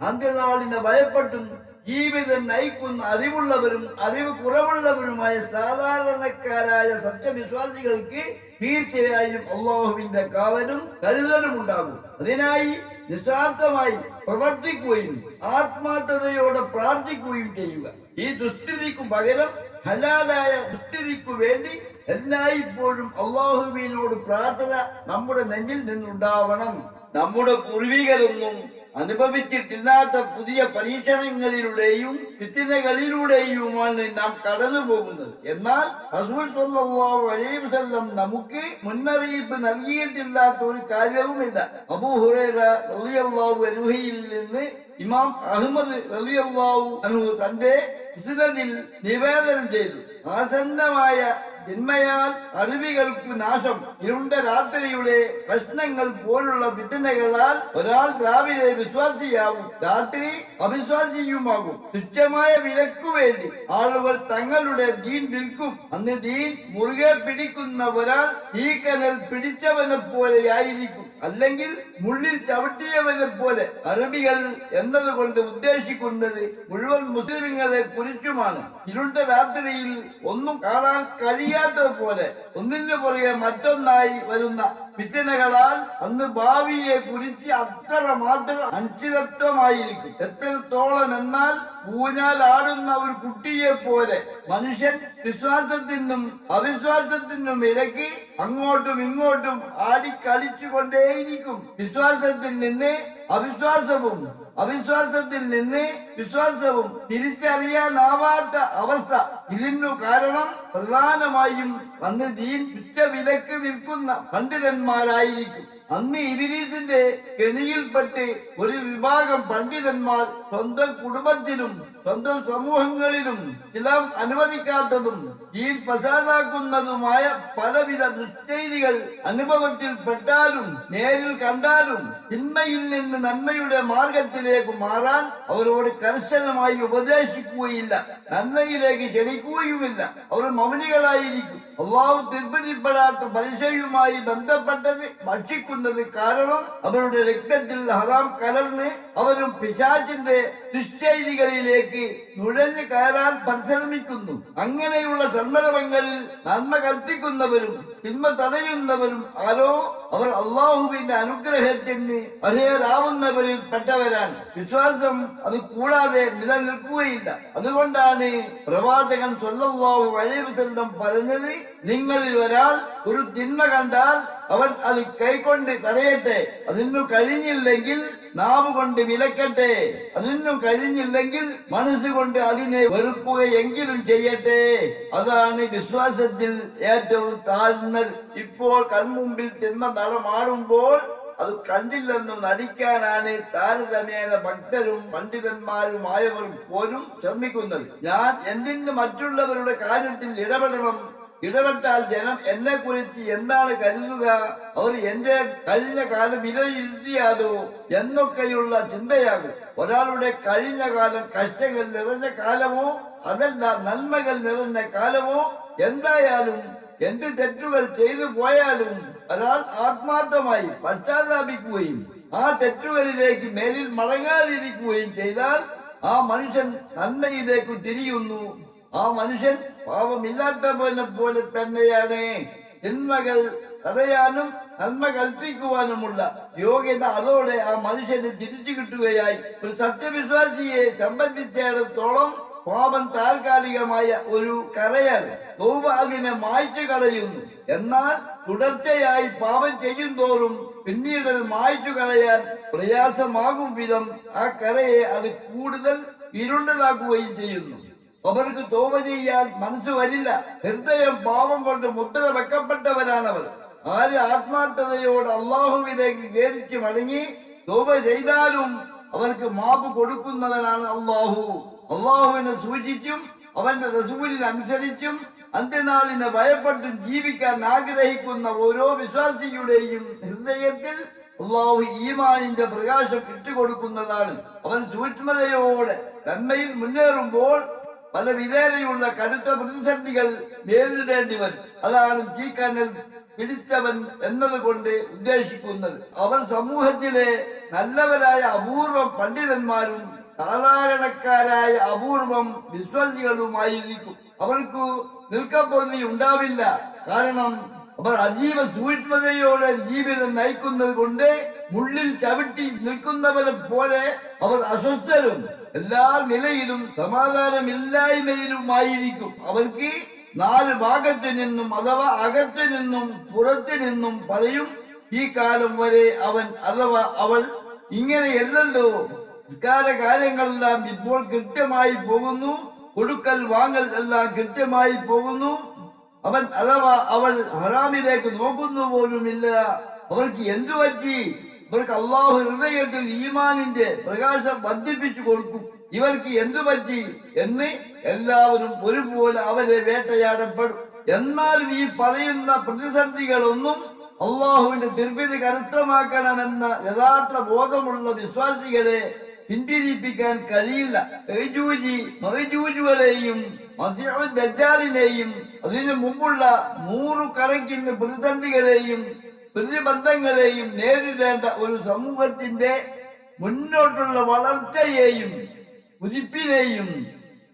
[SPEAKER 1] അന്ത്യനാളിനെ ഭയപ്പെട്ടും ജീവിതം നയിക്കുന്ന അറിവുള്ളവരും അറിവ് കുറവുള്ളവരുമായ സാധാരണക്കാരായ സത്യവിശ്വാസികൾക്ക് തീർച്ചയായും അല്ലാഹുവിന്റെ കാവലും കരുതലും ഉണ്ടാകും. അതിനായി നിസ്വാർത്ഥമായി പ്രവർത്തിക്കുകയും ആത്മാർത്ഥതയോടെ പ്രാർത്ഥിക്കുകയും ചെയ്യുക. ഈ ദുസ്ഥിതിക്കു പകരം ഹലാലായ ദുസ്ഥിതിക്കു വേണ്ടി എല്ലായ്പ്പോഴും അല്ലാഹുവിനോട് പ്രാർത്ഥന നമ്മുടെ നെഞ്ചിൽ നിന്നുണ്ടാവണം. നമ്മുടെ പൂർവികരൊന്നും അനുഭവിച്ചിട്ടില്ലാത്ത പുതിയ പരീക്ഷണങ്ങളിലൂടെയും ഫിത്നകളിലൂടെയുമാണ് നാം കടന്നു പോകുന്നത്. എന്നാൽ റസൂൽ സ്വല്ലല്ലാഹു അലൈഹി വസല്ലം നമുക്ക് മുന്നറിയിപ്പ് നൽകിയിട്ടില്ലാത്ത ഒരു കാര്യവുമില്ല. അബൂ ഹുറൈറ റളിയല്ലാഹു അൻഹുവിൽ നിന്ന് ഇമാം അഹ്മദ് റളിയല്ലാഹു അൻഹു തന്റെ മുസ്നദിൽ നിവേദനം ചെയ്തു, ആസന്നമായ തിന്മയാൽ അരുവികൾക്ക് നാശം, ഇരുണ്ട രാത്രിയുടെ പ്രശ്നങ്ങൾ പോലുള്ള ഫിത്നകളാൽ ഒരാൾ രാവിലെ വിശ്വാസിയാവും, രാത്രി അവിശ്വാസിയുമാകും. തുച്ഛമായ വിലക്കു വേണ്ടി ആളുകൾ തങ്ങളുടെ ദീൻ വിൽക്കും. അന്ന് ദീൻ മുറുകെ പിടിക്കുന്ന ഒരാൾ തീക്കനൽ പിടിച്ചവനെ പോലെയായിരിക്കും, അല്ലെങ്കിൽ മുള്ളിൽ ചവിട്ടിയവനെ പോലെ. അറബികൾ എന്നതുകൊണ്ട് ഉദ്ദേശിക്കുന്നത് മുഴുവൻ മുസ്ലിങ്ങളെ കുറിച്ചുമാണ്. ഇരുണ്ട രാത്രിയിൽ ഒന്നും കാണാൻ കഴിയാത്തതുപോലെ ഒന്നിനു പുറകെ മറ്റൊന്നായി വരുന്ന ഫിത്നകളാൽ അന്ന് ഭാവിയെ കുറിച്ച് അത്രമാത്രം അനിശ്ചിതത്വമായിരിക്കും. എത്രത്തോളം എന്നാൽ ഊഞ്ഞാലാടുന്ന ഒരു കുട്ടിയെ പോലെ മനുഷ്യൻ വിശ്വാസത്തിനും അവിശ്വാസത്തിനും ഇടയ്ക്ക് അങ്ങോട്ടും ഇങ്ങോട്ടും ആടിക്കളിച്ചുകൊണ്ടേയിരിക്കും. വിശ്വാസത്തിൽ നിന്ന് അവിശ്വാസവും അവിശ്വാസത്തിൽ നിന്ന് വിശ്വാസവും തിരിച്ചറിയാനാവാത്ത അവസ്ഥ. ഇതിനു കാരണം പ്രധാനമായും അന്ന് ദീൻ ഉച്ച വിലക്ക് വിൽക്കുന്ന പണ്ഡിതന്മാരായിരിക്കും. അന്ന് ഇബ്ലീസിന്റെ കെണിയിൽപ്പെട്ട് ഒരു വിഭാഗം പണ്ഡിതന്മാർ സ്വന്തം കുടുംബത്തിലും സ്വന്തം സമൂഹങ്ങളിലും ഇസ്ലാം അനുവദിക്കാത്തതും ദീൻ ഫസാദാക്കുന്നതുമായ പലവിധ ദുശ്ചെയ്തികൾ അനുഭവത്തിൽ പെട്ടാലും നേരിൽ കണ്ടാലും തിന്മയിൽ നിന്ന് നന്മയുടെ മാർഗത്തിലേക്ക് മാറാൻ അവരോട് കർശനമായി ഉപദേശിക്കുകയില്ല, നന്മയിലേക്ക് ക്ഷണിക്കുകയുമില്ല. അവർ മൗനികളായിരിക്കും. അള്ളാഹു തൃപ്തിപ്പെടാത്ത പലിശയുമായി ബന്ധപ്പെട്ടത് ഭക്ഷിക്കുന്നത് കാരണം അവരുടെ രക്തത്തിൽ ഹറാം കലർന്ന് അവരും പിശാചിന്റെ ദുശ്ചെയ്തികളിലേക്ക് നുഴഞ്ഞു കയറാൻ പരിശ്രമിക്കുന്നു. അങ്ങനെയുള്ള സന്ദർഭങ്ങളിൽ നന്മ കൽപ്പിക്കുന്നവരും തിന്മ തടയുന്നവരും ആരോ അവർ അള്ളാഹുവിന്റെ അനുഗ്രഹത്തിന് അർഹരാവുന്നവരിൽ പെട്ടവരാണ്. വിശ്വാസം അത് കൂടാതെ നിലനിൽക്കുകയില്ല. അതുകൊണ്ടാണ് പ്രവാചകൻ സ്വല്ലല്ലാഹു അലൈഹി വസല്ലം പറഞ്ഞത്, നിങ്ങളിൽ ഒരാൾ ഒരു തിന്മ കണ്ടാൽ അവൻ അത് കൈകൊണ്ട് തടയട്ടെ, അതിനു കഴിഞ്ഞില്ലെങ്കിൽ നാവ് കൊണ്ട് വിലക്കട്ടെ, അതിനും കഴിഞ്ഞില്ലെങ്കിൽ മനസ്സുകൊണ്ട് അതിനെ വെറുക്കുകയെങ്കിലും ചെയ്യട്ടെ. അതാണ് വിശ്വാസത്തിൽ ഏറ്റവും താഴ്ന്നത്. ഇപ്പോൾ കൺമുമ്പിൽ തിന്മ നടമാടുമ്പോൾ അത് കണ്ടില്ലെന്ന് നടിക്കാനാണ് താരതമ്യേന ഭക്തരും പണ്ഡിതന്മാരുമായവർ പോലും ശ്രമിക്കുന്നത്. ഞാൻ എന്തിന് മറ്റുള്ളവരുടെ കാര്യത്തിൽ ഇടപെടണം? ഇടപെട്ടാൽ ജനം എന്നെ കുറിച്ച് എന്താണ് കരുതുക? അവർ എന്റെ കഴിഞ്ഞ കാലം വിലയിരുത്തിയാലോ എന്നൊക്കെയുള്ള ചിന്തയാകും. ഒരാളുടെ കഴിഞ്ഞ കാലം കഷ്ടങ്ങൾ നിറഞ്ഞ കാലമോ അതല്ല നന്മകൾ നിറഞ്ഞ കാലമോ എന്തായാലും എന്ത് തെറ്റുകൾ ചെയ്തു പോയാലും ഒരാൾ ആത്മാർത്ഥമായി പശ്ചാത്താപിക്കുകയും ആ തെറ്റുകളിലേക്ക് മേലിൽ മടങ്ങാതിരിക്കുകയും ചെയ്താൽ ആ മനുഷ്യൻ നന്മയിലേക്ക് തിരിയുന്നു. ആ മനുഷ്യൻ പാപമില്ലാത്തവനെ പോലെ തന്നെയാണ്. തിന്മകൾ തടയാനും നന്മ കൽപ്പിക്കുവാനുമുള്ള യോഗ്യത അതോടെ ആ മനുഷ്യന് തിരിച്ചു കിട്ടുകയായി. ഒരു സത്യവിശ്വാസിയെ സംബന്ധിച്ചിടത്തോളം പാപം താൽക്കാലികമായ ഒരു കറയാണ്. തൗബ അതിനെ മായ്ച്ചു കളയുന്നു. എന്നാൽ തുടർച്ചയായി പാപം ചെയ്യും തോറും പിന്നീട് അത് മായ്ച്ചു കളയാൻ പ്രയാസമാകും വിധം ആ കറയെ അത് കൂടുതൽ ഇരുണ്ടതാക്കുകയും ചെയ്യുന്നു. അവർക്ക് തൗബ ചെയ്യാൻ മനസ്സ് വരില്ല. ഹൃദയം പാപം കൊണ്ട് മുദ്ര വെക്കപ്പെട്ടവരാണവർ. ആര് ആത്മാർത്ഥതയോട് അള്ളാഹുവിലേക്ക് ഖേദിച്ച് മടങ്ങി തൗബ ചെയ്താലും അവർക്ക് മാപ്പ് കൊടുക്കുന്നവനാണ് അള്ളാഹു. അള്ളാഹുവിനെ സൂചിച്ചും അവന്റെ റസൂലിനെ അനുസരിച്ചും അന്ത്യനാളിനെ ഭയപ്പെട്ടും ജീവിക്കാൻ ആഗ്രഹിക്കുന്ന ഓരോ വിശ്വാസിയുടെയും ഹൃദയത്തിൽ അള്ളാഹു ഈമാനിന്റെ പ്രകാശം ഇട്ടുകൊടുക്കുന്നതാണ്. അവൻ സൂക്ഷ്മതയോടെ നന്മയിൽ മുന്നേറുമ്പോൾ പല വിധേനയുള്ള കടുത്ത പ്രതിസന്ധികൾ നേരിടേണ്ടി വരും. അതാണ് തീക്കനൽ പിടിച്ചവൻ എന്നതുകൊണ്ട് ഉദ്ദേശിക്കുന്നത്. അവർ സമൂഹത്തിലെ നല്ലവരായ അപൂർവം പണ്ഡിതന്മാരും സാധാരണക്കാരായ അപൂർവം വിശ്വാസികളുമായിരിക്കും. അവർക്ക് നിൽക്കപ്പൊരുതി ഉണ്ടാവില്ല. കാരണം അവർ അതീവ സൂക്ഷ്മതയോടെ ജീവിതം നയിക്കുന്നത് കൊണ്ട് മുള്ളിൽ ചവിട്ടി നിൽക്കുന്നവരെ പോലെ അവർ അസ്വസ്ഥരും എല്ലാ നിലയിലും സമാധാനമില്ലായ്മയിലുമായിരിക്കും. അവർക്ക് നാല് ഭാഗത്തു നിന്നും അഥവാ അകത്തു നിന്നും പുറത്തു നിന്നും പറയും, ഈ കാലം വരെ അവൻ അഥവാ അവൾ ഇങ്ങനെയല്ലല്ലോ. നിസ്കാര കാര്യങ്ങളെല്ലാം ഇപ്പോൾ കൃത്യമായി പോകുന്നു, കൊടുക്കൽ വാങ്ങൽ എല്ലാം കൃത്യമായി പോകുന്നു. അവൻ അഥവാ അവൾ ഹറാമിലേക്ക് നോക്കുന്നു പോലുമില്ല. അവർക്ക് എന്തു പറ്റി? അവർക്ക് അള്ളാഹു ഹൃദയത്തിൽ ഈമാനിന്റെ പ്രകാശം വർദ്ധിപ്പിച്ചു കൊടുക്കും. ഇവർക്ക് എന്തു പറ്റി എന്ന് എല്ലാവരും ഒരുപോലെ അവരെ വേട്ടയാടപ്പെടും. എന്നാലും ഈ പറയുന്ന പ്രതിസന്ധികളൊന്നും അള്ളാഹുവിന്റെ തിരുപ്പതി കരസ്ഥമാക്കണമെന്ന യഥാർത്ഥ ബോധമുള്ള വിശ്വാസികളെ പിന്തിരിപ്പിക്കാൻ കഴിയില്ല. മഅജൂജുകളെയും മസീഹ് ദജ്ജാലിനെയും അതിനു മുമ്പുള്ള 100 കണക്കിന് പ്രതിസന്ധികളെയും പ്രതിബന്ധങ്ങളെയും നേരിടേണ്ട ഒരു സമൂഹത്തിന്റെ മുന്നോട്ടുള്ള വളർച്ചയെയും കുതിപ്പിനെയും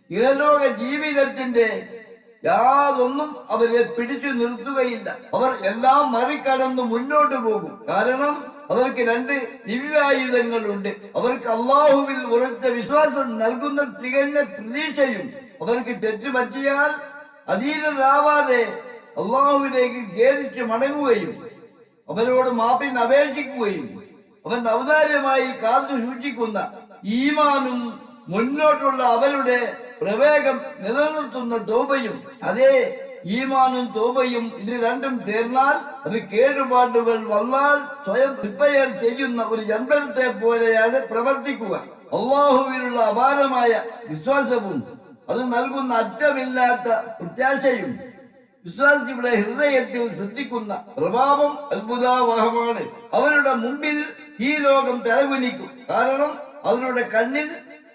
[SPEAKER 1] ഇഹലോക ജീവിതത്തിന്റെ യാതൊന്നും അവരെ പിടിച്ചു നിർത്തുകയില്ല. അവർ എല്ലാം മറികടന്ന് മുന്നോട്ട് പോകും. കാരണം അവർക്ക് 2 ദിവ്യായുധങ്ങളുണ്ട്. അവർക്ക് അള്ളാഹുവിൽ ഉറച്ച വിശ്വാസം നൽകുന്ന തികഞ്ഞ പ്രതീക്ഷയും, അവർക്ക് തെറ്റുപറ്റിയാൽ അധീനരാവാതെ അള്ളാഹുവിലേക്ക് ഖേദിച്ചു മടങ്ങുകയും അവരോട് മാപ്പിന് അപേക്ഷിക്കുകയും അവൻ ഔദാര്യമായി കാത്തു സൂക്ഷിക്കുന്ന ഈമാനും മുന്നോട്ടുള്ള അവരുടെ പ്രവേഗം നിലനിർത്തുന്ന തൗബയും. അതേ, ഈമാനും തൗബയും ഇത് രണ്ടും ചേർന്നാൽ അത് കേടുപാടുകൾ വന്നാൽ സ്വയം റിപ്പയർ ചെയ്യുന്ന ഒരു യന്ത്രത്തെ പോലെയാണ് പ്രവർത്തിക്കുക. അള്ളാഹുവിനുള്ള അപാരമായ വിശ്വാസവും അത് നൽകുന്ന അറ്റമില്ലാത്ത പ്രത്യാശയും വിശ്വാസിയുടെ ഹൃദയത്തിൽ സൃഷ്ടിക്കുന്ന പ്രഭാവം അത്ഭുതാവഹമാണ്. അവരുടെ മുമ്പിൽ ഈ ലോകം തലകുനിക്കും. കാരണം അവരുടെ കണ്ണിൽ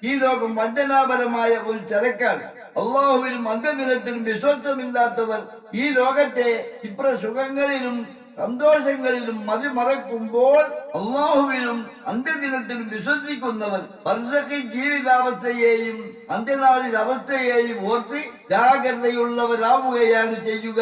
[SPEAKER 1] ഈ ലോകം വഞ്ചനാപരമായ ഒരു ചരക്കാണ്. അള്ളാഹുവിലും അന്ത്യദിനത്തിലും വിശ്വാസമില്ലാത്തവർ ഈ ലോകത്തെ ഇപ്രസുഖങ്ങളിലും സന്തോഷങ്ങളിലും മതിമറക്കുമ്പോൾ അള്ളാഹുവിലും അന്ത്യദിനത്തിലും വിശ്വസിക്കുന്നവർ ബർസഖി ജീവിതാവസ്ഥയെയും അന്ത്യനാളിൽ അവസ്ഥയെയും ഓർത്ത് ജാഗ്രതയുള്ളവരാവുകയാണ് ചെയ്യുക.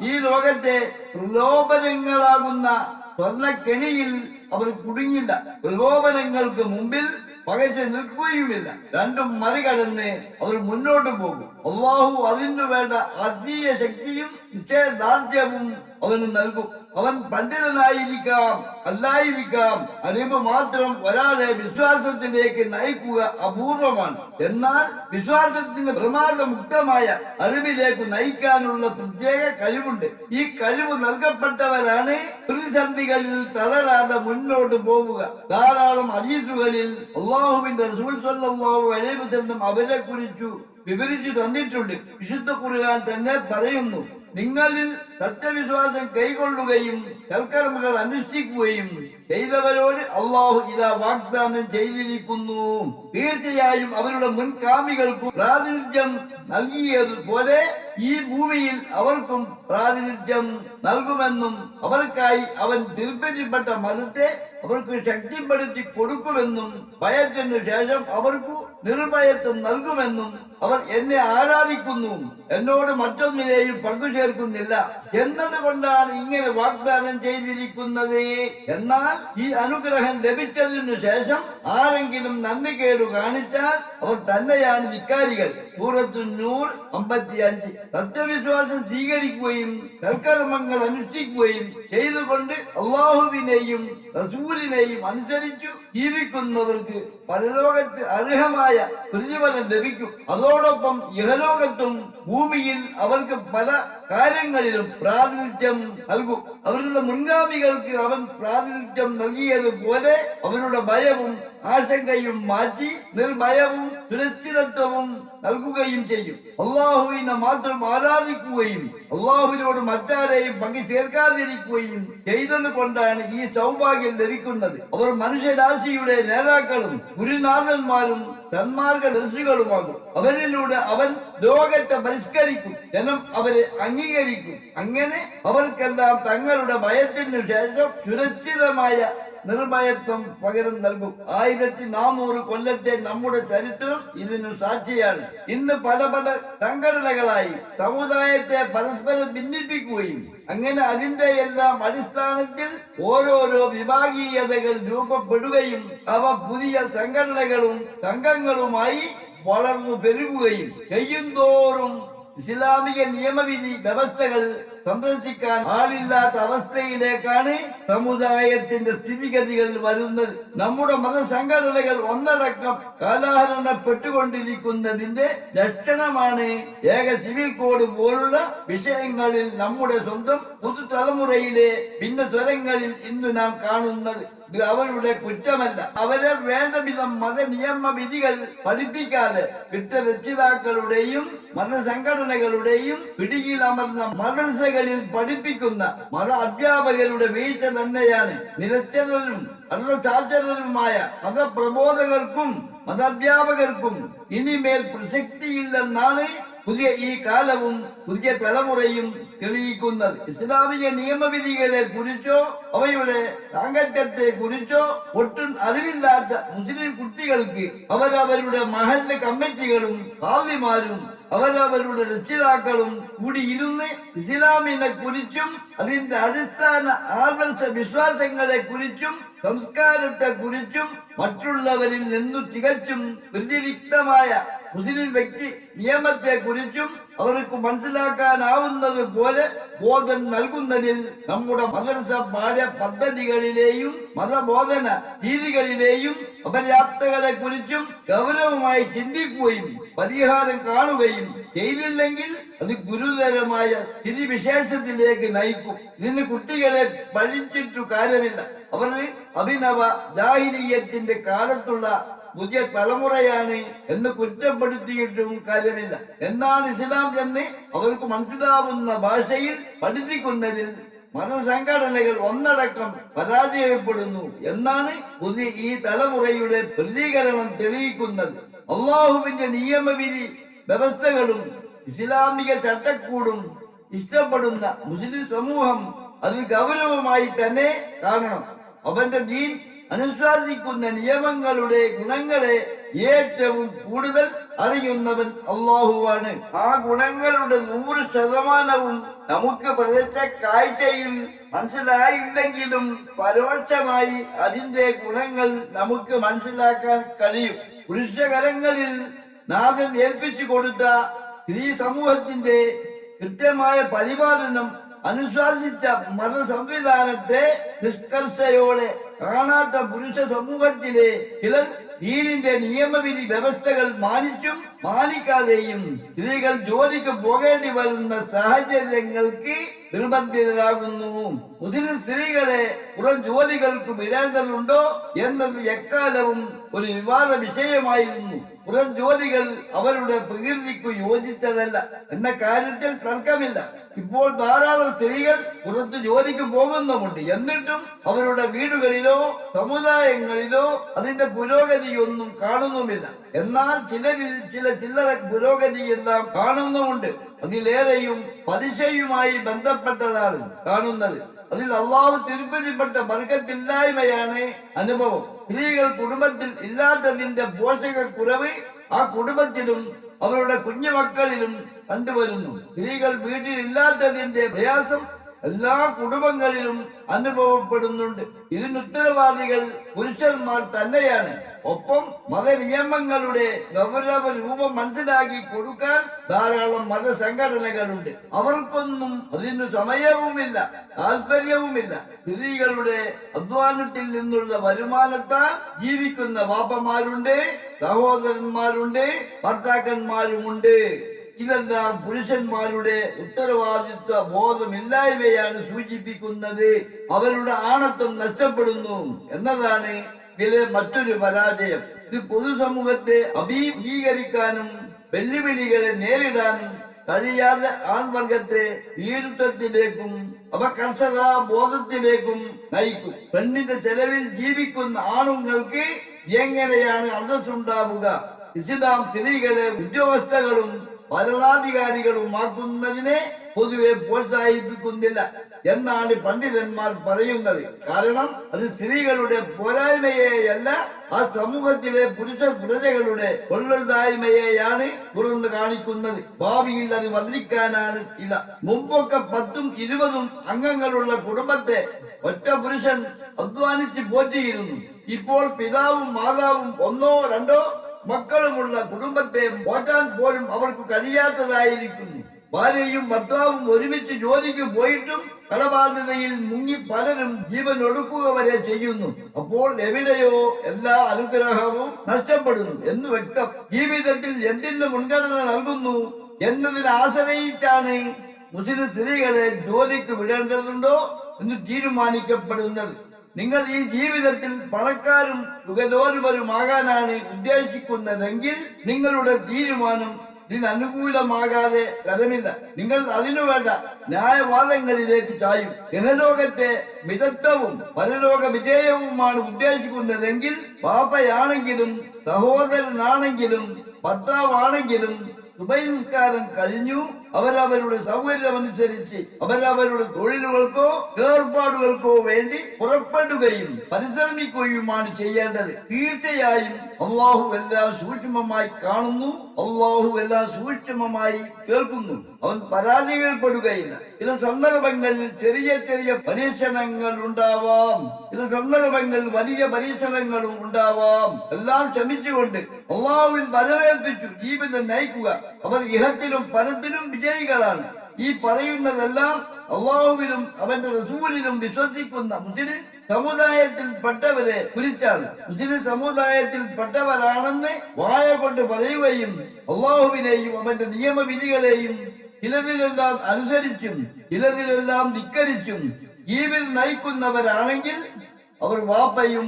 [SPEAKER 1] ഈ ലോകത്തെ പ്രലോഭനങ്ങളാകുന്ന സ്വർണ്ണക്കെണിയിൽ അവർ കുടുങ്ങില്ല. പ്രലോഭനങ്ങൾക്ക് മുമ്പിൽ പകച്ചു നിൽക്കുകയുമില്ല. രണ്ടും മറികടന്ന് അവർ മുന്നോട്ട് പോകും. അള്ളാഹു അതിനു വേണ്ട ആത്മീയ ശക്തിയും നിശ്ചയദാർഢ്യവും അവന് നൽകും. അവൻ പണ്ഡിതനായിരിക്കാം, അല്ലായിരിക്കാം. അറിവ് മാത്രം ഒരാളെ വിശ്വാസത്തിലേക്ക് നയിക്കുക അപൂർവമാണ്. എന്നാൽ വിശ്വാസത്തിന് പ്രമാദമുക്തമായ അറിവിലേക്ക് നയിക്കാനുള്ള പ്രത്യേക കഴിവുണ്ട്. ഈ കഴിവ് നൽകപ്പെട്ടവരാണ് പ്രതിസന്ധികളിൽ തളരാതെ മുന്നോട്ട് പോവുക. ധാരാളം ഹദീസുകളിൽ അല്ലാഹുവിന്റെ റസൂൽ സ്വല്ലല്ലാഹു അലൈഹി വസല്ലം അവരെ കുറിച്ചു വിവരിച്ചു തന്നിട്ടുണ്ട്. വിശുദ്ധ ഖുർആൻ തന്നെ പറയുന്നു, നിങ്ങളിൽ സത്യവിശ്വാസം കൈക്കൊള്ളുകയും സൽക്കർമ്മങ്ങൾ അനുഷ്ഠിക്കുകയും ചെയ്തവരോട് അള്ളാഹു ഇതാ വാഗ്ദാനം ചെയ്തിരിക്കുന്നു. തീർച്ചയായും അവരുടെ മുൻകാമികൾക്കും പ്രാതിനിധ്യം നൽകിയതുപോലെ ഈ ഭൂമിയിൽ അവർക്കും പ്രാതിനിധ്യം നൽകുമെന്നും അവർക്കായി അവൻ തിരുപ്പതിപ്പെട്ട മതത്തെ അവർക്ക് ശക്തിപ്പെടുത്തി കൊടുക്കുമെന്നും ഭയത്തിനു ശേഷം അവർക്ക് നിർഭയത്വം നൽകുമെന്നും അവർ എന്നെ ആരാധിക്കുന്നു, എന്നോട് മറ്റൊന്നിനെയും പങ്കുചേർക്കുന്നില്ല എന്നതുകൊണ്ടാണ് ഇങ്ങനെ വാഗ്ദാനം ചെയ്തിരിക്കുന്നത്. എന്നാൽ ഈ അനുഗ്രഹം ലഭിച്ചതിനു ശേഷം ആരെങ്കിലും നന്ദികേടു കാണിച്ചാൽ അവർ തന്നെയാണ് ധിക്കാരികൾ. സൂറത്തുൻ നൂർ 55. സത്യവിശ്വാസം സ്വീകരിക്കുകയും സൽക്കർമ്മങ്ങൾ അനുഷ്ഠിക്കുകയും ചെയ്തുകൊണ്ട് അള്ളാഹുവിനെയും റസൂലിനെയും അനുസരിച്ചു ജീവിക്കുന്നവർക്ക് പരലോകത്ത് അർഹമായ പ്രതിഫലം ലഭിക്കും. അതോടൊപ്പം ഇഹലോകത്തും ഭൂമിയിൽ അവർക്ക് പല കാര്യങ്ങളിലും പ്രാതിനിധ്യം നൽകും. അവരുടെ മുൻഗാമികൾക്ക് അവൻ പ്രാതിനിധ്യം നൽകിയതുപോലെ അവരുടെ ഭയവും ആശങ്കയും മാറ്റി നിർഭയവും സുരക്ഷിതത്വവും നൽകുകയും ചെയ്യും. അള്ളാഹുവിനെ മാത്രം ആരാധിക്കുകയും അള്ളാഹുവിനോട് മറ്റാരെയും പങ്കു ചേർക്കാതിരിക്കുകയും ചെയ്തത് കൊണ്ടാണ് ഈ സൗഭാഗ്യം ലഭിക്കുന്നത്. അവർ മനുഷ്യരാശിയുടെ നേതാക്കളും ഗുരുനാഥന്മാരും സന്മാർഗദർശികളുമാകും. അവരിലൂടെ അവൻ ലോകത്തെ പരിഷ്കരിക്കും, ജനം അവരെ അംഗീകരിക്കും. അങ്ങനെ അവർക്കെല്ലാം തങ്ങളുടെ ഭയത്തിനു ശേഷം സുരക്ഷിതമായ നിർഭയത്വം പകരം നൽകും. 1400 കൊല്ലത്തെ നമ്മുടെ ചരിത്രം ഇതിനു സാക്ഷിയാണ്. ഇന്ന് പല പല സംഘടനകളായി സമുദായത്തെ പരസ്പരം ഭിന്നിപ്പിക്കുകയും അങ്ങനെ അതിന്റെ എല്ലാം അടിസ്ഥാനത്തിൽ ഓരോരോ വിഭാഗീയതകൾ രൂപപ്പെടുകയും അവ പുതിയ സംഘടനകളും സംഘങ്ങളുമായി വളർന്നു പെരുകുകയും ചെയ്യുന്തോറും ഇസ്ലാമിക നിയമവിധി വ്യവസ്ഥകൾ സന്ദർശിക്കാൻ ആളില്ലാത്ത അവസ്ഥയിലേക്കാണ് സമുദായത്തിന്റെ സ്ഥിതിഗതികൾ വരുന്നത്. നമ്മുടെ മതസംഘടനകൾ ഒന്നടക്കം കാലഹരണപ്പെട്ടുകൊണ്ടിരിക്കുന്നതിന്റെ ലക്ഷണമാണ് ഏക സിവിൽ കോഡ് പോലുള്ള വിഷയങ്ങളിൽ നമ്മുടെ സ്വന്തം പുതുതലമുറയിലെ ഭിന്നസ്വരങ്ങളിൽ ഇന്ന് നാം കാണുന്നത്. ഇത് അവരുടെ കുറ്റമല്ല. അവരെ വേണ്ട വിധം മത നിയമ വിധികൾ പഠിപ്പിക്കാതെ വിട്ട രക്ഷിതാക്കളുടെയും മതസംഘടനകളുടെയും പിടിയിലമർന്ന മദ്രസകളിൽ പഠിപ്പിക്കുന്ന മത അധ്യാപകരുടെ വീഴ്ച തന്നെയാണ്. നിരക്ഷരരും അർദ്ധസാക്ഷരരുമായ മതപ്രബോധകർക്കും മതാധ്യാപകർക്കും ഇനിമേൽ പ്രസക്തിയില്ലെന്നാണ് പുതിയ ഈ കാലവും പുതിയ തലമുറയും തെളിയിക്കുന്നത്. ഇസ്ലാമിക നിയമവിധികളെ കുറിച്ചോ അവയുടെ സാങ്കത്യത്തെ കുറിച്ചോ ഒട്ടും അറിവില്ലാത്ത മുസ്ലിം കുട്ടികൾക്ക് അവരവരുടെ മഹല്ല കമ്മിറ്റികളും ഹാദിമാരും അവരവരുടെ രക്ഷിതാക്കളും കൂടി ഇരുന്ന് ഇസ്ലാമിനെ കുറിച്ചും അതിന്റെ അടിസ്ഥാന ആദർശ വിശ്വാസങ്ങളെ കുറിച്ചും സംസ്കാരത്തെ കുറിച്ചും മറ്റുള്ളവരിൽ നിന്നു തികച്ചും വ്യതിരിക്തമായ മുസ്ലിം വ്യക്തി നിയമത്തെ കുറിച്ചും അവർക്ക് മനസ്സിലാക്കാനാവുന്നത് പോലെ ബോധം നൽകുന്നതിൽ നമ്മുടെ മദ്രസ പാഠ്യ പദ്ധതികളിലെയും മതബോധന രീതികളിലെയും അപര്യാപ്തകളെ കുറിച്ചും ഗൗരവമായി ചിന്തിക്കുകയും പരിഹാരം കാണുകയും ചെയ്തില്ലെങ്കിൽ അത് ഗുരുതരമായ സ്ഥിതിവിശേഷത്തിലേക്ക് നയിക്കും. ഇതിന് കുട്ടികളെ പഴിച്ചിട്ടു കാര്യമില്ല. അവർ അഭിനവ ജാഹിലിയ്യത്തിന്റെ കാലത്തുള്ള പുതിയ തലമുറയാണ് എന്ന് കുറ്റപ്പെടുത്തിയിട്ടും കാര്യമില്ല. എന്നാൽ ഇസ്ലാം എന്ന് അവർക്ക് മനസ്സിലാവുന്ന ഭാഷയിൽ പഠിപ്പിക്കുന്നതിൽ മതസംഘടനകൾ ഒന്നടക്കം പരാജയപ്പെടുന്നു എന്നാണ് പുതിയ ഈ തലമുറയുടെ പ്രതികരണം തെളിയിക്കുന്നത്. അള്ളാഹുവിന്റെ നിയമവിധി വ്യവസ്ഥകളും ഇസ്ലാമിക ചട്ടക്കൂടും ഇഷ്ടപ്പെടുന്ന മുസ്ലിം സമൂഹം അത് ഗൗരവമായി തന്നെ കാണണം. അവന്റെ ദീൻ അനുശാസിക്കുന്ന നിയമങ്ങളുടെ ഗുണങ്ങളെ ഏറ്റവും കൂടുതൽ അറിയുന്നവൻ അള്ളാഹുവാണ്. ആ ഗുണങ്ങളുടെ 100% നമുക്ക് പ്രത്യക്ഷ കാഴ്ചയിൽ മനസ്സിലായില്ലെങ്കിലും പരോക്ഷമായി അതിന്റെ ഗുണങ്ങൾ നമുക്ക് മനസ്സിലാക്കാൻ കഴിയും. പുരുഷകരങ്ങളിൽ നാഥൻ ഏൽപ്പിച്ചു കൊടുത്ത സ്ത്രീ സമൂഹത്തിന്റെ കൃത്യമായ പരിപാലനം അനുശാസിച്ച മതസംവിധാനത്തെ നിഷ്കർഷയോടെ കാണാത്ത പുരുഷ സമൂഹത്തിലെ ചിലർ ദീനിന്റെ നിയമവിധി വ്യവസ്ഥകൾ മാനിച്ചും മാനിക്കാതെയും സ്ത്രീകൾ ജോലിക്ക് പോകേണ്ടി വരുന്ന സാഹചര്യങ്ങൾക്ക് നിർബന്ധിതരാകുന്നു. മുസ്ലിം സ്ത്രീകളെ പുറം ജോലികൾക്ക് വിടേണ്ടതുണ്ടോ എന്നത് എക്കാലവും ഒരു വിവാദ വിഷയമായിരുന്നു. പുറം ജോലികൾ അവരുടെ പ്രകൃതിക്ക് യോജിച്ചതല്ല എന്ന കാര്യത്തിൽ തർക്കമില്ല. ഇപ്പോൾ ധാരാളം സ്ത്രീകൾ പുറത്ത് ജോലിക്ക് പോകുന്നുമുണ്ട്. എന്നിട്ടും അവരുടെ വീടുകളിലോ സമുദായങ്ങളിലോ അതിന്റെ പുരോഗതിയൊന്നും കാണുന്നുമില്ല. എന്നാൽ ചിലരിൽ ചില്ലറ പുരോഗതിയെല്ലാം കാണുന്നുമുണ്ട്. അതിലേറെയും പലിശയുമായി ബന്ധപ്പെട്ടതാണ് കാണുന്നത്. അതിൽ അള്ളാഹു തിരുപ്പതിപ്പെട്ട ബർക്കത്തില്ലായ്മയാണ് അനുഭവം. സ്ത്രീകൾ കുടുംബത്തിൽ ഇല്ലാത്തതിന്റെ പോഷകക്കുറവ് ആ കുടുംബത്തിലും അവരുടെ കുഞ്ഞുമക്കളിലും കണ്ടുവരുന്നു. സ്ത്രീകൾ വീട്ടിൽ ഇല്ലാത്തതിന്റെ പ്രയാസം എല്ലാ കുടുംബങ്ങളിലും അനുഭവപ്പെടുന്നുണ്ട്. ഇതിന് ഉത്തരവാദികൾ പുരുഷന്മാർ തന്നെയാണ്. ഒപ്പം മതനിയമങ്ങളുടെ ഗൗരവ രൂപം മനസ്സിലാക്കി കൊടുക്കാൻ ധാരാളം മതസംഘടനകളുണ്ട്. അവർക്കൊന്നും അതിന് സമയവുമില്ല, താല്പര്യവുമില്ല. സ്ത്രീകളുടെ അധ്വാനത്തിൽ നിന്നുള്ള വരുമാനത്താൽ ജീവിക്കുന്ന വാപ്പമാരുണ്ട്, സഹോദരന്മാരുണ്ട്, ഭർത്താക്കന്മാരുമുണ്ട്. ഇതെല്ലാം പുരുഷന്മാരുടെ ഉത്തരവാദിത്വ ബോധമില്ലായ്മയാണ് സൂചിപ്പിക്കുന്നത്. അവരുടെ ആണത്വം നഷ്ടപ്പെടുന്നു എന്നതാണ് ഇതിലെ മറ്റൊരു പരാജയം. ഇത് പൊതുസമൂഹത്തെ അഭിമുഖീകരിക്കാനും വെല്ലുവിളികളെ നേരിടാനും കഴിയാതെ ആൺവർഗത്തെ വീരുത്വത്തിലേക്കും അപകർഷതാ ബോധത്തിലേക്കും നയിക്കും. പെണ്ണിന്റെ ചെലവിൽ ജീവിക്കുന്ന ആണുങ്ങൾക്ക് എങ്ങനെയാണ് അന്തസ്സുണ്ടാവുക? ഇസ്ലാം സ്ത്രീകളെ ഉദ്യോഗസ്ഥകളും ഭരണാധികാരികളുമാക്കുന്നതിനെ പൊതുവെ പ്രോത്സാഹിപ്പിക്കുന്നില്ല എന്നാണ് പണ്ഡിതന്മാർ പറയുന്നത്. കാരണം അത് സ്ത്രീകളുടെ പോരായ്മയെയല്ല, ആ സമൂഹത്തിലെ പുരുഷ പ്രജകളുടെ കൊള്ളരുതായ്മയെയാണ് തുറന്നു കാണിക്കുന്നത്. ഭാവിയിൽ അത് വർദ്ധിക്കാനാണ് ഇല്ല. മുമ്പൊക്കെ 10ഉം 20ഉം അംഗങ്ങളുള്ള കുടുംബത്തെ ഒറ്റ പുരുഷൻ അധ്വാനിച്ച് പോറ്റിയിരുന്നു. ഇപ്പോൾ പിതാവും മാതാവും 1ഓ 2ഓ മക്കളുമുള്ള കുടുംബത്തെ പോറ്റാൻ പോലും അവർക്ക് കഴിയാത്തതായിരിക്കുന്നു. ഭാര്യയും ഭർത്താവും ഒരുമിച്ച് ജോലിക്ക് പോയിട്ടും കടബാധ്യതയിൽ മുങ്ങി പലരും ജീവൻ ഒടുക്കുക വരെ ചെയ്യുന്നു. അപ്പോൾ എവിടെയോ എല്ലാ അനുഗ്രഹവും നഷ്ടപ്പെടുന്നു എന്ന് വ്യക്തം. ജീവിതത്തിൽ എന്തിന് മുൻഗണന നൽകുന്നു എന്നതിനെ ആശ്രയിച്ചാണ് മുസ്ലിം സ്ത്രീകളെ ജോലിക്ക് വിടേണ്ടതുണ്ടോ എന്ന് തീരുമാനിക്കപ്പെടുന്നത്. നിങ്ങൾ ഈ ജീവിതത്തിൽ പണക്കാരും സുഖലോലുപരുമാകാനാണ് ഉദ്ദേശിക്കുന്നതെങ്കിൽ നിങ്ങളുടെ തീരുമാനം ഇതിനനുകൂലമാകാതെ കഥമില്ല. നിങ്ങൾ അതിനുവേണ്ട ന്യായവാദങ്ങളിലേക്ക് ചായും. ഇഹലോകത്തെ മിതത്വവും പരലോക വിജയവുമാണ് ഉദ്ദേശിക്കുന്നതെങ്കിൽ പാപ്പയാണെങ്കിലും സഹോദരനാണെങ്കിലും ഭർത്താവാണെങ്കിലും സുബൈസ്കാരം കഴിഞ്ഞു അവരവരുടെ സൗകര്യമനുസരിച്ച് അവരവരുടെ തൊഴിലുകൾക്കോ ഏർപ്പാടുകൾക്കോ വേണ്ടി പുറപ്പെടുകയും പരിശ്രമിക്കുകയുമാണ് ചെയ്യേണ്ടത്. തീർച്ചയായും അള്ളാഹു എല്ലാം സൂക്ഷ്മമായി കാണുന്നു, അള്ളാഹു എല്ലാം സൂക്ഷ്മമായി കേൾക്കുന്നു. അവൻ പരാജയപ്പെടുകയില്ല. ചില സന്ദർഭങ്ങളിൽ ചെറിയ ചെറിയ പരീക്ഷണങ്ങൾ ഉണ്ടാവാം, ചില സന്ദർഭങ്ങളിൽ വലിയ പരീക്ഷണങ്ങളും ഉണ്ടാവാം. എല്ലാം ക്ഷമിച്ചുകൊണ്ട് അള്ളാഹുവിൽ വരവേൽപ്പിച്ചു ജീവിതം നയിക്കുക. അവർ ഇഹത്തിലും പരത്തിലും വിജയികളാണ്. ഈ പറയുന്നതെല്ലാം അള്ളാഹുവിലും അവന്റെ റസൂലിലും വിശ്വസിക്കുന്ന മുസ്ലിം സമുദായത്തിൽപ്പെട്ടവരെ കുറിച്ചാണ്. മുസ്ലിം സമുദായത്തിൽപ്പെട്ടവരാണെന്ന് വായ കൊണ്ട് പറയുകയും അള്ളാഹുവിനെയും അവന്റെ നിയമവിധികളെയും ചിലതിലെല്ലാം അനുസരിച്ചും ചിലതിലെല്ലാം ധിക്കരിച്ചും ജീവിതം നയിക്കുന്നവരാണെങ്കിൽ അവർ വാപ്പയും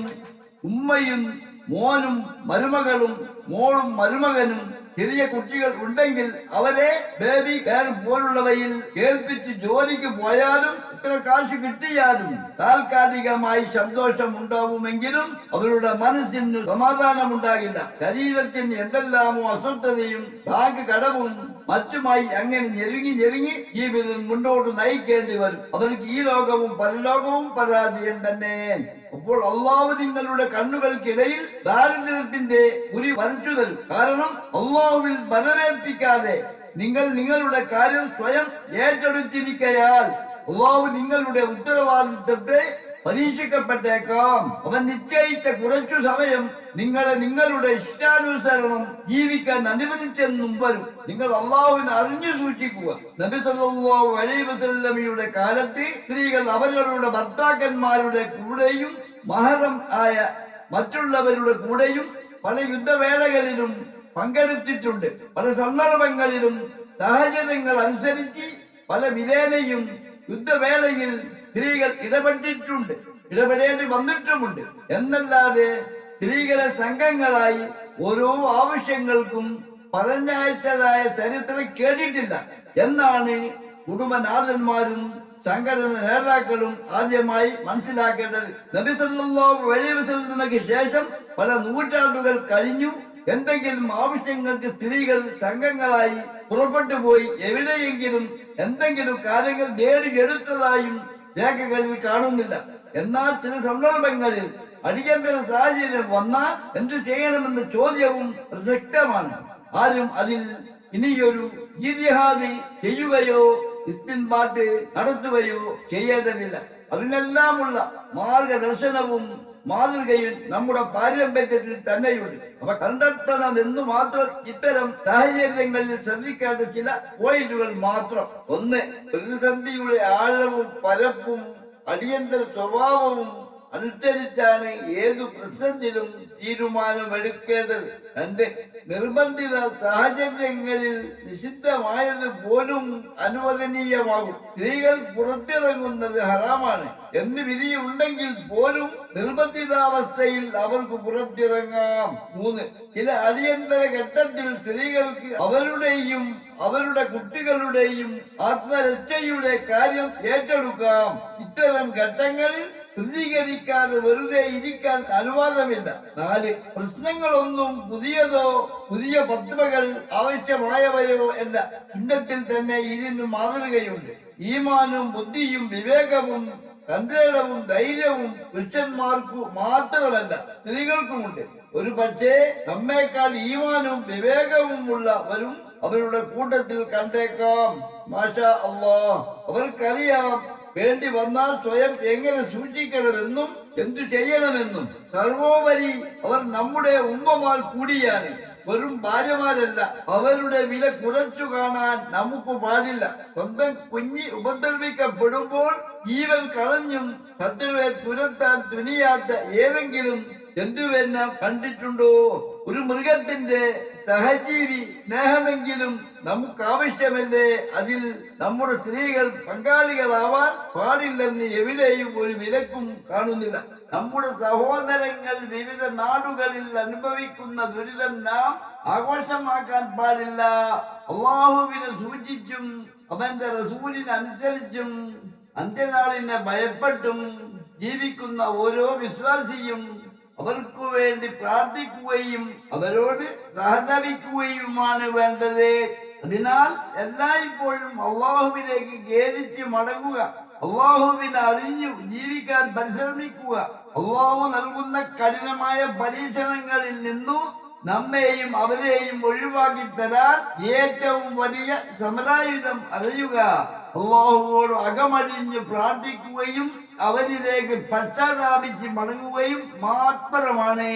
[SPEAKER 1] ഉമ്മയും മോനും മരുമകളും മോളും മരുമകനും ചെറിയ കുട്ടികൾ ഉണ്ടെങ്കിൽ അവരെ ബേബി കെയർ പോലുള്ളവയിൽ ഏൽപ്പിച്ച് ജോലിക്ക് പോയാലും എത്ര കാശ് കിട്ടിയാലും താൽക്കാലികമായി സന്തോഷം ഉണ്ടാവുമെങ്കിലും അവരുടെ മനസ്സിന് സമാധാനമുണ്ടാകില്ല. ശരീരത്തിന് എന്തെല്ലാമോ അസ്വസ്ഥതയും ബാങ്ക് കടവും മറ്റുമായി അങ്ങനെ ഞെരുങ്ങി ജീവിതം മുന്നോട്ട് നയിക്കേണ്ടി വരും. അവർക്ക് ഈ ലോകവും പരലോകവും പരാജയം തന്നെ. അപ്പോൾ അള്ളാഹു നിങ്ങളുടെ കണ്ണുകൾക്കിടയിൽ ദാരിദ്ര്യത്തിന്റെ ഉരി വരച്ചു തരും. കാരണം അള്ളാഹുവിൽ ബലമേൽപ്പിക്കാതെ നിങ്ങൾ നിങ്ങളുടെ കാര്യം സ്വയം ഏറ്റെടുത്തിരിക്കയാൽ അള്ളാഹു നിങ്ങളുടെ ഉത്തരവാദിത്തത്തെ പരീക്ഷിക്കപ്പെട്ടേക്കാം. അവൻ നിശ്ചയിച്ച കുറച്ചു സമയം നിങ്ങളുടെ ഇഷ്ടാനുസരണം ജീവിക്കാൻ അനുവദിച്ചെന്നും വരും. നിങ്ങൾ അള്ളാഹുവിനെ അറിഞ്ഞു സൂക്ഷിക്കുക. നബി സല്ലല്ലാഹു അലൈഹി വസല്ലമയുടെ കാലത്ത് സ്ത്രീകൾ അവരുടെ ഭർത്താക്കന്മാരുടെ കൂടെയും മഹറം ആയ മറ്റുള്ളവരുടെ കൂടെയും പല യുദ്ധവേളകളിലും പങ്കെടുത്തിട്ടുണ്ട്. പല സന്ദർഭങ്ങളിലും സാഹചര്യങ്ങൾ അനുസരിച്ച് പല വിധേനയും യുദ്ധവേളയിൽ സ്ത്രീകൾ ഇടപെടേണ്ടി വന്നിട്ടുമുണ്ട്. എന്നല്ലാതെ സ്ത്രീകളെ സംഘങ്ങളായി ഓരോ ആവശ്യങ്ങൾക്കും പറഞ്ഞയച്ചതായ ചരിത്രം കേട്ടിട്ടില്ല എന്നാണ് കുടുംബനാഥന്മാരും സംഘടന നേതാക്കളും ആദ്യമായി മനസ്സിലാക്കേണ്ടത്. നബി സല്ലല്ലാഹു അലൈഹി വസല്ലമയ്ക്ക് ശേഷം പല നൂറ്റാണ്ടുകൾ കഴിഞ്ഞു. എന്തെങ്കിലും ആവശ്യങ്ങൾക്ക് സ്ത്രീകൾ സംഘങ്ങളായി പുറപ്പെട്ടു പോയി എവിടെയെങ്കിലും എന്തെങ്കിലും കാര്യങ്ങൾ നേടിയെടുത്തതായും രേഖകളിൽ കാണുന്നില്ല. എന്നാൽ ചില സന്ദർഭങ്ങളിൽ അടിയന്തര സാഹചര്യം വന്നാൽ എന്തു ചെയ്യണമെന്ന ചോദ്യവും പ്രസക്തമാണ്. ആരും അതിൽ ഇനിയൊരു ജിഹാദ് ചെയ്യുകയോ ഇസ്തിൻബാത്ത് നടത്തുകയോ ചെയ്യേണ്ടതില്ല. അതിനെല്ലാമുള്ള മാർഗദർശനവും മാതൃകയും നമ്മുടെ പാരമ്പര്യത്തിൽ തന്നെയുണ്ട്. അവ കണ്ടെത്തണമെന്നു മാത്രം ഇത്തരം സാഹചര്യങ്ങളിൽ ശ്രദ്ധിക്കേണ്ട ചില പോയിന്റുകൾ മാത്രം. ഒന്ന്, പ്രതിസന്ധിയുടെ ആഴവും പരപ്പും അടിയന്തര സ്വഭാവവും അനുസരിച്ചാണ് ഏതു പ്രശ്നത്തിലും തീരുമാനമെടുക്കേണ്ടത്. രണ്ട്, നിർബന്ധിത സാഹചര്യങ്ങളിൽ നിഷിദ്ധമായത് പോലും അനുവദനീയമാകും. സ്ത്രീകൾ പുറത്തിറങ്ങുന്നത് ഹറാമാണ് എന്ന് വിധിയുണ്ടെങ്കിൽ പോലും നിർബന്ധിതാവസ്ഥയിൽ അവർക്ക് പുറത്തിറങ്ങാം. മൂന്ന്, ചില അടിയന്തര ഘട്ടത്തിൽ സ്ത്രീകൾക്ക് അവരുടെയും അവരുടെ കുട്ടികളുടെയും ആത്മരക്ഷയുടെ കാര്യം ഏറ്റെടുക്കാം. ഇത്തരം ഘട്ടങ്ങളിൽ ശുദ്ധീകരിക്കാതെ വെറുതെ ഇരിക്കാൻ അനുവാദമില്ല. നാല്, പ്രശ്നങ്ങളൊന്നും പുതിയ പത്മകൾ ആവശ്യമായവയോ അല്ല. ചിഹ്നത്തിൽ തന്നെ ഇതിന് മാതൃകയുണ്ട്. ഈമാനും ബുദ്ധിയും വിവേകവും തന്ത്രവും ധൈര്യവും പുരുഷന്മാർക്കു മാത്രമല്ല സ്ത്രീകൾക്കുമുണ്ട്. ഒരു പക്ഷേ നമ്മേക്കാൾ ഈമാനും വിവേകവും ഉള്ളവരും അവരുടെ കൂട്ടത്തിൽ കണ്ടേക്കാം. മാഷാ അല്ലാഹ്, അവർക്കറിയാം വേണ്ടി വന്നാൽ സ്വയം എങ്ങനെ സൂക്ഷിക്കണമെന്നും എന്തു ചെയ്യണമെന്നും. സർവോപരി അവർ നമ്മുടെ ഉമ്മമാർ കൂടിയാണ്. വെറും ഭാര്യമാരല്ല. അവരുടെ വില കുറച്ചു കാണാൻ നമുക്ക് പാടില്ല. സ്വന്തം കുഞ്ഞി ഉപദ്രവിക്കപ്പെടുമ്പോൾ ജീവൻ കളഞ്ഞും ശത്രുവെ തുരത്താൻ തുനിയാത്ത ഏതെങ്കിലും ജന്തുവിനെ കണ്ടിട്ടുണ്ടോ? ഒരു മൃഗത്തിന്റെ സഹജീവി സ്നേഹമെങ്കിലും നമുക്ക് ആവശ്യമല്ലേ? അതിൽ നമ്മുടെ സ്ത്രീകൾ പങ്കാളികളാവാൻ പാടില്ലെന്ന് എവിടെയും ഒരു വിലക്കും കാണുന്നില്ല. നമ്മുടെ സഹോദരങ്ങൾ വിവിധ നാടുകളിൽ അനുഭവിക്കുന്ന ദുരിതം നാം ആഘോഷമാക്കാൻ പാടില്ല. അള്ളാഹുവിനെ സൂചിച്ചും അവന്റെ റസൂലിനെ അനുസരിച്ചും അന്ത്യനാളിനെ ഭയപ്പെട്ടും ജീവിക്കുന്ന ഓരോ വിശ്വാസിയും അവർക്ക് വേണ്ടി പ്രാർത്ഥിക്കുകയും അവരോട് സഹതപിക്കുകയുമാണ് വേണ്ടത്. അതിനാൽ എല്ലായ്പ്പോഴും അള്ളാഹുവിലേക്ക് ഖേദിച്ച് മടങ്ങുക. അള്ളാഹുവിനെ അറിഞ്ഞു ജീവിക്കാൻ പരിശ്രമിക്കുക. അള്ളാഹു നൽകുന്ന കഠിനമായ പരീക്ഷണങ്ങളിൽ നിന്നു നമ്മെയും അവരെയും ഒഴിവാക്കി തരാൻ ഏറ്റവും വലിയ സമരായുധം അറിയുക. അള്ളാഹുവോട് അകമഴിഞ്ഞ് പ്രാർത്ഥിക്കുകയും അവനിലേക്ക് പശ്ചാത്താപിച്ച് മടങ്ങുകയും മാത്രമാണ്.